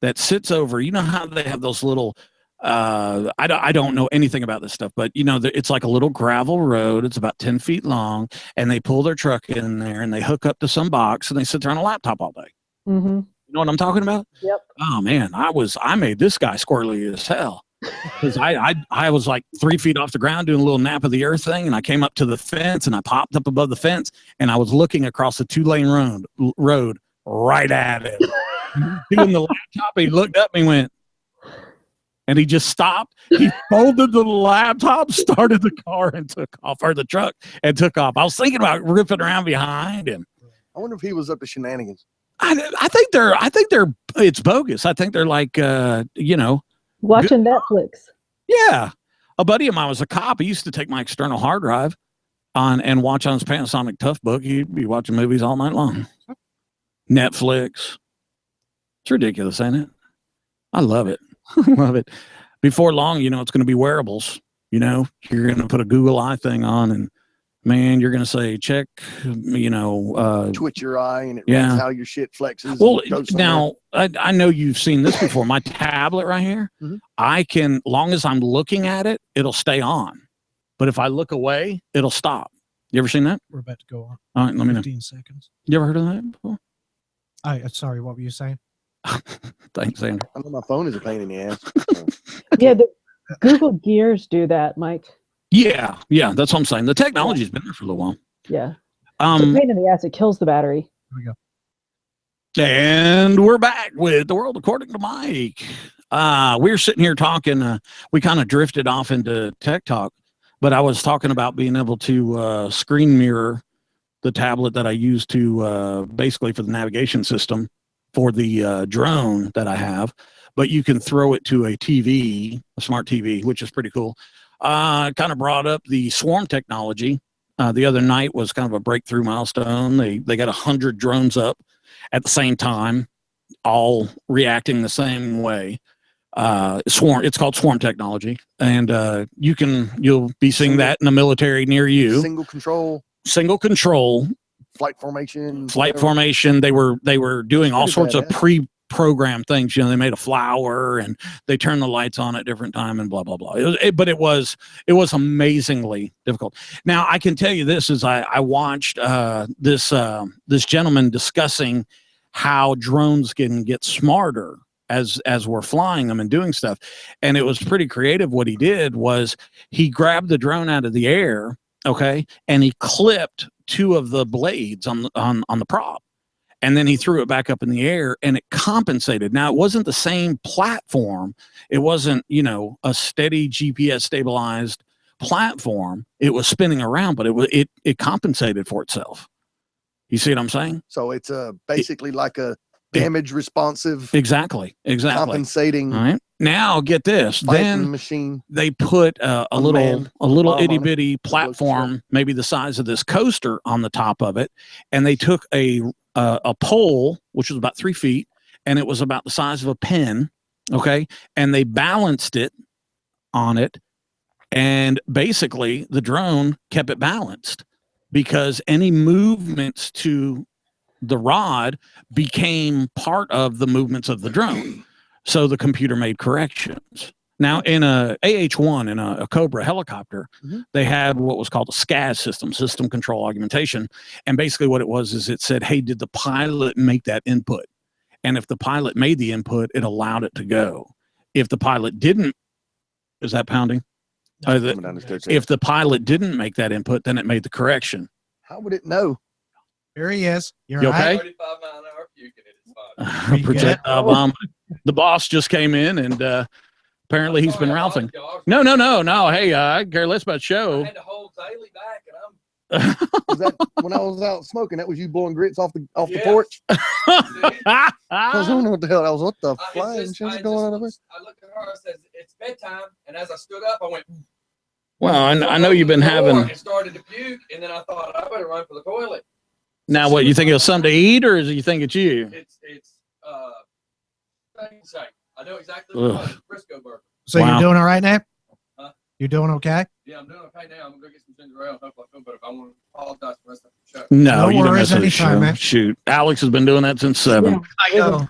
that sits over. You know how they have those little. I don't know anything about this stuff, but you know, it's like a little gravel road. It's about 10 feet long, and they pull their truck in there and they hook up to some box and they sit there on a laptop all day. Mm-hmm. You know what I'm talking about? Yep. Oh man, I made this guy squirrely as hell because I was like 3 feet off the ground doing a little nap of the earth thing, and I came up to the fence and I popped up above the fence and I was looking across the 2-lane road right at him. Doing the laptop, he looked up and he went. And he just stopped. He folded the laptop, started the car, and took off, or the truck, and took off. I was thinking about ripping around behind him. I wonder if he was up to shenanigans. I think it's bogus. I think they're like, you know, watching Netflix. Yeah, a buddy of mine was a cop. He used to take my external hard drive on and watch on his Panasonic Toughbook. He'd be watching movies all night long. Netflix. It's ridiculous, ain't it? I love it. Love it. Before long, you know, it's going to be wearables. You know, you're going to put a Google Eye thing on, and man, you're going to say, check, you know, twitch your eye, and it reads how your shit flexes. Well, now I know you've seen this before. My tablet right here, I can, long as I'm looking at it, it'll stay on. But if I look away, it'll stop. You ever seen that? We're about to go on. All right, let me know. 15 seconds. You ever heard of that before? Sorry, what were you saying? Thanks, Andrew. I know my phone is a pain in the ass. Yeah, the Google Gears do that, Mike. Yeah, that's what I'm saying. The technology's been there for a little while. Yeah. It's a pain in the ass. It kills the battery. Here we go. And we're back with The World According to Mike. We're sitting here talking. We kind of drifted off into tech talk, but I was talking about being able to screen mirror the tablet that I use to basically for the navigation system for the drone that I have, but you can throw it to a TV, a smart TV, which is pretty cool. Kind of brought up the swarm technology. The other night was kind of a breakthrough milestone. They got 100 drones up at the same time, all reacting the same way. It's called swarm technology, and you'll be seeing that in the military near you. Single control. Flight formation. They were doing all sorts of pre-programmed things. You know, they made a flower and they turned the lights on at different time and blah blah blah. But it was amazingly difficult. Now I can tell you this: is I watched this gentleman discussing how drones can get smarter as we're flying them and doing stuff, and it was pretty creative. What he did was he grabbed the drone out of the air, okay, and he clipped 2 of the blades on the prop, and then he threw it back up in the air, and it compensated. Now it wasn't the same platform. It wasn't, you know, a steady GPS stabilized platform. It was spinning around, but it compensated for itself. You see what I'm saying? So it's basically like a damage responsive. Exactly. Compensating. All right. Now get this. Then machine. They put a little itty bitty platform, maybe the size of this coaster, on the top of it, and they took a pole which was about 3 feet, and it was about the size of a pen, okay, and they balanced it on it, and basically the drone kept it balanced because any movements to the rod became part of the movements of the drone. So the computer made corrections. Now, in a AH-1, in a Cobra helicopter, Mhm. they had what was called a SCAS system control augmentation. And basically what it was is it said, hey, did the pilot make that input? And if the pilot made the input, it allowed it to go. If the pilot didn't, is that pounding? Coming down the stairs. If the pilot didn't make that input, then it made the correction. How would it know? Here he is. You're You right. okay? 35-mile-an-hour puking, it's fine. Projectile bomb. The boss just came in and apparently he's been ralphing. No. Hey, I care less about I show. had to hold Zaley back, and I'm Was that when I was out smoking? That was you blowing grits off the Yeah. porch. I was wondering what the hell. I was what the I- flying it's shit just- is going on over there? I looked at her. I said, "It's bedtime." And as I stood up, I went. Well, I know you've been having. And started to puke, and then I thought I better run for the toilet. Now, what you think it's something to eat, or is you think it's you? It's I can say. I know exactly what it was. Frisco burger. So Wow. you're doing all right now? Huh? You're doing okay? Yeah, I'm doing okay now. I'm gonna go get some ginger ale and hopefully I feel better. If I want to apologize for the rest of the show. No, No you didn't worries, mess with the anytime, show. man. Shoot, Alex has been doing that since 7. I know.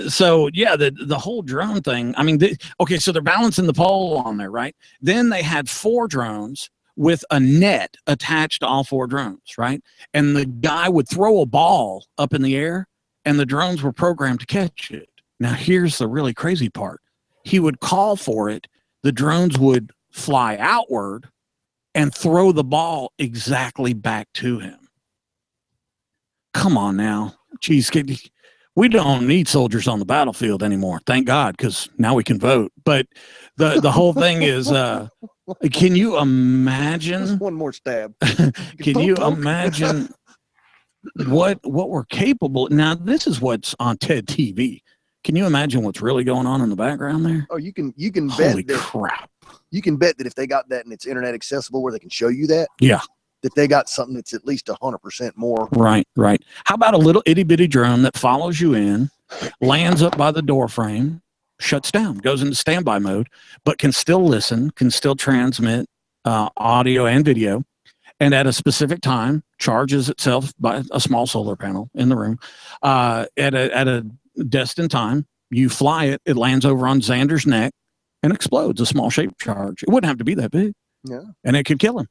So yeah, the whole drone thing. I mean, okay, so they're balancing the pole on there, right? Then they had 4 drones with a net attached to all 4 drones, right? And the guy would throw a ball up in the air, and the drones were programmed to catch it. Now, here's the really crazy part. He would call for it. The drones would fly outward and throw the ball exactly back to him. Come on now. Geez, we don't need soldiers on the battlefield anymore. Thank God, because now we can vote. But the whole thing is, can you imagine? Just one more stab. Can you imagine what we're capable? Now, this is what's on TED TV. Can you imagine what's really going on in the background there? Oh, you can bet Holy that crap. you can bet that if they got that and it's internet accessible where they can show you that, Yeah. that they got something that's at least 100% more. Right. How about a little itty bitty drone that follows you in, lands up by the door frame, shuts down, goes into standby mode, but can still listen, can still transmit audio and video, and at a specific time charges itself by a small solar panel in the room. At a destined time, you fly it, it lands over on Xander's neck and explodes, a small shaped charge. It wouldn't have to be that big. Yeah. And it could kill him.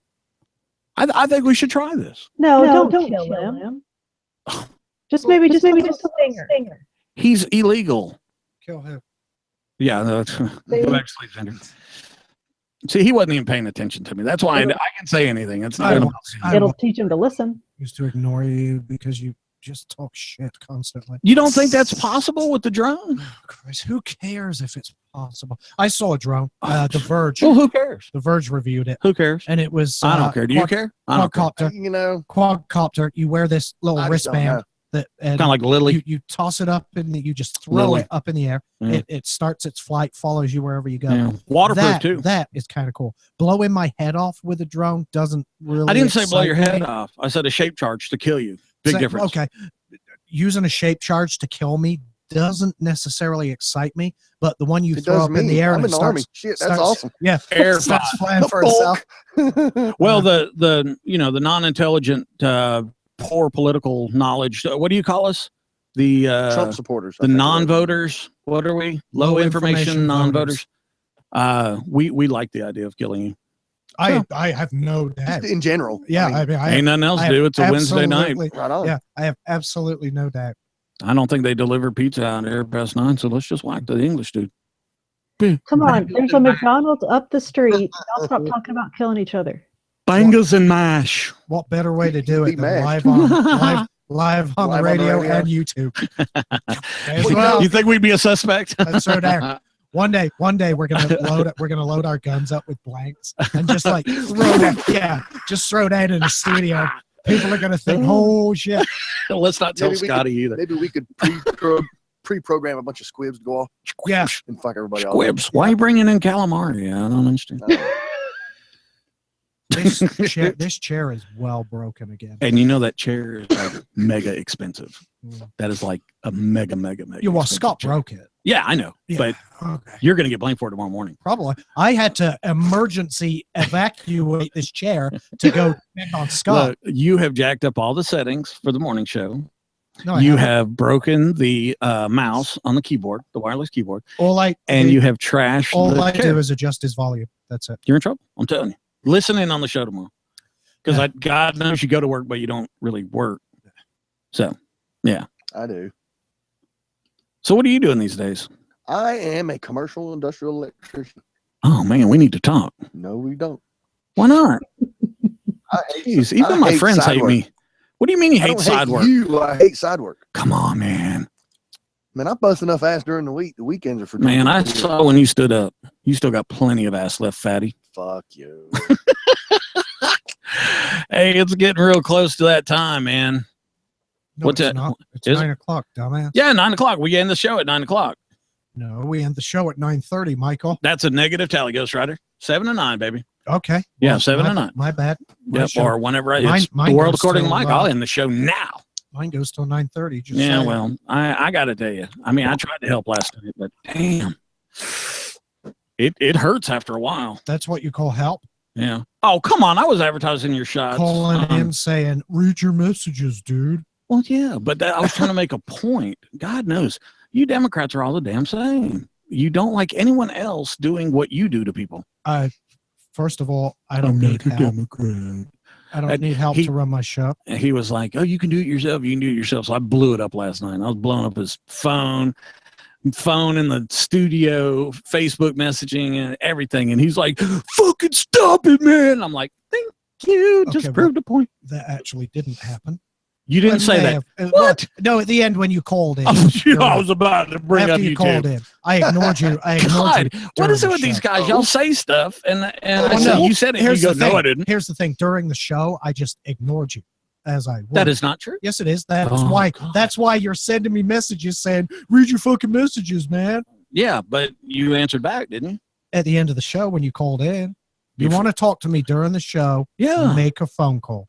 I think we should try this. No, don't kill him. Just maybe a stinger. He's illegal. Kill him. Yeah, that's go back to sleep, Xander. See, he wasn't even paying attention to me. That's why I can say anything. It's not. It'll teach him to listen. Used to ignore you because you just talk shit constantly. You don't think that's possible with the drone? Oh, Christ, who cares if it's possible? I saw a drone. The Verge. Well, who cares? The Verge reviewed it, Who cares? and it was. I don't care. Do you care? I don't care. Quadcopter. You know, Quadcopter. You wear this little I just don't know. wristband that, and Kind of like Lily. you toss it up and you just throw Lily. it up in the air. Yeah. It starts its flight, follows you wherever you go. Yeah. Waterproof that, too. That is kind of cool. Blowing my head off with a drone doesn't really. I didn't say blow your excite head me. off. I said a shape charge to kill you. Big Say- difference. Okay, using a shape charge to kill me doesn't necessarily excite me, but the one you it throw does up me. in the air I'm and in it the army. starts, Shit, that's starts- awesome. yeah, Air starts fly. flying for Bulk. itself. Well, the the non-intelligent, poor political knowledge. What do you call us? The Trump supporters. I the think it was. non-voters. What are we? Low Low information information non-voters. We like the idea of killing you. I have no doubt. Just in general. Yeah, I mean, I Ain't nothing else to I do. have It's a Wednesday night. absolutely- right on. Yeah, I have absolutely no doubt. I don't think they deliver pizza out there past 9, so let's just whack the English dude. Come on, there's a McDonald's up the street. I'll stop talking about killing each other. Bangers and mash. What better way to do it Be than mashed. live on the radio and YouTube? As You well. think we'd be a suspect? That's so there. One day we're gonna load our guns up with blanks and just like throw that in the studio. People are gonna think, oh shit. Let's not tell Maybe we Scotty either. maybe we could pre-program a bunch of squibs to go off Yeah. and fuck everybody off. Squibs. Why are you bringing in calamari? I don't understand. This chair is well broken again. And you know that chair is like mega expensive. Mm. That is like a mega. Yeah, well, expensive Scott chair. broke it. Yeah, I know. Yeah. But Okay. you're going to get blamed for it tomorrow morning. Probably. I had to emergency evacuate this chair to go depend on Scott. Look, you have jacked up all the settings for the morning show. No, I You haven't. have broken the mouse on the keyboard, the wireless keyboard, And you have trashed all the I chair. do is adjust his volume. That's it. You're in trouble. I'm telling you. Listen in on the show tomorrow. Because Yeah. God knows you go to work, but you don't really work. So, yeah. I do. So what are you doing these days? I am a commercial industrial electrician. Oh, man, we need to talk. No, we don't. Why not? I hate, Jeez, I even my hate friends side hate work. me. What do you mean you I hate don't side hate work? you. I hate side work. Come on, man. Man, I bust enough ass during the week. The weekends are for Man, I doing- saw when you stood up. You still got plenty of ass left, fatty. Fuck you. Hey, it's getting real close to that time, man. No, What's it's that? not. It's Is it? 9 o'clock, dumbass. Yeah, 9 o'clock. We end the show at 9 o'clock. No, we end the show at 9:30, Michael. That's a negative tally, Ghost Rider. 7 to 9, baby. Okay. Yeah, 7 to 9. My bad. My Yep, show- or whenever it's Mine the world goes according to till, Mike. I'll end the show now. Mine goes till 9:30. Just Yeah, saying. well, I got to tell you. I mean, I tried to help last night, but damn. It hurts after a while. That's what you call help. Yeah. Oh, come on. I was advertising your shots. Calling in saying, read your messages, dude. Well, yeah, but I was trying to make a point. God knows. You Democrats are all the damn same. You don't like anyone else doing what you do to people. First of all, I don't need help. Democrat. I don't need help to run my show. And he was like, oh, you can do it yourself. You can do it yourself. So I blew it up last night. I was blowing up his phone in the studio, Facebook messaging and everything. And he's like, fucking stop it, man. And I'm like, thank you. Just Okay, proved a point. That actually didn't happen. You didn't It say may that. have- What? No, at the end when you called in. I was about to bring after up you YouTube. called in. I ignored you. I ignored God, you. what is it during with the these show. guys? Y'all say stuff, and I Well, said, no. you said it. Here's You go, the no, thing. I didn't. Here's the thing. During the show, I just ignored you as I would. That is not true. Yes, it is. That's Oh, why. God. That's why you're sending me messages saying, "Read your fucking messages, man." Yeah, but you answered back, didn't you? At the end of the show, when you called in, you You- want to talk to me during the show? Yeah. Make a phone call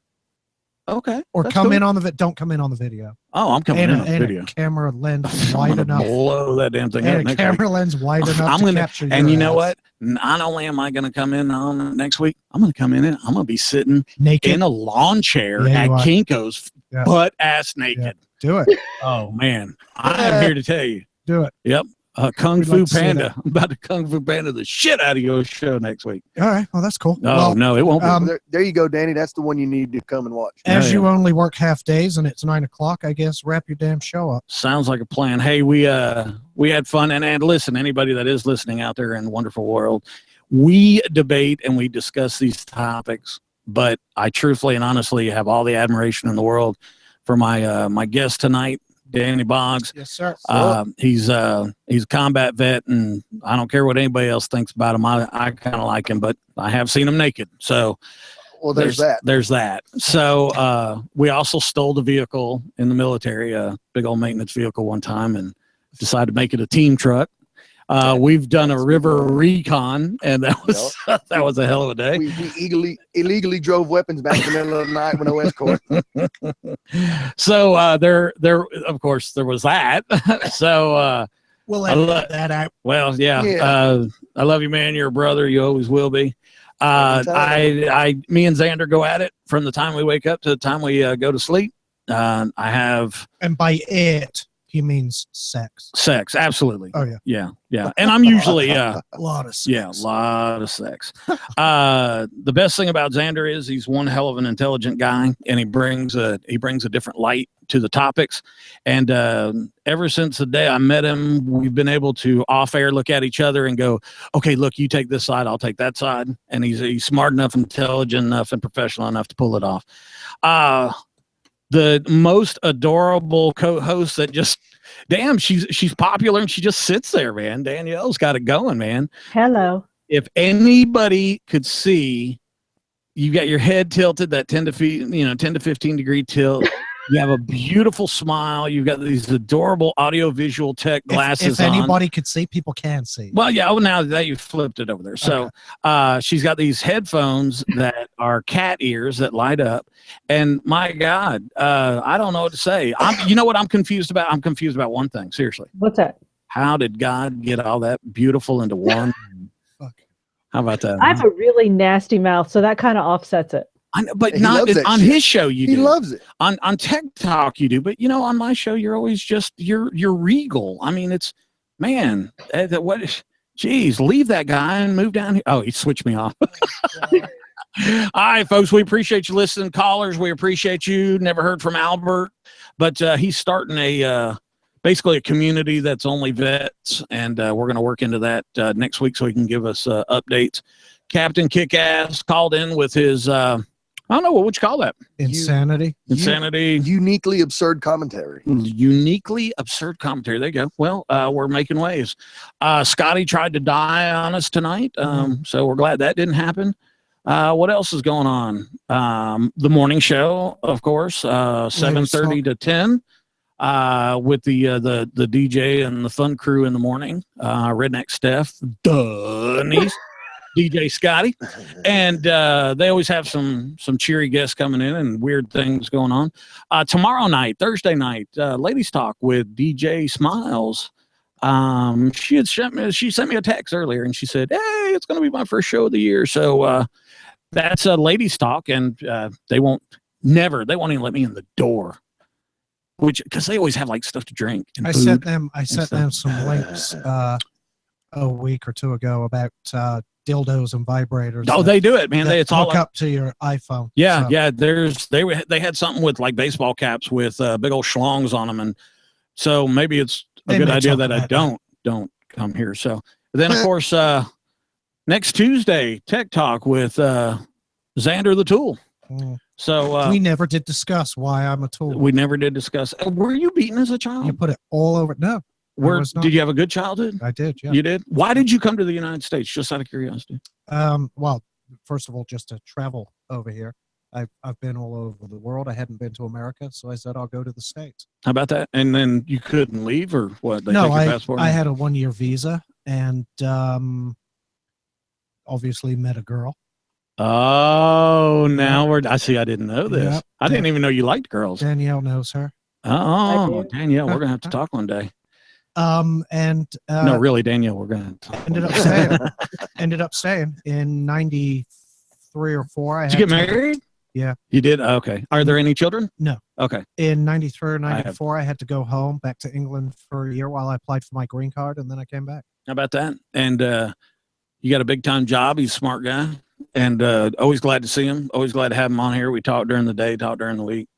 Okay. or That's come cool. in on the. Don't come in on the video. Oh, I'm coming And, in on the and video. a camera lens I'm wide gonna enough. blow that damn thing up And a next camera week. lens wide enough I'm to gonna, capture your and you know ass. what? Not only am I going to come in on next week, I'm going to come in and I'm going to be sitting Naked. in a lawn chair Yeah, at you are. Kinko's, Yeah. butt ass naked. Do it. Oh man, I am here to tell you. Do it. Yep. Kung We'd Fu like to see Panda. I'm about to Kung Fu Panda the shit out of your show next week. All right. Well, that's cool. No, Well, no, it won't be. um, There you go, Danny. That's the one you need to come and watch. as Oh, you yeah. only work half days and it's 9 o'clock, I guess wrap your damn show up. Sounds like a plan. Hey, we had fun, and listen, anybody that is listening out there in the wonderful world, we debate and we discuss these topics, but I truthfully and honestly have all the admiration in the world for my guest tonight, Danny Boggs. Yes, sir. He's a combat vet, and I don't care what anybody else thinks about him. I kind of like him, but I have seen him naked, so Well, there's that. There's that. So we also stole the vehicle in the military, a big old maintenance vehicle one time, and decided to make it a team truck. We've done a river recon, and that was that was a hell of a day. We illegally drove weapons back in the middle of the night with no escort. So there of course there was that. So We'll I edit lo- that out. well, yeah. Yeah. I love you, man. You're a brother. You always will be. Me and Xander go at it from the time we wake up to the time we go to sleep. I have And by it, he means sex. sex. Absolutely. Oh, yeah. Yeah. And I'm usually, A lot of sex. yeah, a lot of sex. The best thing about Xander is he's one hell of an intelligent guy, and he brings a different light to the topics. And ever since the day I met him, we've been able to off air look at each other and go, okay, look, you take this side, I'll take that side. And he's smart enough, intelligent enough, and professional enough to pull it off. The most adorable co-host that just, damn, she's popular and she just sits there, man. Danielle's got it going, man. Hello. If anybody could see, you got your head tilted that 10 to 15 degree tilt. You have a beautiful smile. You've got these adorable audio visual tech glasses If on. anybody could see, people can see. Well, yeah. Well, now that you flipped it over there, so she's got these headphones that are cat ears that light up, and my God, I don't know what to say. You know what I'm confused about? I'm confused about one thing. Seriously, What's that? how did God get all that beautiful into one? Fuck. How about that? I have a really nasty mouth, so that kind of offsets it. I know, but And he not loves that on shit. his show. You He do. loves it. On TikTok you do, but on my show you're always just you're regal. I mean, it's man, what? Geez, leave that guy and move down here. Oh, he switched me off. All right, folks, we appreciate you listening. Callers, we appreciate you. Never heard from Albert, but he's starting basically a community that's only vets, and we're going to work into that next week so he can give us updates. Captain Kickass called in with his I don't know, what would you call that? Insanity. Insanity. Uniquely absurd commentary. Uniquely absurd commentary. There you go. Well, we're making waves. Scotty tried to die on us tonight, so we're glad that didn't happen. What else is going on? The morning show, of course, 7:30 to 10, with the DJ and the fun crew in the morning. Redneck Steph, Denise. DJ Scotty, and they always have some cheery guests coming in and weird things going on. Tomorrow night, Thursday night, Ladies Talk with DJ Smiles. She sent me a text earlier and she said, "Hey, it's going to be my first show of the year." So that's Ladies Talk, and they won't even let me in the door, because they always have like stuff to drink. And I sent them some links a week or two ago about dildos and vibrators. Oh, they do it, man. It's all hook up to your iPhone. Yeah, so. Yeah. They had something with like baseball caps with big old schlongs on them, and so maybe it's a good idea that I don't come here. So then, of course, next Tuesday, Tech Talk with Xander the Tool. So we never did discuss why I'm a tool. We never did discuss. Were you beaten as a child? You put it all over. No. Did you have a good childhood? I did, yeah. You did? Why did you come to the United States, just out of curiosity? Well, first of all, just to travel over here. I've been all over the world. I hadn't been to America, so I said I'll go to the States. How about that? And then you couldn't leave, or what? They take your passport? I had a 1-year visa, and obviously met a girl. Oh, now I see. I didn't know this. Yep. I didn't even know you liked girls. Danielle knows her. Oh, Danielle, we're gonna have to talk one day. No, really, Danielle, we're gonna talk. Ended up staying in 93 or 4. Did you get married? Yeah. You did? Okay. Are there any children? No. Okay. In 93 or 94, I had to go home back to England for a year while I applied for my green card, and then I came back. How about that? And you got a big time job. He's a smart guy, and always glad to see him. Always glad to have him on here. We talk during the day, talk during the week.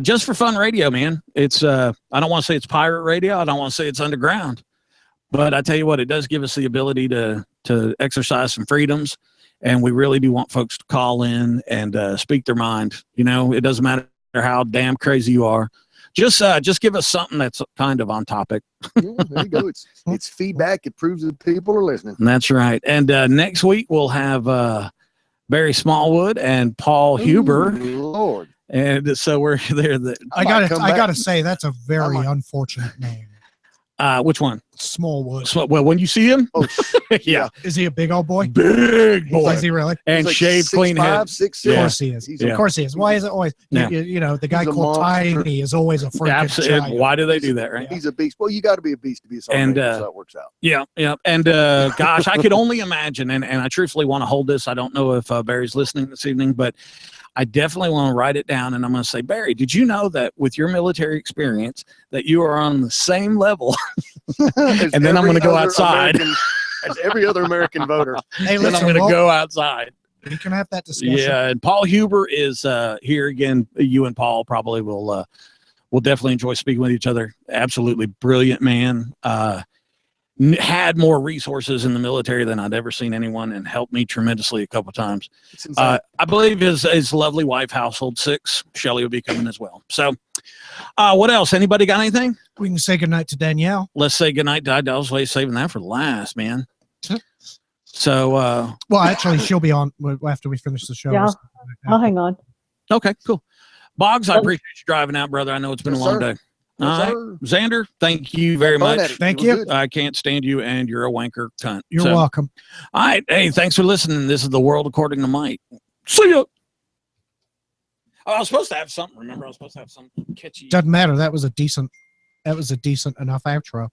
Just for fun radio, man. It's I don't want to say it's pirate radio. I don't want to say it's underground, but I tell you what, it does give us the ability to exercise some freedoms, and we really do want folks to call in and speak their mind. It doesn't matter how damn crazy you are. Just give us something that's kind of on topic. Yeah, there you go. It's feedback. It proves that people are listening. That's right. And next week we'll have Barry Smallwood and Paul Huber. Lord. And so we're there. I gotta say that's a very unfortunate name. Which one? Smallwood. Well, when you see him, yeah. Is he a big old boy? Big boy. Is he really? And like shaved, clean head. 6'5", 6'6". Of course he is. Of course he is. Why is it always? The guy called Tiny is always a freaking giant. Why do they do that? Right? He's a beast. Well, you got to be a beast to be a song so that works out. Yeah. And gosh, I could only imagine, and I truthfully want to hold this. I don't know if Barry's listening this evening, but I definitely want to write it down, and I'm going to say, Barry, did you know that with your military experience that you are on the same level? And then I'm going to go outside. As every other American voter. Hey, then I'm going to go outside. We can have that discussion. Yeah, and Paul Huber is here again. You and Paul probably will definitely enjoy speaking with each other. Absolutely brilliant man. Had more resources in the military than I'd ever seen anyone, and helped me tremendously a couple of times. I believe his lovely wife, household 6, Shelly, will be coming as well. So what else? Anybody got anything? We can say goodnight to Danielle. Let's say goodnight. I was saving that for last, man. So well, actually, she'll be on after we finish the show. Yeah, I'll hang on. Okay, cool. Boggs, I appreciate you driving out, brother. I know it's been a long day. All right, Xander, thank you very much. Thank you. I can't stand you, and you're a wanker cunt. You're welcome. All right. Hey, thanks for listening. This is The World According to Mike. See ya. Oh, I was supposed to have something. Remember, I was supposed to have something catchy. Doesn't matter. That was a decent enough outro.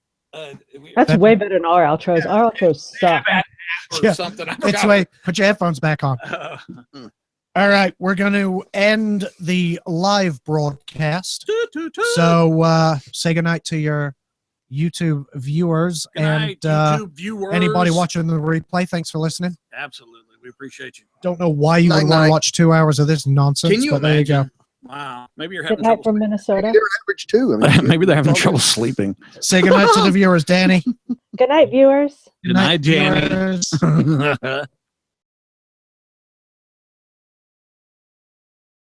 That's way better than our outros. Our outros suck. Something. It's way. Put your headphones back on. All right, we're going to end the live broadcast. So say goodnight to your YouTube viewers. Good night, YouTube viewers. Anybody watching the replay, thanks for listening. Absolutely. We appreciate you. Don't know why you would want Night-night. to watch 2 hours of this nonsense, Can you but there you go. imagine? Wow. Maybe you're Good having night trouble. from Minnesota. They're average too. I mean, Maybe they're having it's all trouble good. sleeping. Say goodnight to the viewers, Danny. Good night, viewers. Good night, Janet. viewers.